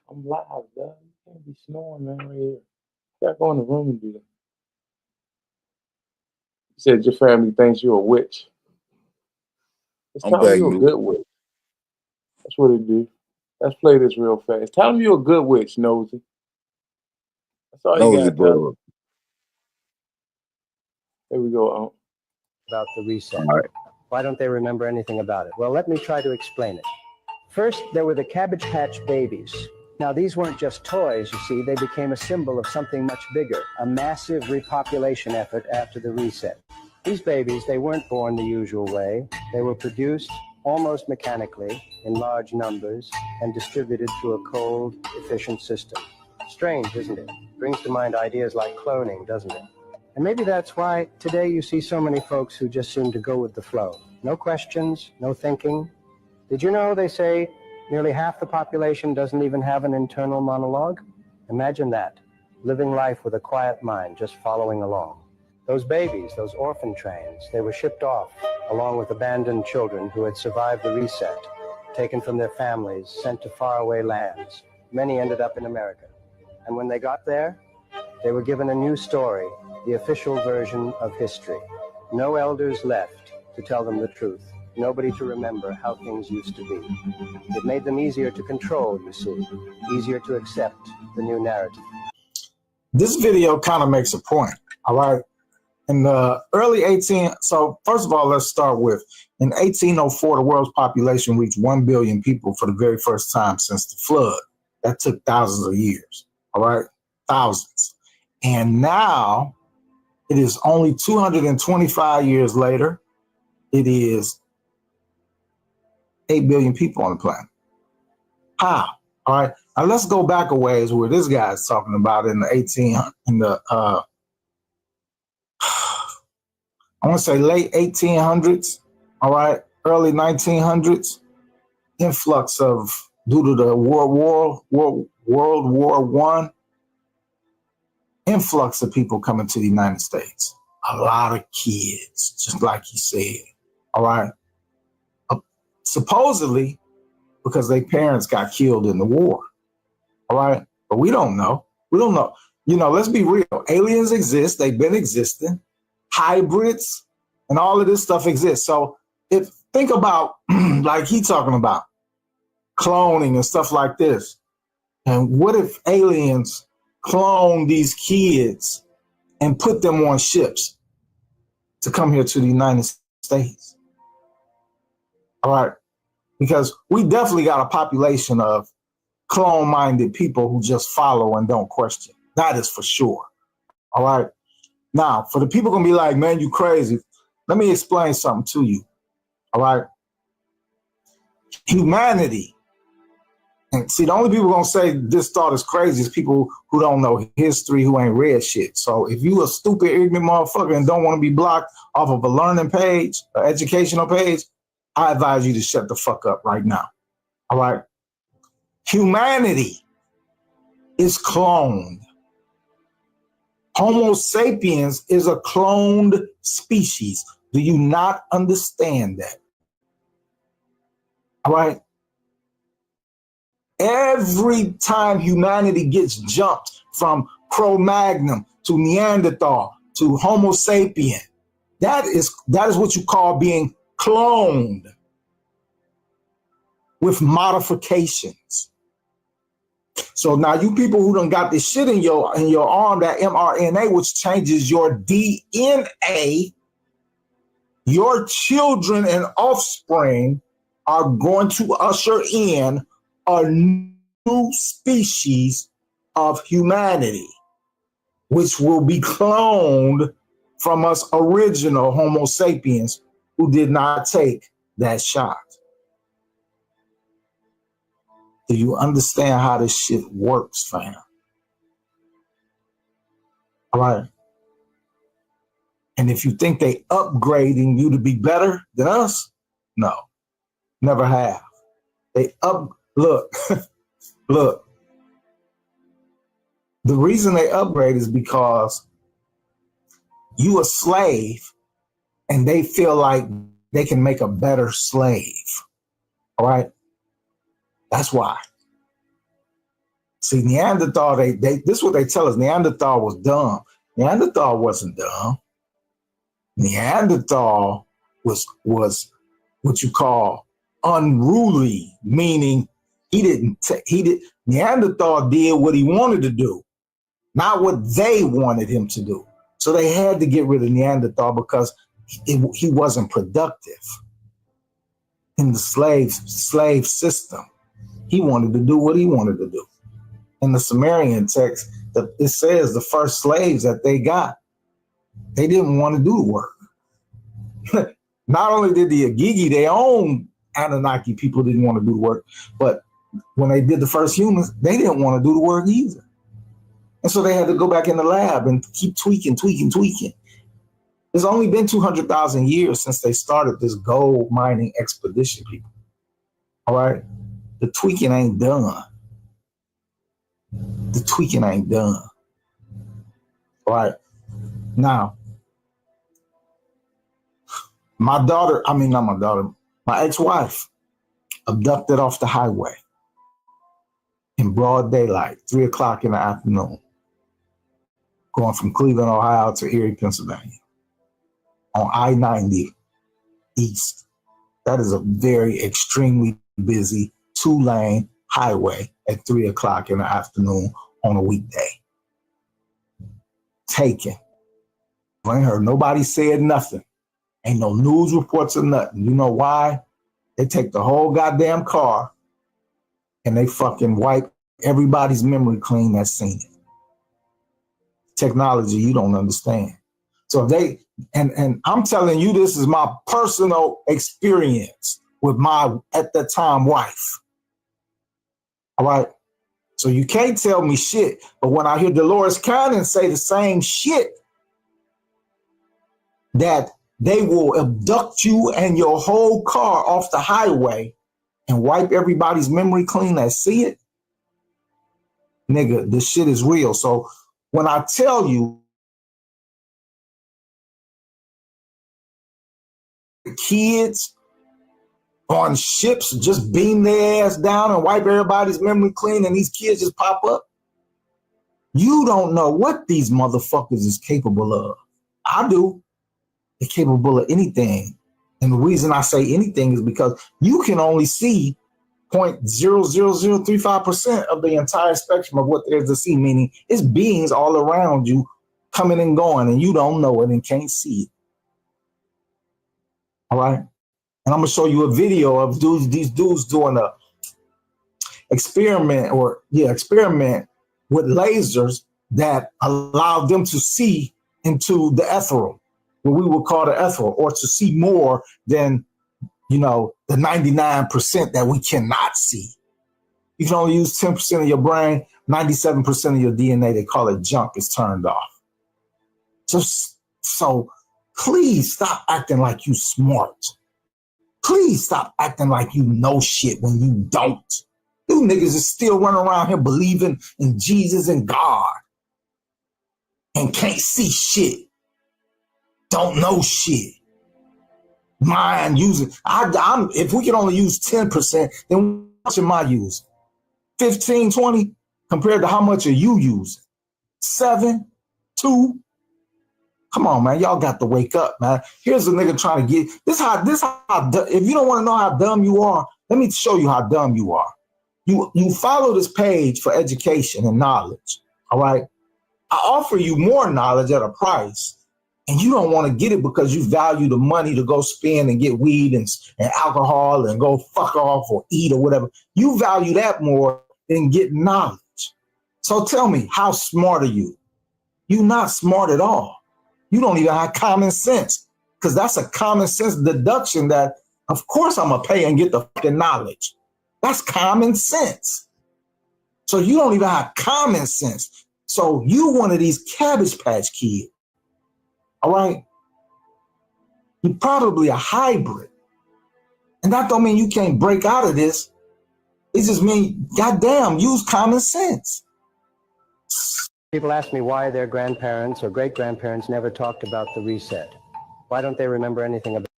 I'm live, dog. You can't be snoring, man, right here. You gotta go in the room and do that. You said your family thinks you're a witch. It's I'm telling back, you a new. good witch. That's what it do. Let's play this real fast. Tell them you're a good witch, Nosy. That's all you Nosy gotta tell them. brother. Here we go. about the reset. All right. Why don't they remember anything about it? Well, let me try to explain it. First, there were the Cabbage Patch Babies. Now, these weren't just toys, you see. They became a symbol of something much bigger, a massive repopulation effort after the reset. These babies, they weren't born the usual way. They were produced almost mechanically in large numbers and distributed through a cold, efficient system. Strange, isn't it? Brings to mind ideas like cloning, doesn't it? And maybe that's why today you see so many folks who just seem to go with the flow. No questions, no thinking. Did you know they say nearly half the population doesn't even have an internal monologue? Imagine that, living life with a quiet mind, just following along. Those babies, those orphan trains, they were shipped off along with abandoned children who had survived the reset, taken from their families, sent to faraway lands. Many ended up in America. And when they got there, they were given a new story, the official version of history. No elders left to tell them the truth. Nobody to remember how things used to be. It made them easier to control, you see, easier to accept the new narrative. This video kind of makes a point, all right? In the early so first of all, let's start with, in 1804, the world's population reached 1 billion people for the very first time since the flood. That took thousands of years, all right? Thousands. And now, it is only 225 years later, it is 8 billion people on the planet. How? All right. Now let's go back a ways where this guy is talking about in the I want to say late 1800s, all right, early 1900s, influx of, due to the World War I, influx of people coming to the United States. A lot of kids, just like he said, all right? Supposedly, because their parents got killed in the war, all right? But we don't know. We don't know. You know, let's be real. Aliens exist. They've been existing. Hybrids and all of this stuff exists. So think about, like he talking about, cloning and stuff like this. And what if aliens clone these kids and put them on ships to come here to the United States? All right. Because we definitely got a population of clone-minded people who just follow and don't question. That is for sure. All right. Now, for the people gonna be like, man, you crazy. Let me explain something to you. All right. Humanity. And see, the only people gonna say this thought is crazy is people who don't know history, who ain't read shit. So if you a stupid, ignorant motherfucker and don't want to be blocked off of a learning page, an educational page, I advise you to shut the fuck up right now. All right. Humanity is cloned. Homo sapiens is a cloned species. Do you not understand that? All right. Every time humanity gets jumped from Cro-Magnon to Neanderthal to Homo sapien, that is what you call being cloned with modifications. So now you people who done got this shit in your arm, that mRNA, which changes your DNA, your children and offspring are going to usher in a new species of humanity, which will be cloned from us original Homo sapiens who did not take that shot. Do you understand how this shit works, fam? All right. And if you think they upgrading you to be better than us, no, never have. Look, look. The reason they upgrade is because you a slave and they feel like they can make a better slave. All right. That's why. See, Neanderthal, this is what they tell us. Neanderthal was dumb. Neanderthal wasn't dumb. Neanderthal was what you call unruly, meaning Neanderthal did what he wanted to do, not what they wanted him to do. So they had to get rid of Neanderthal because he wasn't productive in the slave system. He wanted to do what he wanted to do. In the Sumerian text, it says the first slaves that they got, they didn't want to do the work. Not only did the Agigi, their own Anunnaki people didn't want to do the work, but when they did the first humans, they didn't want to do the work either. And so they had to go back in the lab and keep tweaking. It's only been 200,000 years since they started this gold mining expedition, people. All right? The tweaking ain't done. All right? Now, my ex-wife abducted off the highway in broad daylight, 3 o'clock in the afternoon, going from Cleveland, Ohio to Erie, Pennsylvania, on I-90 East. That is a very extremely busy 2-lane highway at 3 o'clock in the afternoon on a weekday. Taken. I ain't heard nobody said nothing. Ain't no news reports or nothing. You know why? They take the whole goddamn car and they fucking wipe everybody's memory clean that's seen it. Technology you don't understand. So they, and I'm telling you, this is my personal experience with my, at the time, wife. All right? So you can't tell me shit, but when I hear Dolores Cannon say the same shit, that they will abduct you and your whole car off the highway and wipe everybody's memory clean that see it, nigga, this shit is real. So when I tell you, kids on ships just beam their ass down and wipe everybody's memory clean and these kids just pop up, you don't know what these motherfuckers is capable of. I do. They're capable of anything. And the reason I say anything is because you can only see 0.00035% of the entire spectrum of what there is to see, meaning it's beings all around you coming and going, and you don't know it and can't see it. All right? And I'm going to show you a video of these dudes doing a experiment with lasers that allowed them to see into the ethereal, what we would call the ethereal, or to see more than, you know, the 99% that we cannot see. You can only use 10% of your brain, 97% of your DNA, they call it junk, is turned off. So please stop acting like you smart. Please stop acting like you know shit when you don't. You niggas is still running around here believing in Jesus and God and can't see shit. Don't know shit. Mind using. If we can only use 10%, then what am I using? 15, 20 compared to how much are you using? 7, 2. Come on, man. Y'all got to wake up, man. Here's a nigga trying to get this. How if you don't want to know how dumb you are, let me show you how dumb you are. You follow this page for education and knowledge. All right. I offer you more knowledge at a price. And you don't want to get it because you value the money to go spend and get weed and alcohol and go fuck off or eat or whatever. You value that more than getting knowledge. So tell me, how smart are you? You're not smart at all. You don't even have common sense, because that's a common sense deduction that, of course, I'm going to pay and get the fucking knowledge. That's common sense. So you don't even have common sense. So you one of these Cabbage Patch kids. All right? You're probably a hybrid. And that don't mean you can't break out of this. It just means, goddamn, use common sense. People ask me why their grandparents or great-grandparents never talked about the reset. Why don't they remember anything about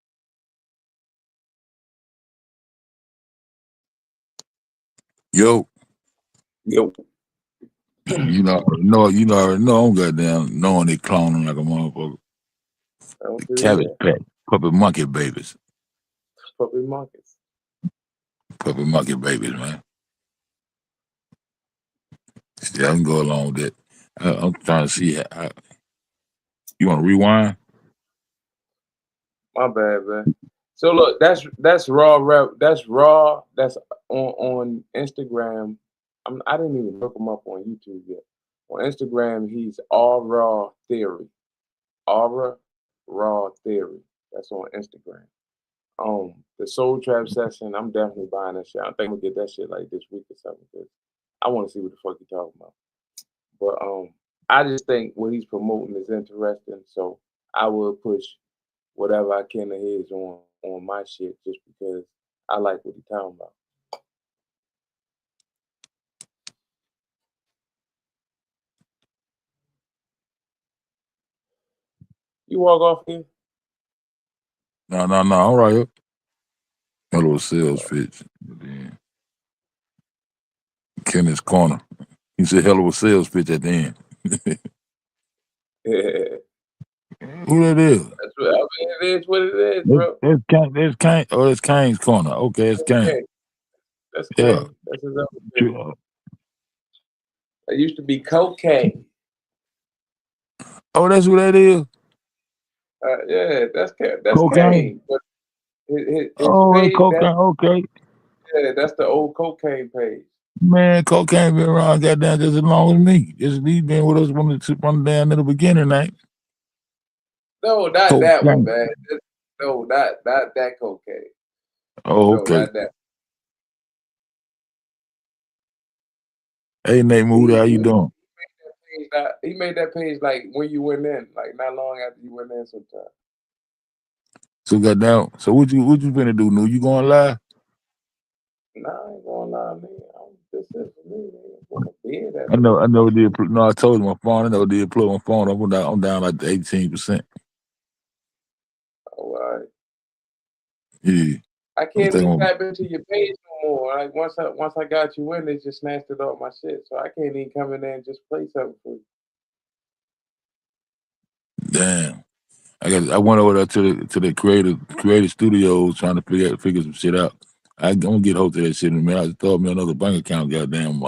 it? Yo. Yo. You already know I'm goddamn knowing they cloning like a motherfucker. The Cabbage Patch, puppet monkey babies. Puppet monkeys. Puppet monkey babies, man. Yeah, I can go along with that. I'm trying to see how. You want to rewind? My bad, man. So look, that's raw rep. That's raw. That's on Instagram. I didn't even look him up on YouTube yet. On Instagram, he's all raw theory. Aura raw theory. That's on Instagram. The Soul Trap session. I'm definitely buying that shit. I think we'll get that shit like this week or something. Cause I want to see what the fuck he talking about. But I just think what he's promoting is interesting. So I will push whatever I can of his on my shit just because I like what he's talking about. You walk off here? No, I'm right here. Hello, sales pitch. Kenneth's corner. He said hell of a sales pitch at the end. Who that is? That's what I mean. It is what it is, bro. That's Kane. Oh, that's Kane's corner. Okay, it's Kane. Okay. That's Yeah. Kane. That's his other thing. That used to be cocaine. Oh, that's who that is? Yeah, that's Cocaine? Kane. But his Oh, page, cocaine. Okay. yeah, that's the old cocaine page. Man, cocaine been around goddamn just as long as me. Just he been with us from down in the beginning, ain't? No, not that one, man. No, not that cocaine. Oh, No, okay. not that. Hey, Nate Moody, how you doing? He made that page like when you went in, like not long after you went in sometime. So goddamn. So what you finna do? No, you going live? Nah, I ain't gonna lie, man. This is for me, man. I know it did. No, I told you my phone. I know it did plug my phone. I'm down like 18%. All right. Yeah. I can't even tap into your page no more. Like once I got you in, they just snatched it off my shit. So I can't even come in there and just play something for you. Damn. I went over there to the creative studios trying to figure some shit out. I'm gonna get hold of that shit in a minute. I just thought me another bank account, goddamn.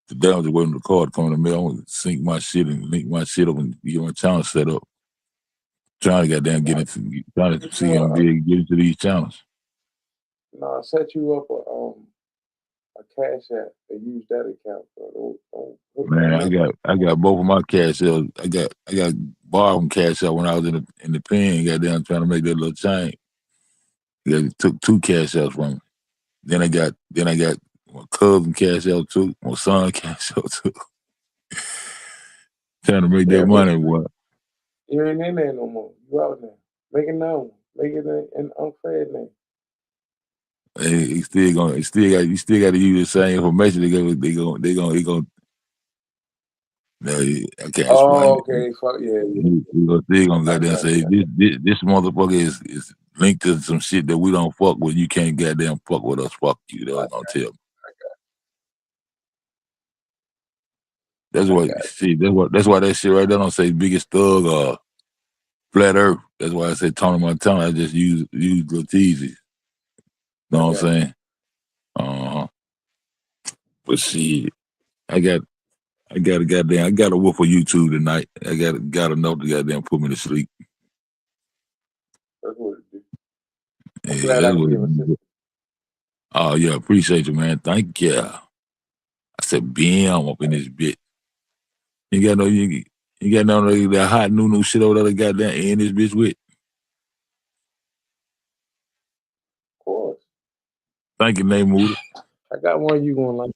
Today I was waiting for the card to come in the mail. I'm gonna sync my shit and link my shit up and get my channel set up. Trying to goddamn trying to see if I'm able to get into these channels. No, I set you up a cash app and use that account. Man, I got both of my cash apps. I got borrowed from cash out when I was in the pen. Goddamn, trying to make that little change. They took 2 cash outs from me. Then I got my cousin cash out too. My son cash out too. Trying to make that money, boy. You ain't in there no more. You out there. Make it known. Make it an unfair name. Hey, you still got to use the same information. They gonna. No, I can't explain it. Okay. Fuck yeah. They gonna goddamn say this motherfucker is linked to some shit that we don't fuck with. You can't goddamn fuck with us. Fuck you. They're gonna tell me. That's why that shit right there don't say biggest thug or flat earth. That's why I said Tony Montana. I just use Latizi. Know what I'm saying? But shit, I got a wolf of YouTube tonight. I got enough to goddamn put me to sleep. That's what it do. Yeah, that's what it do. Oh yeah, appreciate you, man. Thank you. I said, bam, up in this bit. You got that hot new shit over there that goddamn in this bitch with. Of course. Thank you, Nate Moody. I got one you gonna like.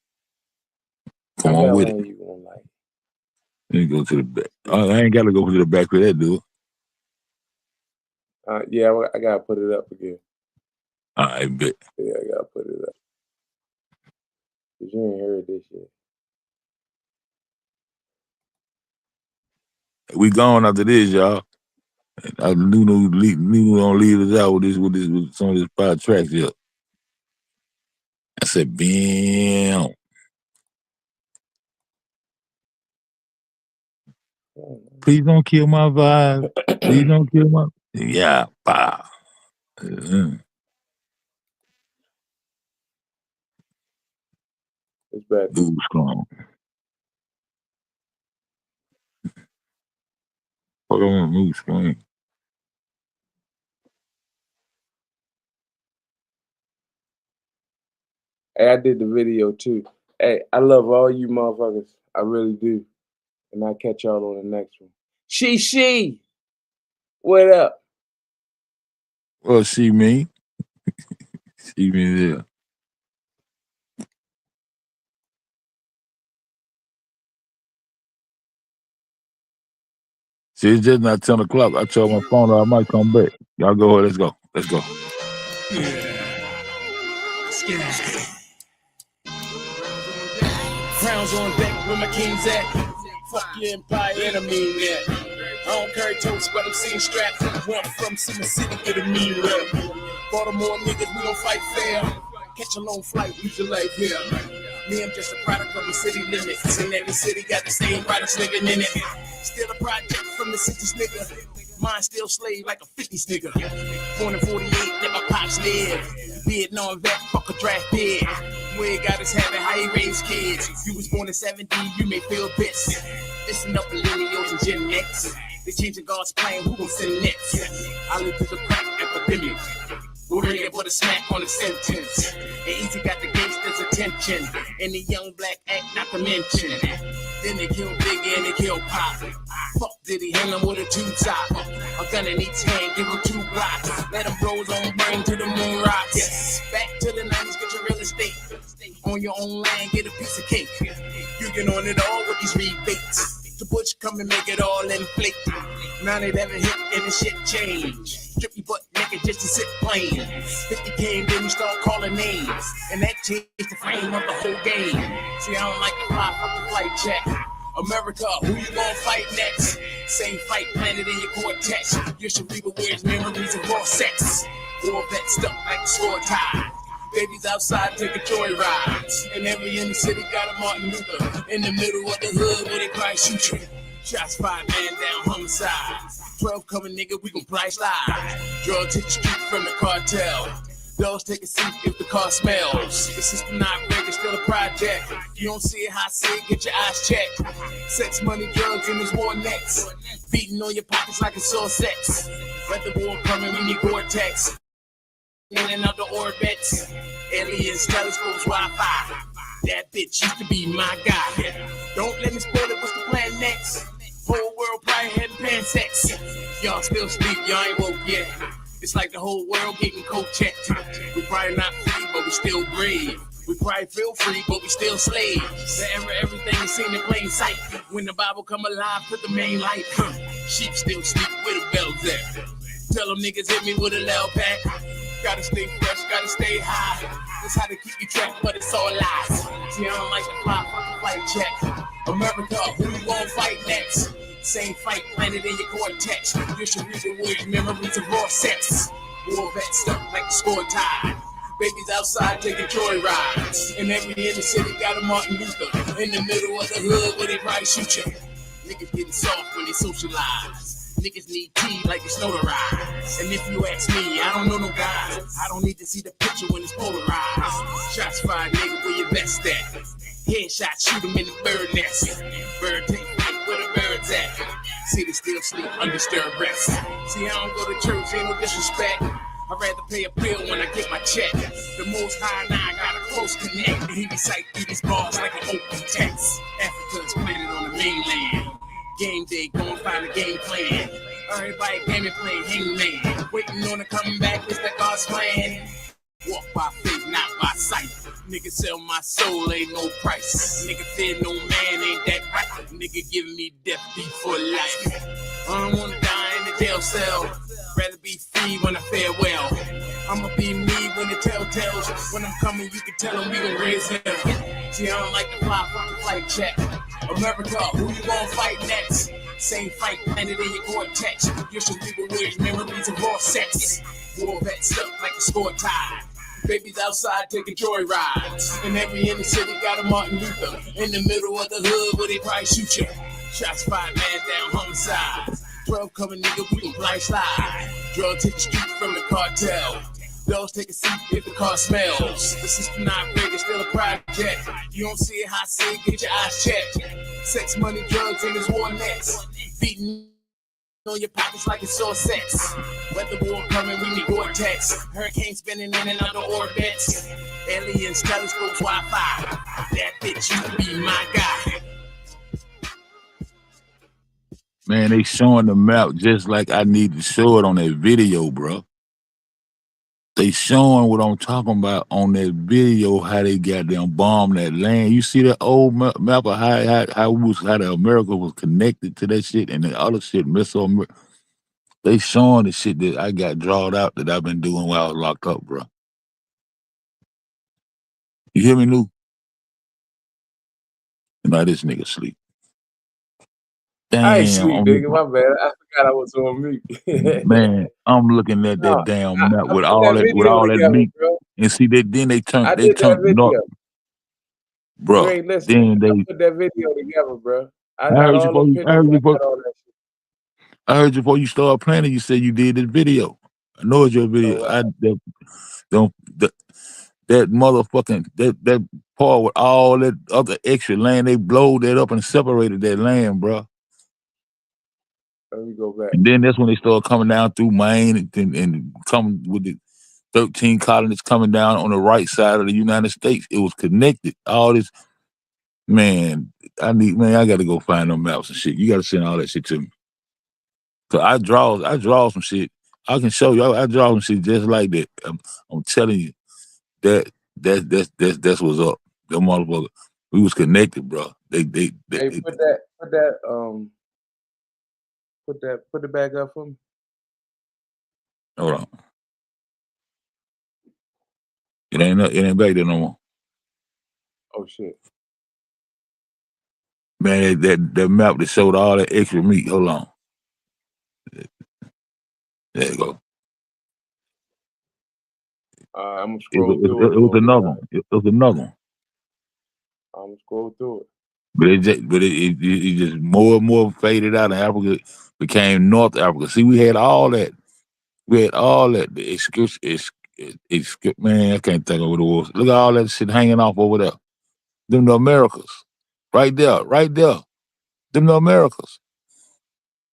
Come on with it. You gonna like. Let me go to the back. I ain't gotta go to the back for that, dude. Yeah, I gotta put it up again. I bet. Yeah, I gotta put it up. Cause you ain't heard this yet. We gone after this, y'all. Nunu gonna leave us out with some of this 5 tracks here. I said, bam. Please don't kill my vibe. Please don't kill my. Yeah, bah. It's bad. Dude strong. Hold on, move screen. Hey, I did the video too. Hey, I love all you motherfuckers. I really do. And I'll catch y'all on the next one. She. What up? Well, see me. See me there. See, it's just not 10 o'clock. I told my phone I might come back. Y'all go ahead. Let's go. Let's go. Crowns on deck where my king's at. Fuck your empire and I mean that. I don't carry toast, but I'm seeing straps. Where I'm from, Center City, get a mean rep. Baltimore niggas, we don't fight fair. Catch a long flight, lose your life here. Me, I'm just a product of the city limits. And every city got the same products living in it. Still a project from the 60s nigga. Mine still slave like a 50s nigga. Born in 48, that my pops live. Vietnam vet, fuck a draft bid. Where got his habit, how he raised kids. You was born in 70, you may feel this. Listen up, millennials and Gen X. They changing God's plan, who gon' send next? I live through the crack epidemic. We're ready for the smack on the sentence. And Easy got the gangsters' attention. And the young black act not to mention. Then they kill Biggie and they kill Pop. Fuck did he hang him with a two-top. A gun in each hand, give him 2 blocks. Let him rose on brain to the moon rocks. Yes. Back to the 90s, get your real estate. On your own land, get a piece of cake. You can own it all with these rebates. The Butch come and make it all inflate. 9/11 hit and the shit changed. Strip your butt naked just to sit plain. 50 came, then we start calling names. And that changed the frame of the whole game. See, I don't like the fly, fuck the flight check. America, who you gonna fight next? Same fight planted in your cortex. Your cerebral wears memories of raw sex. War vet stuck like a sword tie. Babies outside taking joyrides. And every in the city got a Martin Luther. In the middle of the hood where they probably shoot you. Shots fired, man down, homicide. 12 coming, nigga, we gon' price slide. Drug to the street from the cartel. Dogs take a seat if the car smells. The system not rigged, it's still a project. You don't see it, how I see it, get your eyes checked. Sex, money, drugs, and this war next. Beating on your pockets like it's all sex. Let the war coming, we need Gore-Tex. In and out the orbits. Aliens, telescopes, Wi-Fi. That bitch used to be my guy. Don't let me spoil it, what's the plan next? Whole world probably hadn't pan sex. Y'all still sleep, y'all ain't woke yet. It's like the whole world getting coat checked. We probably not free, but we still brave. We probably feel free, but we still slaves. The era, everything is seen in plain sight. When the Bible come alive, put the main light. Sheep still sleep with the bells there. Tell them niggas hit me with a loud pack. Gotta stay fresh, gotta stay high. That's how to keep you trapped, but it's all lies. See, I don't like the fly, fucking flight check. America, who you gonna fight next? Same fight planted in your cortex. You should read the weird memories of raw sex. War vet stuck like a score tie. Babies outside taking joyrides. And every in the city got a Martin Luther. In the middle of the hood where they probably shoot you. Niggas getting soft when they socialize. Niggas need tea like it's notarized. And if you ask me, I don't know no guys. I don't need to see the picture when it's polarized. Shots fired, nigga, where your best at? Headshot, shoot him in the bird nest. Bird take flight, where the birds at? See, they still sleep, undisturbed rest. See, I don't go to church, ain't no disrespect. I'd rather pay a bill when I get my check. The Most High and I got a close connect. And he recite through these bars like an open text. Africa's planted on the mainland. Game day, go and find a game plan. Everybody gaming, playing hangman. Waiting on to come back, it's that God's plan. Walk by faith, not by sight. Nigga sell my soul, ain't no price. Nigga fear no man, ain't that right? Nigga give me death before life. I don't wanna die in the jail cell. Rather be free when I farewell. I'ma be me when the telltales. When I'm coming, you can tell them we gon' raise hell. See, I don't like the fly, fucking flight check. America, who you gon' fight next? Same fight planted in your cortex. You should leave the weird memories of raw sex. War vet stuck like a score tie. Babies outside taking joyrides. And every in the city got a Martin Luther. In the middle of the hood where they probably shoot you. Shots fired, man down, homicide. 12 coming, nigga, we gon' blind slide. Drug to the street from the cartel. Dogs take a seat if the car smells. The system not rigged, it's still a project. You don't see it, how I see it, get your eyes checked. Sex, money, drugs, and this war next. Beating On your pockets like it's all sex. Weather war coming, we need vortex. Hurricane spinning in and out the orbits. Aliens, telescopes, Wi-Fi. That bitch, you be my guy. Man, they showing the map just like I need to show it on that video, bro. They showing what I'm talking about on that video, how they goddamn bombed that land. You see that old map of how the America was connected to that shit and the other shit, Mesoamerica. They showing the shit that I got drawed out that I've been doing while I was locked up, bro. You hear me, Lou? Now this nigga sleep. I ain't Damn, sleep, nigga. My bad. I forgot I was on mute. man, I'm looking at No, that damn map I with put all that video that together, meat, bro. and see that then they I did that turned north, video. You bro. ain't listening. Then I they, put that video together, bro. I I got heard you all the before you, pictures. I got all that shit. I heard you before you started planning. You said you did this video. I know it's your video. That motherfucking that part with all that other extra land, they blowed that up and separated that land, bro. Let me go back. And then that's when they started coming down through Maine and coming with the 13 colonies coming down on the right side of the United States. It was connected. All this, man, I got to go find them maps and shit. You got to send all that shit to me. So I draw some shit. I can show you. I draw some shit just like that. I'm telling you, that's what's up. The motherfucker, we was connected, bro. They Hey, put it back up for me. hold on. It ain't back there no more. Oh shit. Man, that map that showed all that extra meat. Hold on. There you go. I'm gonna It scroll was, through it. it was another one. It was another one. I'm gonna scroll through it. But it just more and more faded out, and Africa became North Africa. See, we had all that. We had all that. The excuse, man, I can't think of what it was. Look at all that shit hanging off over there. Them the Americas. Right there, right there. Them the Americas.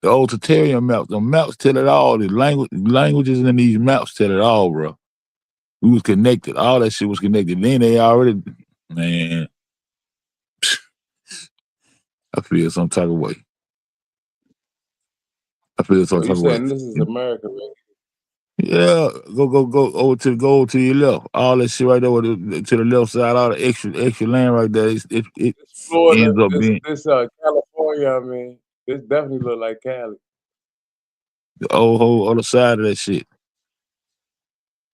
The old Tertarian maps. The maps tell it all. The languages in these maps tell it all, bro. We was connected. All that shit was connected. Then they already, man, I feel some type of way. I feel some So type you of way. saying this is America, right? Yeah, go over to your left. All that shit right there to the left side, all the extra land right there. It Florida, ends up being this California. I mean, this definitely look like Cali. the whole other side of that shit.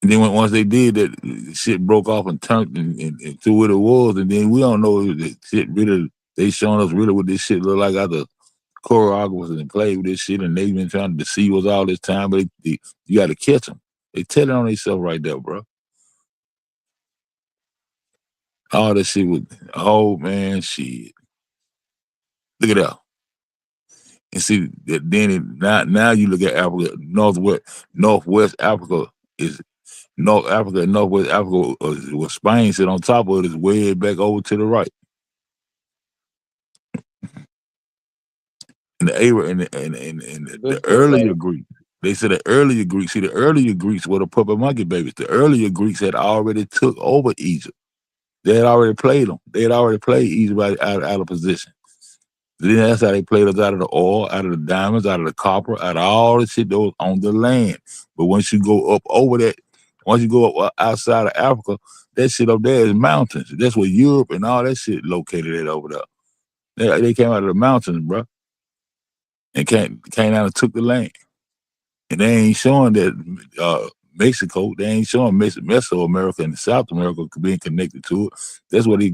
And then once they did that, the shit broke off and turned and to what it was. And then we don't know if the shit really. They showing us really what this shit look like. Other choreographers and played with this shit, and they've been trying to deceive us all this time. But you got to catch them. They tell it on themselves right there, bro. All that shit with man, shit. Look at that. And see that then now you look at Africa, Northwest Africa is North Africa and Northwest Africa with Spain sit on top of it is way back over to the right. And the earlier Greeks, they said the earlier Greeks, the earlier Greeks were the puppet monkey babies. The earlier Greeks had already took over Egypt. They had already played them. They had already played Egypt out of position. Then that's how they played us out of the oil, out of the diamonds, out of the copper, out of all the shit that was on the land. But once you go up over that, once you go up outside of Africa, that shit up there is mountains. That's where Europe and all that shit located at over there. They came out of the mountains, bro, and came down and took the land. And they ain't showing that Mexico, they ain't showing Mesoamerica and South America being connected to it. That's what they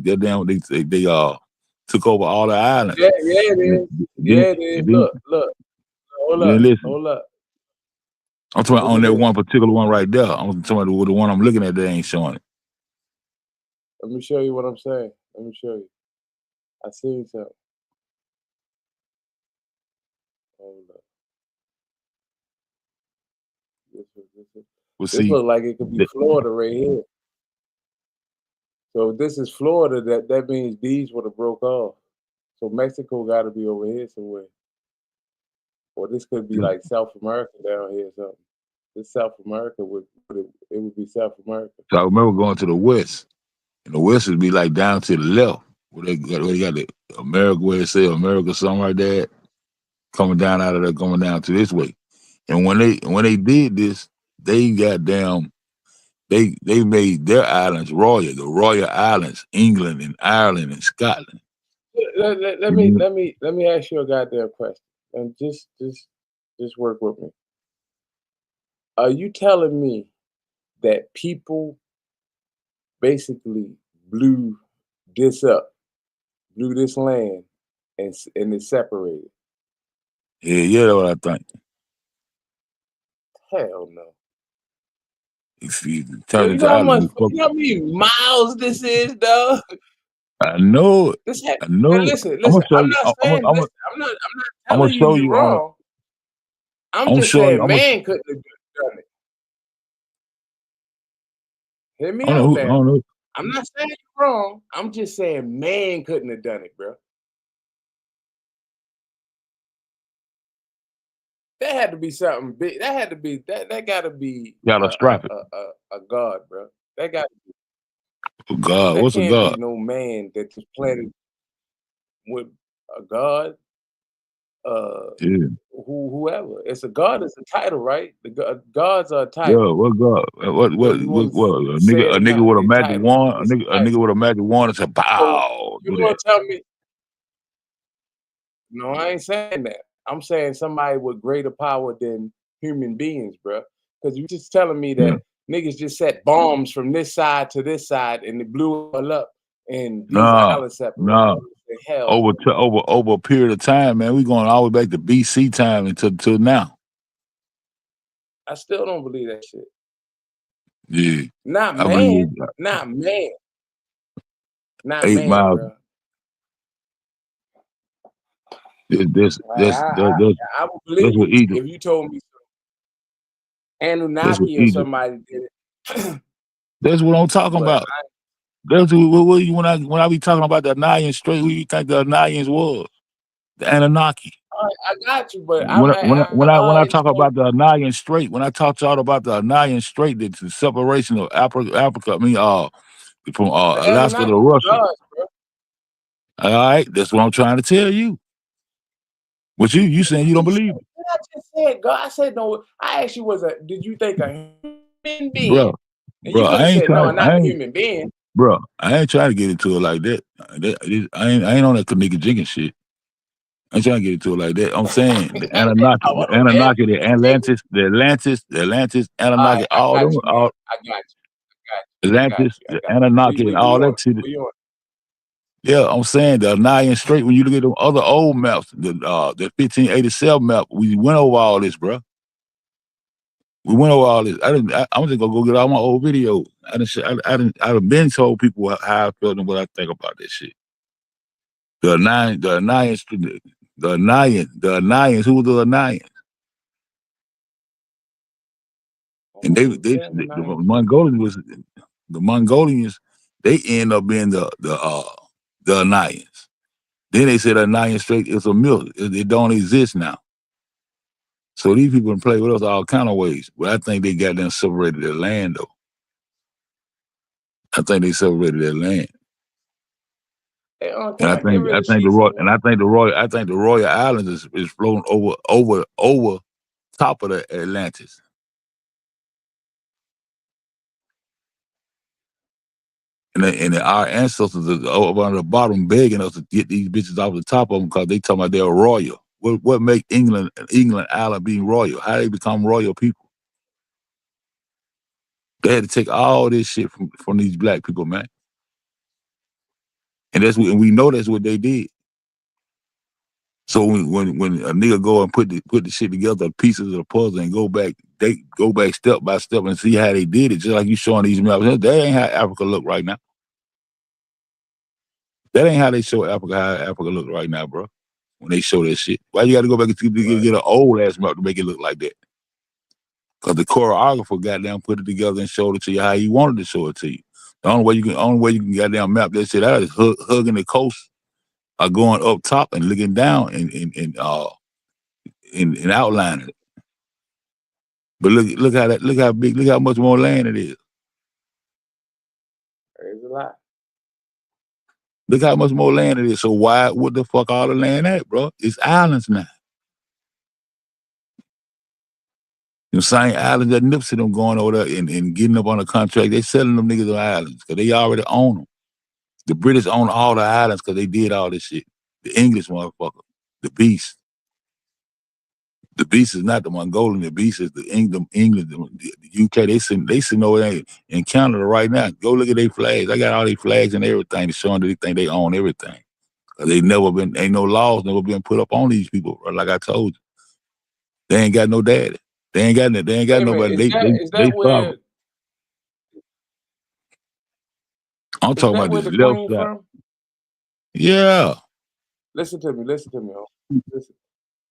took over all the islands. Yeah, it is. Yeah, it is. Look. Hold up. I'm talking on that one particular one right there. I'm talking about the one I'm looking at. They ain't showing it. Let me show you what I'm saying. Let me show you. I seen something. Hold up. This look like it could be Florida right here. So if this is Florida, that means these would have broke off. So Mexico got to be over here somewhere. or this could be like South America down here or something. This South America it would be South America. So I remember going to the West, and the West would be like down to the left, where they got the America, where they say America, something like that, coming down out of there, coming down to this way. And when they did this, they got down. They made their islands royal, the Royal Islands, England and Ireland and Scotland. Let me ask you a goddamn question, and just work with me. Are you telling me that people basically blew this land, and it separated? Yeah, that's what I think. Hell no. If you Yo, turn you into know how island, how many miles this is, dog? I know it. I know And it. listen. I'm gonna show I'm you. not saying. Listen, I'm not I'm gonna telling show you you. wrong. I'm I'm just showing you. saying, man couldn't have done it. Hear me I out don't now. know. I'm not saying you're wrong. I'm just saying, man couldn't have done it, bro. That had to be something big. That had to be that got to be Catastrophic. a god, bro. That got. Oh, God, That what's a can't God? be no man that just planted with a god. Yeah. Whoever. It's a god is a title, right? The gods are a Yeah, title. what God? What Whether you want a to say it nigga or not, with a they magic titles. wand, It's a a title. nigga with a magic wand and say, So "Pow!" you Do gonna that. tell me? No, I ain't saying that. I'm saying somebody with greater power than human beings, bro. Because you just telling me Yeah. that niggas just set bombs from this side to this side and it blew it all up, and these Nah, islands separated. nah. Hell, Over a period of time, man, we going all the way back to BC time until now. I still don't believe that shit. Yeah, Not I believe man, not man, not 8 man, miles. bro. This I would believe what it Egypt. if you told me That's what Anunnaki or Egypt. somebody did it. That's what I'm talking But about. That's what when I be talking about the Annian Strait, who you think the Annians was? The Anunnaki. I got you, but When I talk about the Annian Strait, when I talk to y'all about the Annian Strait, the separation of Africa, I mean from the Alaska Anunnaki to Russia. gods, bro. All right, that's what I'm trying to tell you. But you saying you don't believe it, I just said God. I said no. I asked you, did you think a human being? bro. And Bro, you could I have ain't said no, trying. not a human being. Bro, I ain't trying to get into it like that. I ain't on that Kanika Jenkins shit. I ain't trying to get into it like that. I'm saying the Anunnaki, the Atlantis, Anunnaki, all them, all I got Atlantis, you. the Anunnaki, Where all you that on? shit. Where you on? Yeah, I'm saying the Annian Strait. When you look at them other old maps, the 1587 map, we went over all this, bro. We went over all this. I'm just gonna go get all my old videos. I've been told people how I felt and what I think about this shit. The Annians, who were the Annians? And the Mongolians, they end up being the Annians. Then they said Annian Strait is a myth. It don't exist now. So these people can play with us all kind of ways. But I think they got them separated their land though. I think they separated their land. Hey, And I think the Royal Islands is floating over top of the Atlantis. And our ancestors are over on the bottom begging us to get these bitches off the top of them because they talking about they're royal. What make England Ireland being royal? How they become royal people? They had to take all this shit from these black people, man. And we know that's what they did. So when a nigga go and put the shit together, pieces of the puzzle, and they go back step by step and see how they did it, just like you showing these maps. That ain't how Africa look right now. That ain't how they show how Africa look right now, bro. When they show that shit, why you got to go back and get an old ass map to make it look like that? Because the choreographer goddamn put it together and showed it to you how he wanted to show it to you. The only way you can goddamn map that shit out is hugging the coast or going up top and looking down and and outlining it. But look how big, look how much more land it is. There's a lot. Look how much more land it is. So what the fuck all the land at, bro? It's islands now. The same islands that Nipsey them going over there and getting up on a contract, they selling them niggas on islands because they already own them. The British own all the islands because they did all this shit. The English motherfucker, the beast. The beast is not the Mongolian. The beast is the England, the UK. They sitting over there in Canada right now. Go look at their flags. I got all these flags and everything to showing that they think they own everything. They never been, ain't no laws never been put up on these people, bro. Like I told you, they ain't got no daddy. They ain't got nobody. Is that where? I'm talking about where this the left queen side. from? Yeah. Listen to me. Listen.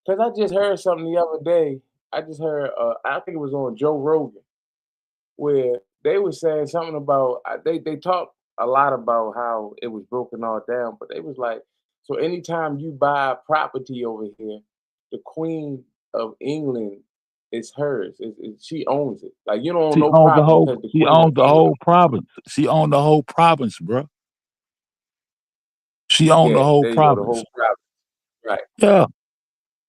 Because I just heard something the other day. I just heard, I think it was on Joe Rogan, where they were saying something about, they talked a lot about how it was broken all down, but they was like, so anytime you buy property over here, the Queen of England is hers. She owns it. Like you don't own She no owns the property whole. because the She Queen of owns the England. whole province. She owned the whole province, bro. She owned the Yeah, whole there you go, the province. whole province. Right. Yeah.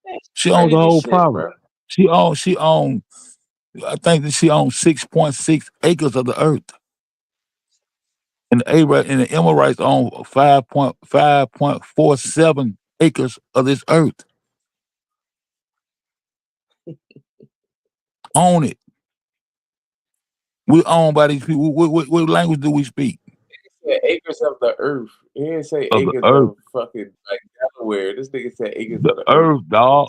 That's She owns the crazy whole shit, province. bro. She owned. I think that she owns 6.6 acres of the earth. And the Emirates own 5.47 acres of this earth. Own it. We owned by these people. What language do we speak? He said acres of the earth. He didn't say Of the acres earth. of fucking like Delaware. This nigga said acres The of the earth, dog.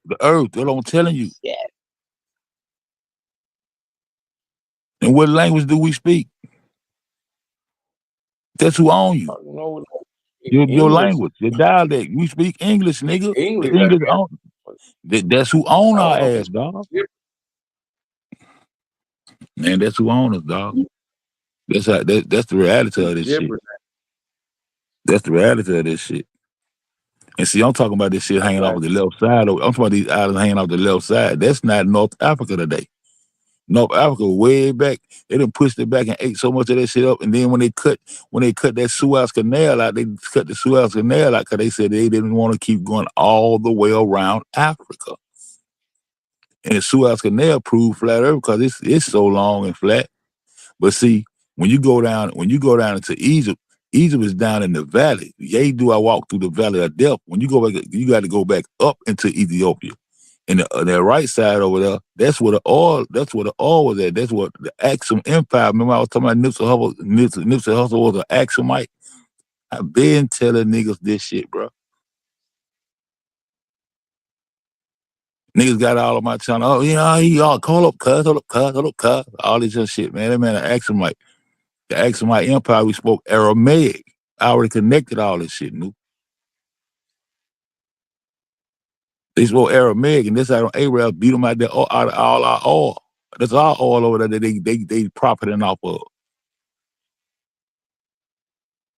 The earth. That's what I'm telling you. Yeah. And what language do we speak? That's who own you. No, Your English. language, your dialect. We speak English, nigga. English. The English own. That's who own I our don't know if ass, it's dog. Man, that's who own us, dog. That's the reality of this shit. gibberish. That's the reality of this shit. And see, I'm talking about this shit hanging off of the left side. I'm talking about these islands hanging off the left side. That's not North Africa today. North Africa, way back, they done pushed it back and ate so much of that shit up. And then when they cut that Suez Canal out, they cut the Suez Canal out because they said they didn't want to keep going all the way around Africa. And the Suez Canal proved flat earth because it's so long and flat. But see, when you go down into Egypt is down in the valley. Yea, do I walk through the valley of death. When you go back, you got to go back up into Ethiopia. And the right side over there, that's where the oil was at. That's what the Axum Empire. Remember I was talking about Nipsey Hussle was an Axumite. I've been telling niggas this shit, bro. Niggas got all of my channel. Oh, you know, he all call up cuz. All this other shit, man. That man an Axumite. The Axumite Empire, we spoke Aramaic. I already connected all this shit, new. They spoke Aramaic, and this how Arabs beat them out there out of all our oil. That's our oil over there that they profiting off of.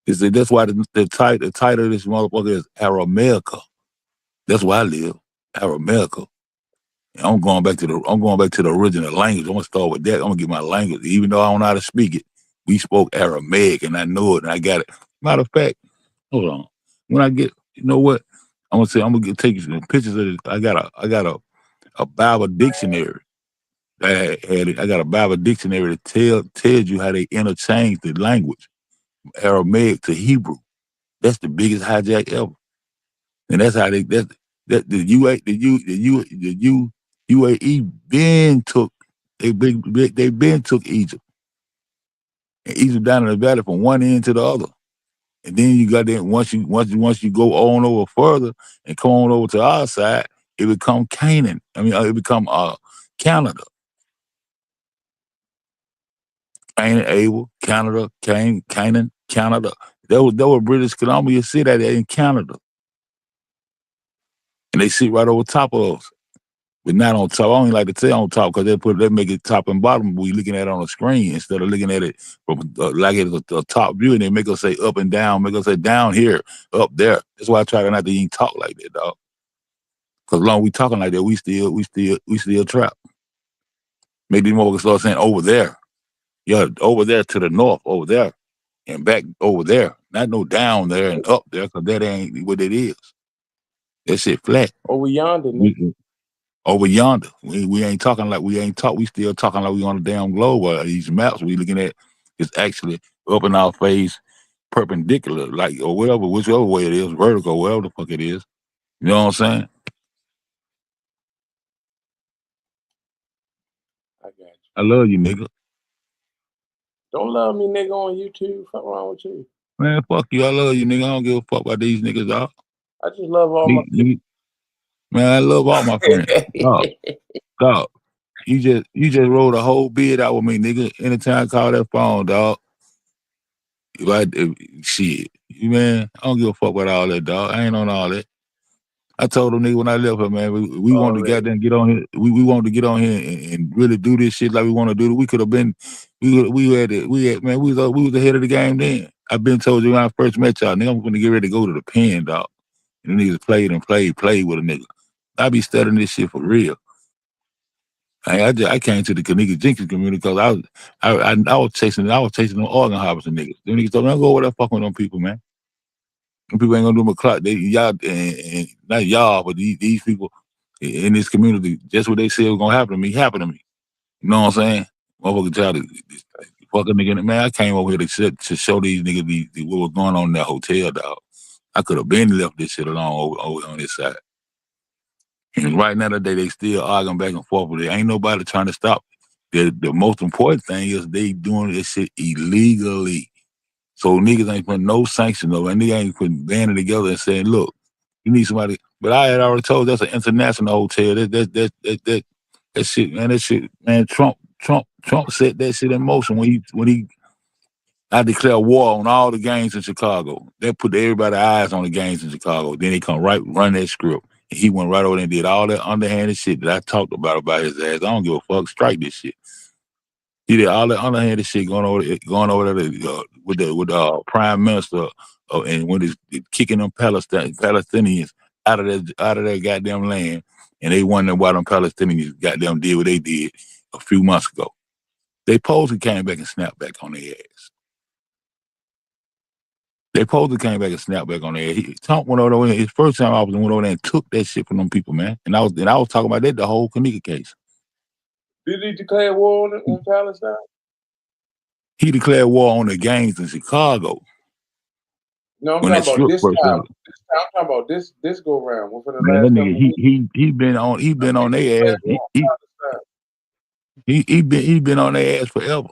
That's why the title of this motherfucker is AramaicA. That's where I live, AramaicA. And I'm going back to the original language. I'm gonna start with that. I'm gonna get my language, even though I don't know how to speak it. We spoke Aramaic, and I know it, and I got it. Matter of fact, hold on. When I get, you know what? I'm gonna take you some pictures of it. I got a Bible dictionary. I got a Bible dictionary that tells you how they interchange the language, Aramaic to Hebrew. That's the biggest hijack ever, and that's how the UAE been took Egypt, and Egypt down in the valley from one end to the other. And then you got that once you go on over further and come on over to our side, it become Canaan. It become Canada. Cain, Abel, Canada, Canaan, Canada. That was British Columbia sit at in Canada. And they sit right over top of us. But not on top. I don't even like to say on top because they make it top and bottom. We looking at it on the screen instead of looking at it from like it's a top view, and they make us say up and down, make us say down here, up there. That's why I try not to even talk like that, dog. Cause long we talking like that, we still trapped. Maybe these motherfuckers start saying over there. Yeah, over there to the north, over there. And back over there. Not no down there and up there, cause that ain't what it is. That shit flat. Over yonder, nigga. Over yonder. We ain't talking like we ain't talk. We still talking like we on a damn globe. These maps we looking at is actually up in our face, perpendicular, like or whatever, whichever way it is, vertical, whatever the fuck it is. You know what I'm saying? I got you. I love you, nigga. Don't love me, nigga, on YouTube. Fuck wrong with you? Man, fuck you. I love you, nigga. I don't give a fuck about these niggas, dog. I just love all my people. Man, I love all my friends. Dog. You just rolled a whole bid out with me, nigga. Anytime I call that phone, dog. Shit. Man, I don't give a fuck about all that, dog. I ain't on all that. I told them nigga when I left her, man, we wanted to goddamn get on here. We wanted to get on here and really do this shit like we want to do it. We could have been, we was ahead of the game then. I've been told you when I first met y'all, nigga, I'm gonna get ready to go to the pen, dog. And the niggas played with a nigga. I be studying this shit for real. I came to the Kanika Jenkins community because I was chasing them organ harvesting niggas. Them niggas told me, don't go over there fucking with them people, man. Them people ain't gonna do my clock. Y'all and not y'all, but these people in this community, just what they said was gonna happen to me, happened to me. You know what I'm saying? Motherfucker try to fuck a nigga. Man, I came over here to show these niggas what was going on in that hotel, dog. I could have been left this shit alone over on this side. And right now today, they still arguing back and forth, but there ain't nobody trying to stop. The most important thing is they doing this shit illegally. So niggas ain't putting no sanction over, and niggas ain't putting banding together and saying, look, you need somebody. But I had already told that's an international hotel. That shit, man, Trump set that shit in motion when I declare war on all the gangs in Chicago. They put everybody's eyes on the gangs in Chicago. Then they come run that script. And he went right over there and did all that underhanded shit that I talked about his ass. I don't give a fuck. Strike this shit. He did all that underhanded shit going over there with the prime minister and when he's kicking them Palestinians out of their goddamn land, and they wondering why them Palestinians goddamn did what they did a few months ago. They supposedly came back and snapped back on their ass. They supposedly came back and snapped back on their ass. Trump went over there. His first time I went over there and took that shit from them people, man. And I was talking about that the whole Kanika case. Did he declare war on Palestine? He declared war on the gangs in Chicago. No, I'm talking about this time. I'm talking about this go round. For the Man, last that nigga, he been on their ass. He been on their ass forever.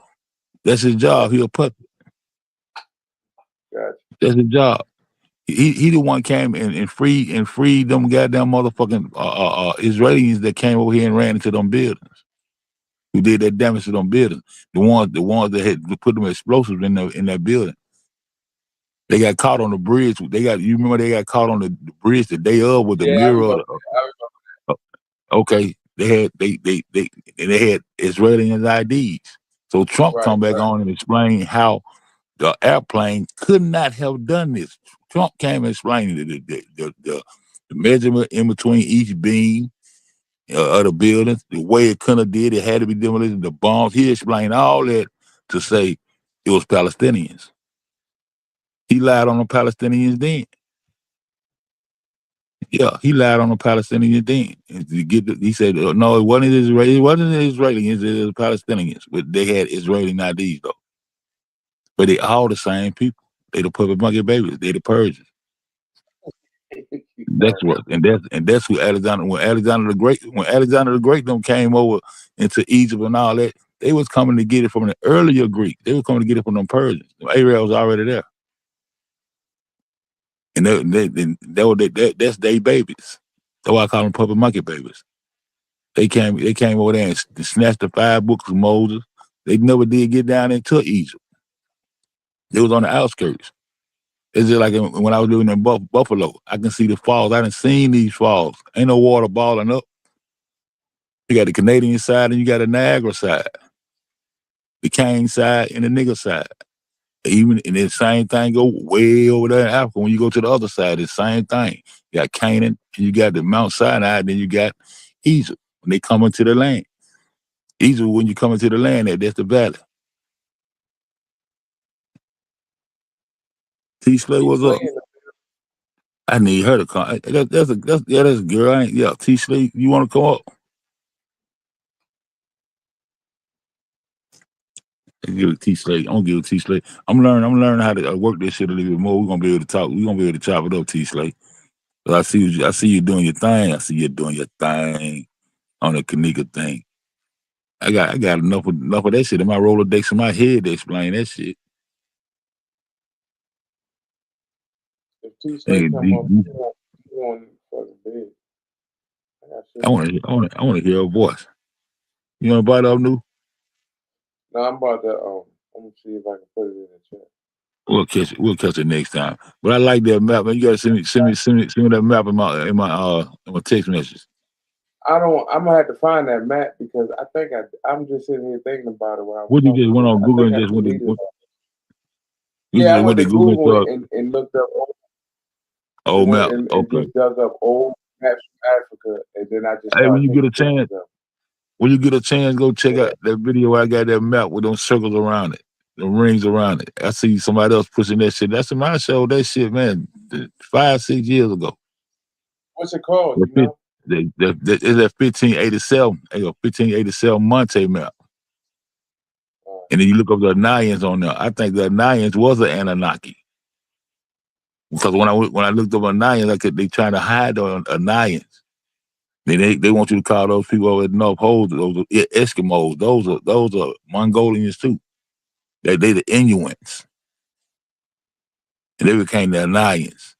That's his job. He a puppet. Gotcha. That's his job. He the one came and freed them goddamn motherfucking Israelis that came over here and ran into them buildings. Who did that damage to them buildings? The ones that had put them explosives in that building. They got caught on the bridge. You remember they got caught on the bridge the day of with the mirror. I remember. Okay, they had Israeli IDs. So Trump come back on and explain how the airplane could not have done this. Trump came and explained the measurement in between each beam of the buildings, the way it couldn't have did, it had to be demolished, the bombs. He explained all that to say it was Palestinians. He lied on the Palestinians then. Yeah, he lied on the Palestinians then. He said, no, it wasn't Israeli. It wasn't the Israelis. It was the Palestinians. But they had Israeli IDs, though. But they all the same people. They the puppet monkey babies. They the Persians. That's what, and that's who Alexander. When Alexander the Great them came over into Egypt and all that, they was coming to get it from the earlier Greek. They were coming to get it from them Persians. Ariel was already there. And that's they babies. That's why I call them puppet monkey babies. They came over there and snatched the 5 books of Moses. They never did get down into Egypt. They was on the outskirts. It's just like when I was living in Buffalo. I can see the falls. I done seen these falls. Ain't no water balling up. You got the Canadian side and you got the Niagara side. The Kane side and the nigger side. Even and the same thing go way over there in Africa. When you go to the other side, it's the same thing. You got Canaan, and you got the Mount Sinai, then you got Egypt when they come into the land. Egypt, when you come into the land, that's the valley. T Slay, what's up? I need her to come. That's a girl. T Slay, you want to come up? Give it T Slay. I'm gonna give it T Slay. I'm learning how to work this shit a little bit more. We're gonna be able to talk. We're gonna be able to chop it up, T Slay. I see you doing your thing. I see you doing your thing on the Kanika thing. I got enough of that shit in my Rolodex in my head to explain that shit. If T Slay come up, you want fucking bed. I want to hear her voice. You want to bite up, New? No, I'm about to. I'm gonna see if I can put it in the chat. We'll catch it next time. But I like that map, man. You gotta send me that map in my text message. I'm gonna have to find that map because I think I'm just sitting here thinking about it while I was What you just went on Google and just went to? Yeah, I went to Google and looked up old map. And Okay. just dug up old maps from Africa, and then I just. Hey, when you get a chance, go check out that video where I got that map with those circles around it, the rings around it. I see somebody else pushing that shit. That's in my show. That shit, man, 5-6 years ago. What's it called? You know? It's that 1587, 1587 Monte map. And then you look up the Anayans on there. I think the Anayans was an Anunnaki. Because when I looked up Anayans, they trying to hide the Anayans. They want you to call those people over at the North Pole, those are Eskimos. Those are Mongolians too. They the Inuits. And they became the Anayans.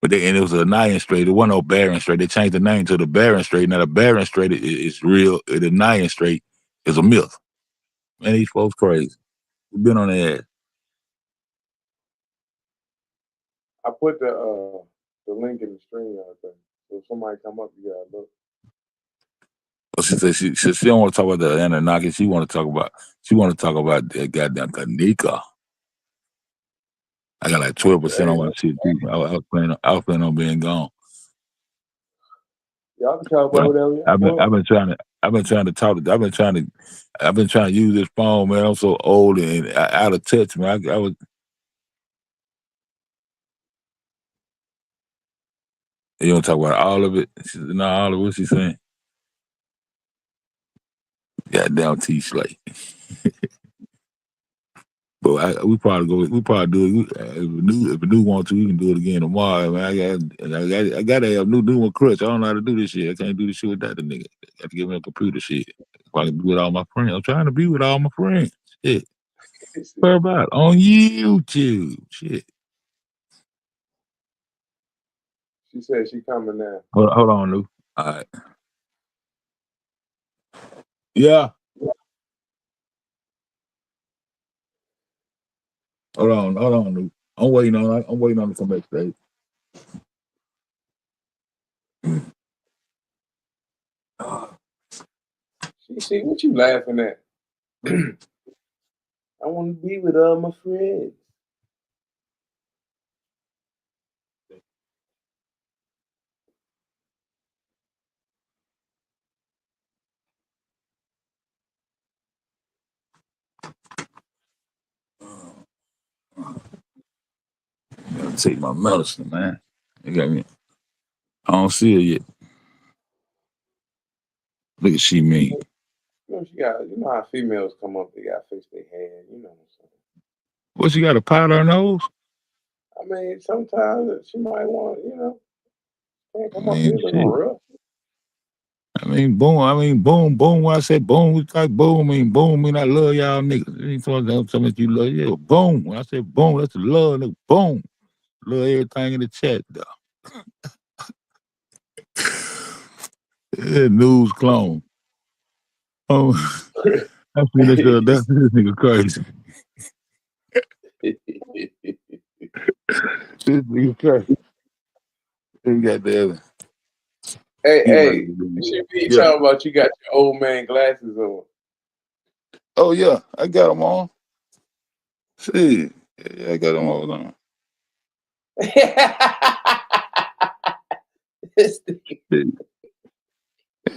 And it was an Anayan Strait. It wasn't no Bering Strait. They changed the name to the Bering Strait. Now the Bering Strait is real. The Anayan Strait is a myth. Man, these folks crazy. We've been on their ass. I put the link in the stream. I think. So if somebody come up, you gotta look. Well, she said she don't want to talk about the Anunnaki. She want to talk about that goddamn Kanika. I got like 12% on my shit too. I was planning on being gone. Y'all can talk about whatever. I've been trying to use this phone, man. I'm so old and out of touch, man. I was. You want to talk about all of it? She said, no, all of what she's saying. Goddamn T Slay. But we probably do it. If a new want to, we can do it again tomorrow. Man, I gotta have new one crutch. I don't know how to do this shit. I can't do this shit without the nigga. I have to give me a computer shit. If I can be with all my friends, I'm trying to be with all my friends. Shit. Where about on YouTube? Shit. She said she coming now. Hold on, Lou. All right. Yeah. Hold on, Lou. I'm waiting on to come back today. See what you laughing at? I want to be with all my friends. Gotta take my medicine, man. They got me. I don't see her yet. Look at she mean. You know how females come up, they got to fix their hair, you know what I'm saying? What, she got a powder her nose? I mean, sometimes she might want, can't come up here looking rough. I mean, boom. When I said boom, we like boom, I love y'all niggas. You tell me you love you. Boom. When I said boom, that's the love, nigga. Boom. Love everything in the chat, though. Yeah, news clone. Oh, I feel this nigga crazy. This nigga crazy. He got the other. Hey, she be talking about you got your old man glasses on. Oh yeah, I got them on. See, yeah, I got them all on.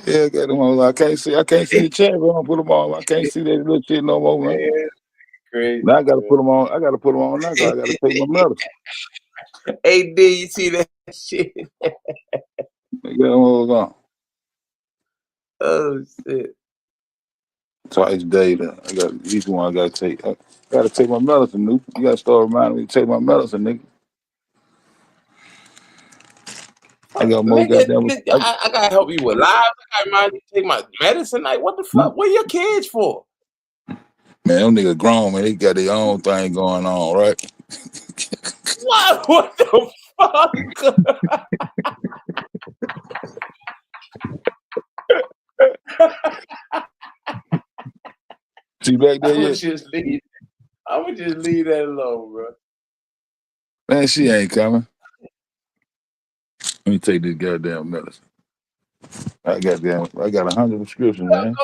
Yeah, I got them all. I can't see the chat. But I don't put them on. I can't see that little shit no more, man. Crazy. Now I gotta put them on. I gotta put them on now. 'Cause I gotta take my medicine. Hey, D, you see that shit? I got them all on. Oh shit. Twice daily. I got each one. I gotta take. I gotta take my medicine, Nuke. You gotta start reminding me to take my medicine, nigga. I got more goddamn. I gotta help you with lives. I gotta remind you to take my medicine. Like, what the fuck? What are your kids for? Man, them niggas grown, man. They got their own thing going on, right? What? What the fuck? She back there I'm yet? gonna just leave that alone, bro. Man, she ain't coming. Let me take this goddamn medicine. I got 100 prescriptions, man.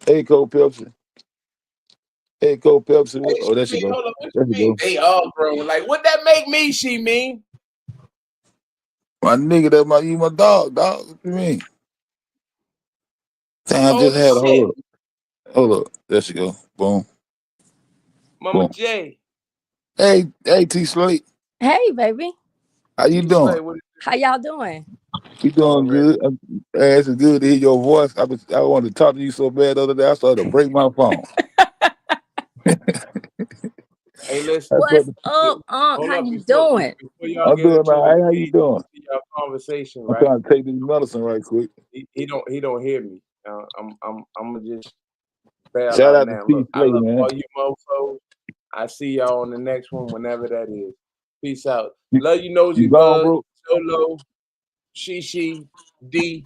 ACO Pepsi. ACO Pepsi. Hey, Oh, there she she mean, go. hold on, what There you she mean? go. They all grown. Like, what that make me? She mean? My nigga, that's you my dog. What you mean? Damn, I just had a hold up. Hold up. There she go. Boom. Mama Boom. J. Hey, T Slate. Hey, baby. How you doing? How y'all doing? You doing good? It's good to hear your voice. I wanted to talk to you so bad the other day. I started to break my phone. Hey, listen. What's up, Unc? Hold How up you before doing? y'all I'm get doing into all right. How you it. doing? Y'all conversation, I'm right? trying to take this medicine right quick. He don't hear me. I'm gonna just bail Shout out out to now. T Look, I Slate, love man. all you mofos. I see y'all on the next one, whenever that is. Peace out. Love you, Nosy You gone, Bud, bro? Solo, Shishi, D.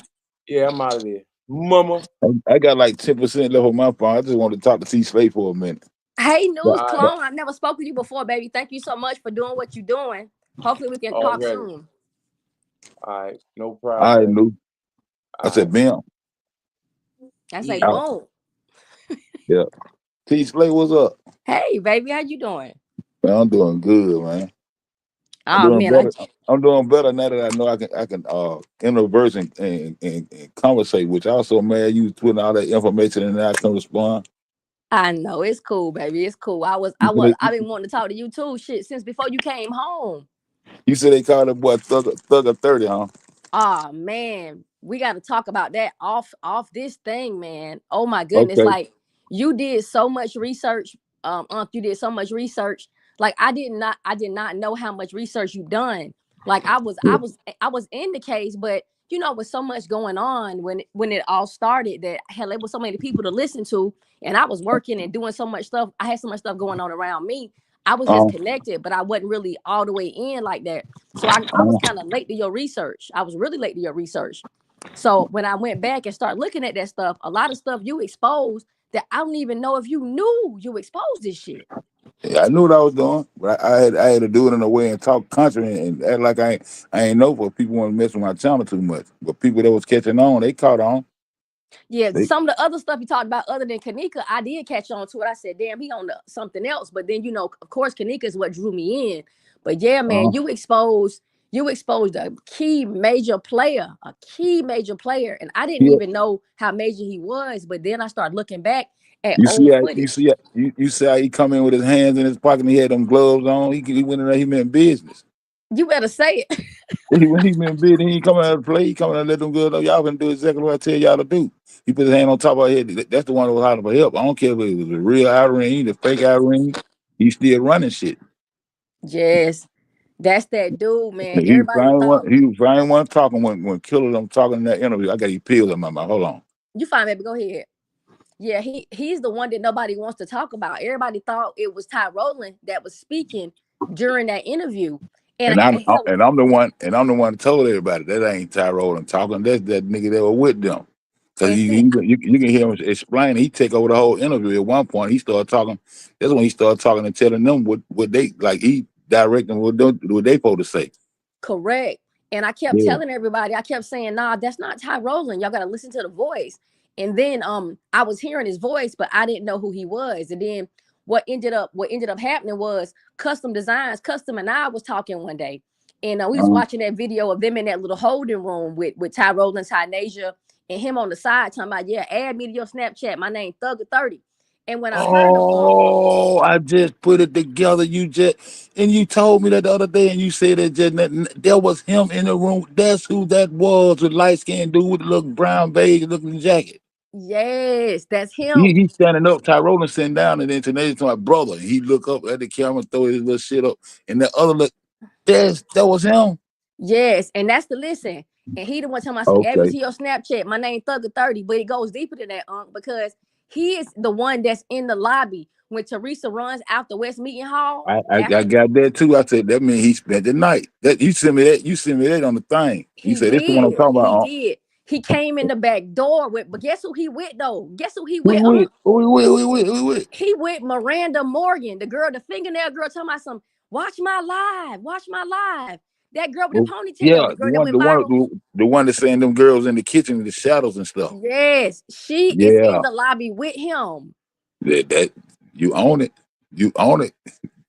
Yeah, I'm out of there. Mama. I got like 10% left on my phone. I just want to talk to T Slate for a minute. Hey, News But- Clone. I've never spoken to you before, baby. Thank you so much for doing what you're doing. Hopefully, we can talk Already. soon. All right, no All problem. right, baby. Lou. I said, bam. I say, Yeah. boom. Yeah. T Slate, what's up? Hey, baby, how you doing? Man, I'm doing good, man. I'm Oh doing man, better. I'm doing better now that I know I can interverse and conversate with you. I was so mad you was putting all that information in there. I couldn't respond. I know it's cool, baby. It's cool. I've been wanting to talk to you too. Shit, since before you came home. You said they called that boy Thugger 30, huh? Oh man, we got to talk about that off this thing, man. Oh my goodness, Okay. like you did so much research. Unc, you did so much research. Like I did not know how much research you done. Like I was in the case, but you know, with so much going on when it all started, that hell, there was so many people to listen to, and I was working and doing so much stuff. I had so much stuff going on around me. I was just connected, but I wasn't really all the way in like that. So I was kind of late to your research. I was really late to your research. So when I went back and started looking at that stuff, a lot of stuff you exposed that I don't even know if you knew you exposed this shit. Yeah, I knew what I was doing, but I had to do it in a way and talk country and act like I ain't know for people want to mess with my channel too much. But people that was catching on, they caught on. Yeah, some of the other stuff you talked about other than Kanika, I did catch on to it. I said, damn, he on something else. But then, you know, of course, Kanika is what drew me in. But yeah, man, you exposed a key major player. And I didn't even know how major he was. But then I started looking back at old footage. You see how he come in with his hands in his pocket and he had them gloves on. He went in there, he meant business. You better say it. He meant business. He ain't coming out to play. He coming out and let them gloves on. Y'all gonna do exactly what I tell y'all to do. He put his hand on top of her head. That's the one that was hollering for help. I don't care if it was a real eye ring, the fake eye ring. He's still running shit. Yes. That's that dude, man. He Everybody thought was finally one talking when Killer them talking in that interview. I got these pills in my mouth. Hold on. you fine, baby. Go ahead. Yeah, he's the one that nobody wants to talk about. Everybody thought it was Ty Rowland that was speaking during that interview. And I'm the one that told everybody that ain't Tyrone and talking. That's that nigga that was with them. Cause you can hear him explain. He take over the whole interview. At one point, he started talking. That's when he started talking and telling them what they like. He directing what they supposed to say. Correct. And I kept telling everybody. I kept saying, "Nah, that's not Ty Rowland. Y'all gotta listen to the voice." And then I was hearing his voice, but I didn't know who he was. And then what ended up happening was Custom Designs. Custom and I was talking one day, and we was watching that video of them in that little holding room with Tyrone and Tynasia and him on the side talking about, yeah, add me to your Snapchat. My name Thugger30. And when I heard him, Oh, I just put it together. And you told me that the other day, and you said that there was him in the room. That's who that was, the light skinned dude with the little brown beige looking jacket. yes, that's him. He's standing up, Tyrone sitting down, and then Tanae to my brother. And he look up at the camera, throw his little shit up, and the other look, that was him. Yes, and that's the listen. And he the one telling me, add me to your Snapchat. My name Thugger30, but it goes deeper than that, because he is the one that's in the lobby when Teresa runs out the West Meeting Hall. I got that too. I said that means he spent the night. That you sent me that on the thing. You said this is what I'm talking about. He did. He came in the back door with, but guess who he with though? Guess who he with? Who with? He with Miranda Morgan, the girl, the fingernail girl, talking about some watch my live. That girl with the ponytail. Yeah, the girl that went viral. the one that's saying them girls in the kitchen in the shadows and stuff. Yes, she is in the lobby with him. That you own it. You own it.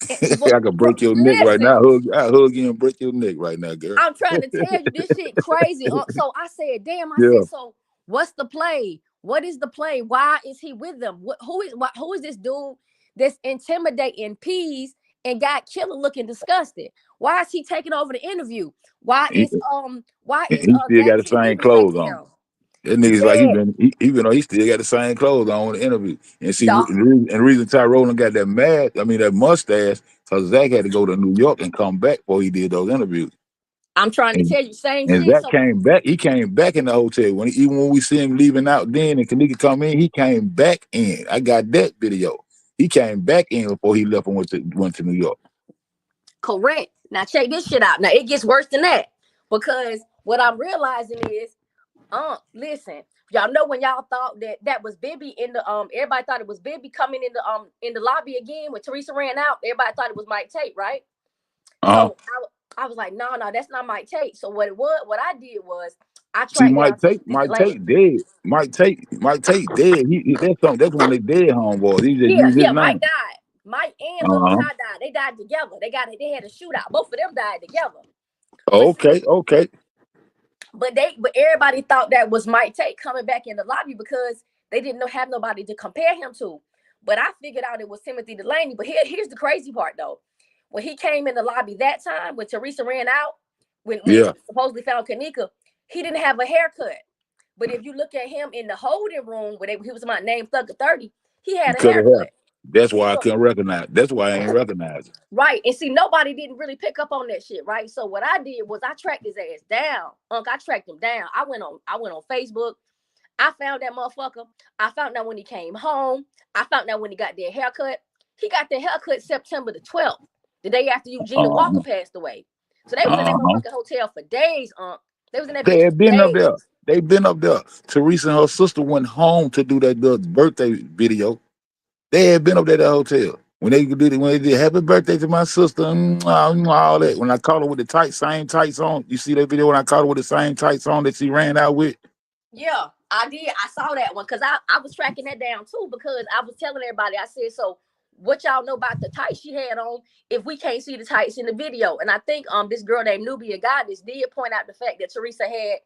I could break your neck right now. I hug you and break your neck right now, girl. I'm trying to tell you, this shit crazy. So I said, damn, said, so what's the play? What is the play? Why is he with them? Who is this dude that's intimidating peas and got killer looking disgusted? Why is he taking over the interview? Why is he still got the same clothes on? That nigga's like he still got the same clothes on in the interview. And see, and the reason Tyrone got that that mustache, because Zach had to go to New York and come back before he did those interviews. I'm trying to tell you, same shit. And Zach came back. He came back in the hotel even when we see him leaving out then, and Kanika come in, he came back in. I got that video. He came back in before he left and went to New York. Correct. Now check this shit out. Now it gets worse than that, because what I'm realizing is, listen, y'all know when y'all thought that was Bibby in the everybody thought it was Bibby coming in the lobby again when Teresa ran out. Everybody thought it was Mike Tate, right? So I was like, no, that's not Mike Tate. So what I did was I tried. See, Mike Tate dead. Mike Tate dead. That's one of they dead homeboys. He just used his name. Mike died. Mike and Lil Ty died. They died together. They had a shootout. Both of them died together. Okay. But everybody thought that was Mike Tate coming back in the lobby because they didn't have nobody to compare him to. But I figured out it was Timothy Delaney. But here's the crazy part though. When he came in the lobby that time, when Teresa ran out, when he supposedly found Kanika, he didn't have a haircut. But if you look at him in the holding room where he was my name Thugger30, he had a haircut. That's why I couldn't recognize. That's why I ain't recognize it. Right. And see, nobody didn't really pick up on that shit, right? So what I did was I tracked his ass down. I tracked him down. I went on Facebook. I found that motherfucker. I found out when he came home. I found out when he got their haircut. He got their haircut September the 12th, the day after Eugenia Walker passed away. So they was in that motherfucking hotel for days, They was in that bitch for days. Up there. They been up there. Teresa and her sister went home to do that birthday video. They had been up there at the hotel when they did happy birthday to my sister and all that. When I caught her with the same tights on, you see that video when I caught her with the same tights on that she ran out with? Yeah, I did. I saw that one because I was tracking that down too, because I was telling everybody, I said, so what y'all know about the tights she had on if we can't see the tights in the video? And I think this girl named Nubia Goddess did point out the fact that Teresa had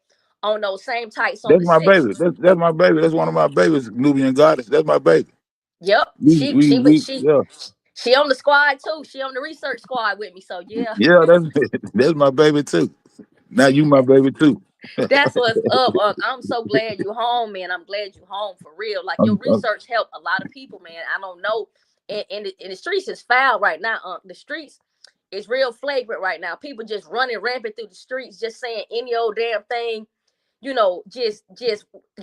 on those same tights on That's my baby. That's my baby. That's one of my babies, Nubian Goddess. That's my baby. Yep. She on the squad too. She on the research squad with me. So yeah. Yeah, that's my baby too. Now you my baby too. That's what's up. I'm so glad you home, man. I'm glad you home for real. Like your research helped a lot of people, man. I don't know. And the streets is foul right now. The streets is real flagrant right now. People just running rampant through the streets, just saying any old damn thing, just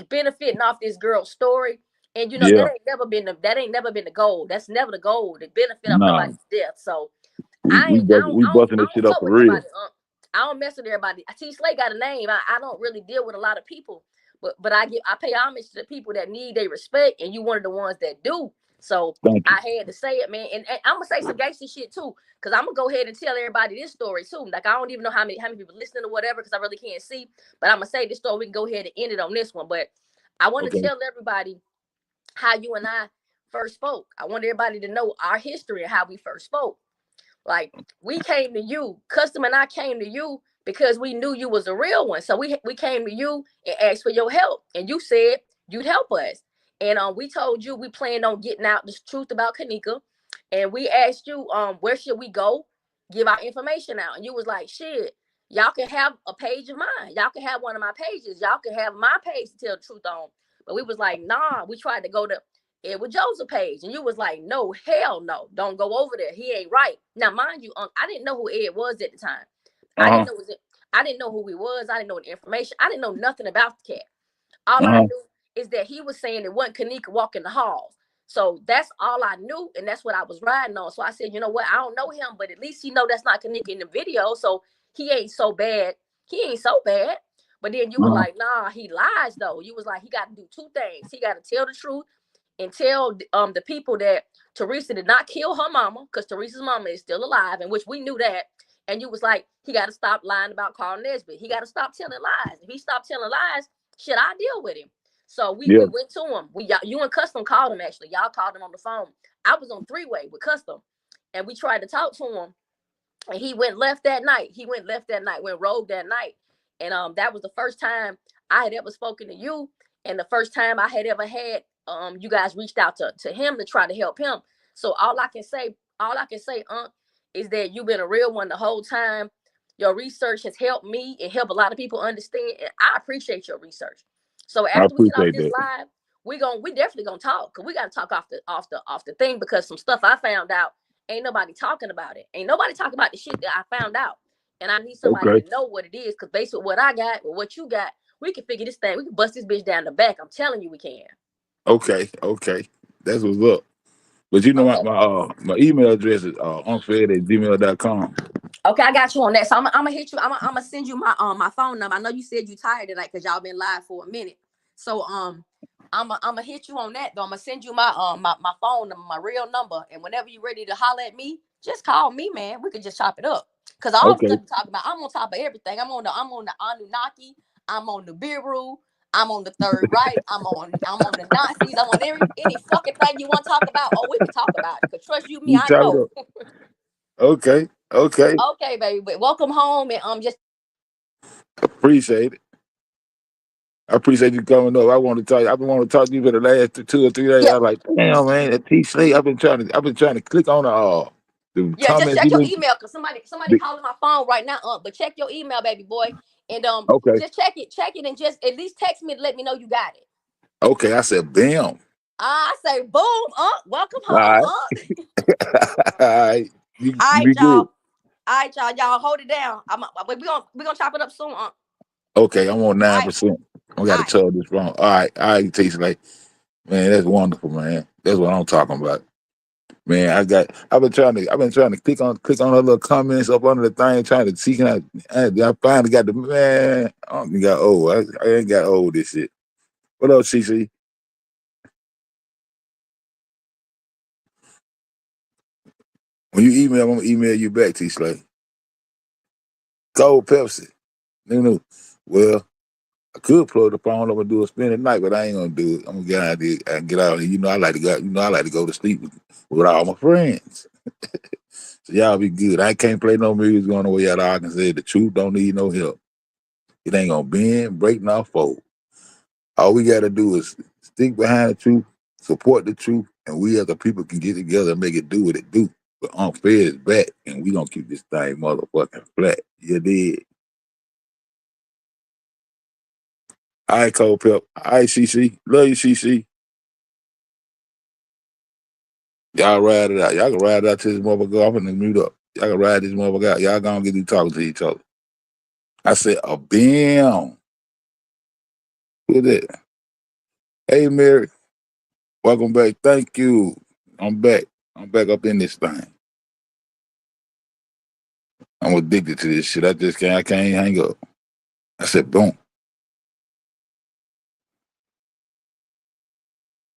benefiting off this girl's story. And that ain't never been the goal. That's never the goal, to benefit off nobody's death. So we busting this shit up for real. I don't mess with everybody. T Slay got a name. I don't really deal with a lot of people, but I pay homage to the people that need their respect, and you one of the ones that do. So I had to say it, man. And I'm gonna say some gangster shit too, because I'm gonna go ahead and tell everybody this story too. Like I don't even know how many people listening or whatever, because I really can't see. But I'm gonna say this story. We can go ahead and end it on this one. But I want to tell everybody how you and I first spoke. I want everybody to know our history and how we first spoke. Like, we came to you, Custom and I came to you because we knew you was a real one. So we came to you and asked for your help, and you said you'd help us. And we told you we planned on getting out the truth about Kanika, and we asked you where should we go, give our information out, and you was like, shit, y'all can have a page of mine, y'all can have one of my pages, y'all can have my page to tell the truth on. But we was like, nah, we tried to go to Edward Joseph page, and you was like, no, hell no, don't go over there, he ain't right. Now mind you, I didn't know who Ed was at the time. I didn't know who he was. I didn't know the information. I didn't know nothing about the cat. All I knew is that he was saying it wasn't Kanika walking the halls. So that's all I knew, and that's what I was riding on. So I said, you know what, I don't know him, but at least he know that's not Kanika in the video, so he ain't so bad. He ain't so bad. But then you were like, nah, he lies though. You was like, he got to do two things. He got to tell the truth and tell the people that Teresa did not kill her mama, because Teresa's mama is still alive, and which we knew that. And you was like, he got to stop lying about Carl Nesbitt. He got to stop telling lies. If he stopped telling lies, shit, I deal with him. So we went to him. You and Custom called him, actually. Y'all called him on the phone. I was on three-way with Custom, and we tried to talk to him. And he went left that night. Went rogue that night. And that was the first time I had ever spoken to you, and the first time I had ever had you guys reached out to him to try to help him. So all I can say, is that you've been a real one the whole time. Your research has helped me and helped a lot of people understand. And I appreciate your research. So after we get off this live, we definitely gonna talk, because we gotta talk off the thing, because some stuff I found out, ain't nobody talking about it. Ain't nobody talking about the shit that I found out. And I need somebody to know what it is, because based on what I got or what you got, we can figure this thing. We can bust this bitch down the back. I'm telling you, we can. Okay. That's what's up. But you know, my email address is unfed@gmail.com. Okay, I got you on that. So I'm gonna hit you. I'm gonna send you my phone number. I know you said you tired tonight because y'all been live for a minute. So I'm gonna hit you on that though. I'm gonna send you my my phone number, my real number, and whenever you're ready to holler at me, just call me, man. We could just chop it up. Cause all the stuff you talking about, I'm on top of everything. I'm on the Anunnaki. I'm on the Biru. I'm on the Third Reich. I'm on the Nazis. I'm on any fucking thing you want to talk about. Oh, we can talk about it. Cause trust you me, I know. Okay. Okay, baby. But welcome home, and just Appreciate it. I appreciate you coming up. I want to talk. I've been wanting to talk to you for the last 2 or 3 days. yeah. I was like, damn, man, that T Slate. I've been trying to click on the Yeah, just comments. check your email, because somebody calling my phone right now. But check your email, baby boy, and Okay. just check it, and just at least text me to let me know you got it. Okay, I said, bam. I say, boom, welcome All home, right. All right. You be y'all. good. All right, y'all hold it down. We gonna chop it up soon, Okay, I'm on 9%. I got to tell this wrong. All right, T Slate. Man, that's wonderful, man. That's what I'm talking about. Man, I've been trying to click on her little comments up under the thing, trying to see. I finally got the man. I got old. I ain't got old this shit. What else, CC? When you email, I'm gonna email you back, T Slay. Cold Pepsi. No. Well, I could plug the phone up and do a spin at night, but I ain't gonna do it. I'm gonna get out of here and get out of here. You know, I like to go to sleep with all my friends. So y'all be good. I can't play no music going the way out of Arkansas. The truth don't need no help. It ain't gonna bend, break, nor fold. All we gotta do is stick behind the truth, support the truth, and we as a people can get together and make it do what it do. But Unfair is back, and we gonna keep this thing motherfucking flat. You did. All right, Cold Pep. All right, CC. Love you, CC. Y'all ride it out. Y'all can ride it out till this motherfucker. I'm gonna mute up. Y'all can ride this motherfucker out. Y'all gonna get to talking to each other. I said, a bam. Who that? Hey, Mary. Welcome back. Thank you. I'm back. I'm back up in this thing. I'm addicted to this shit. I can't hang up. I said, boom.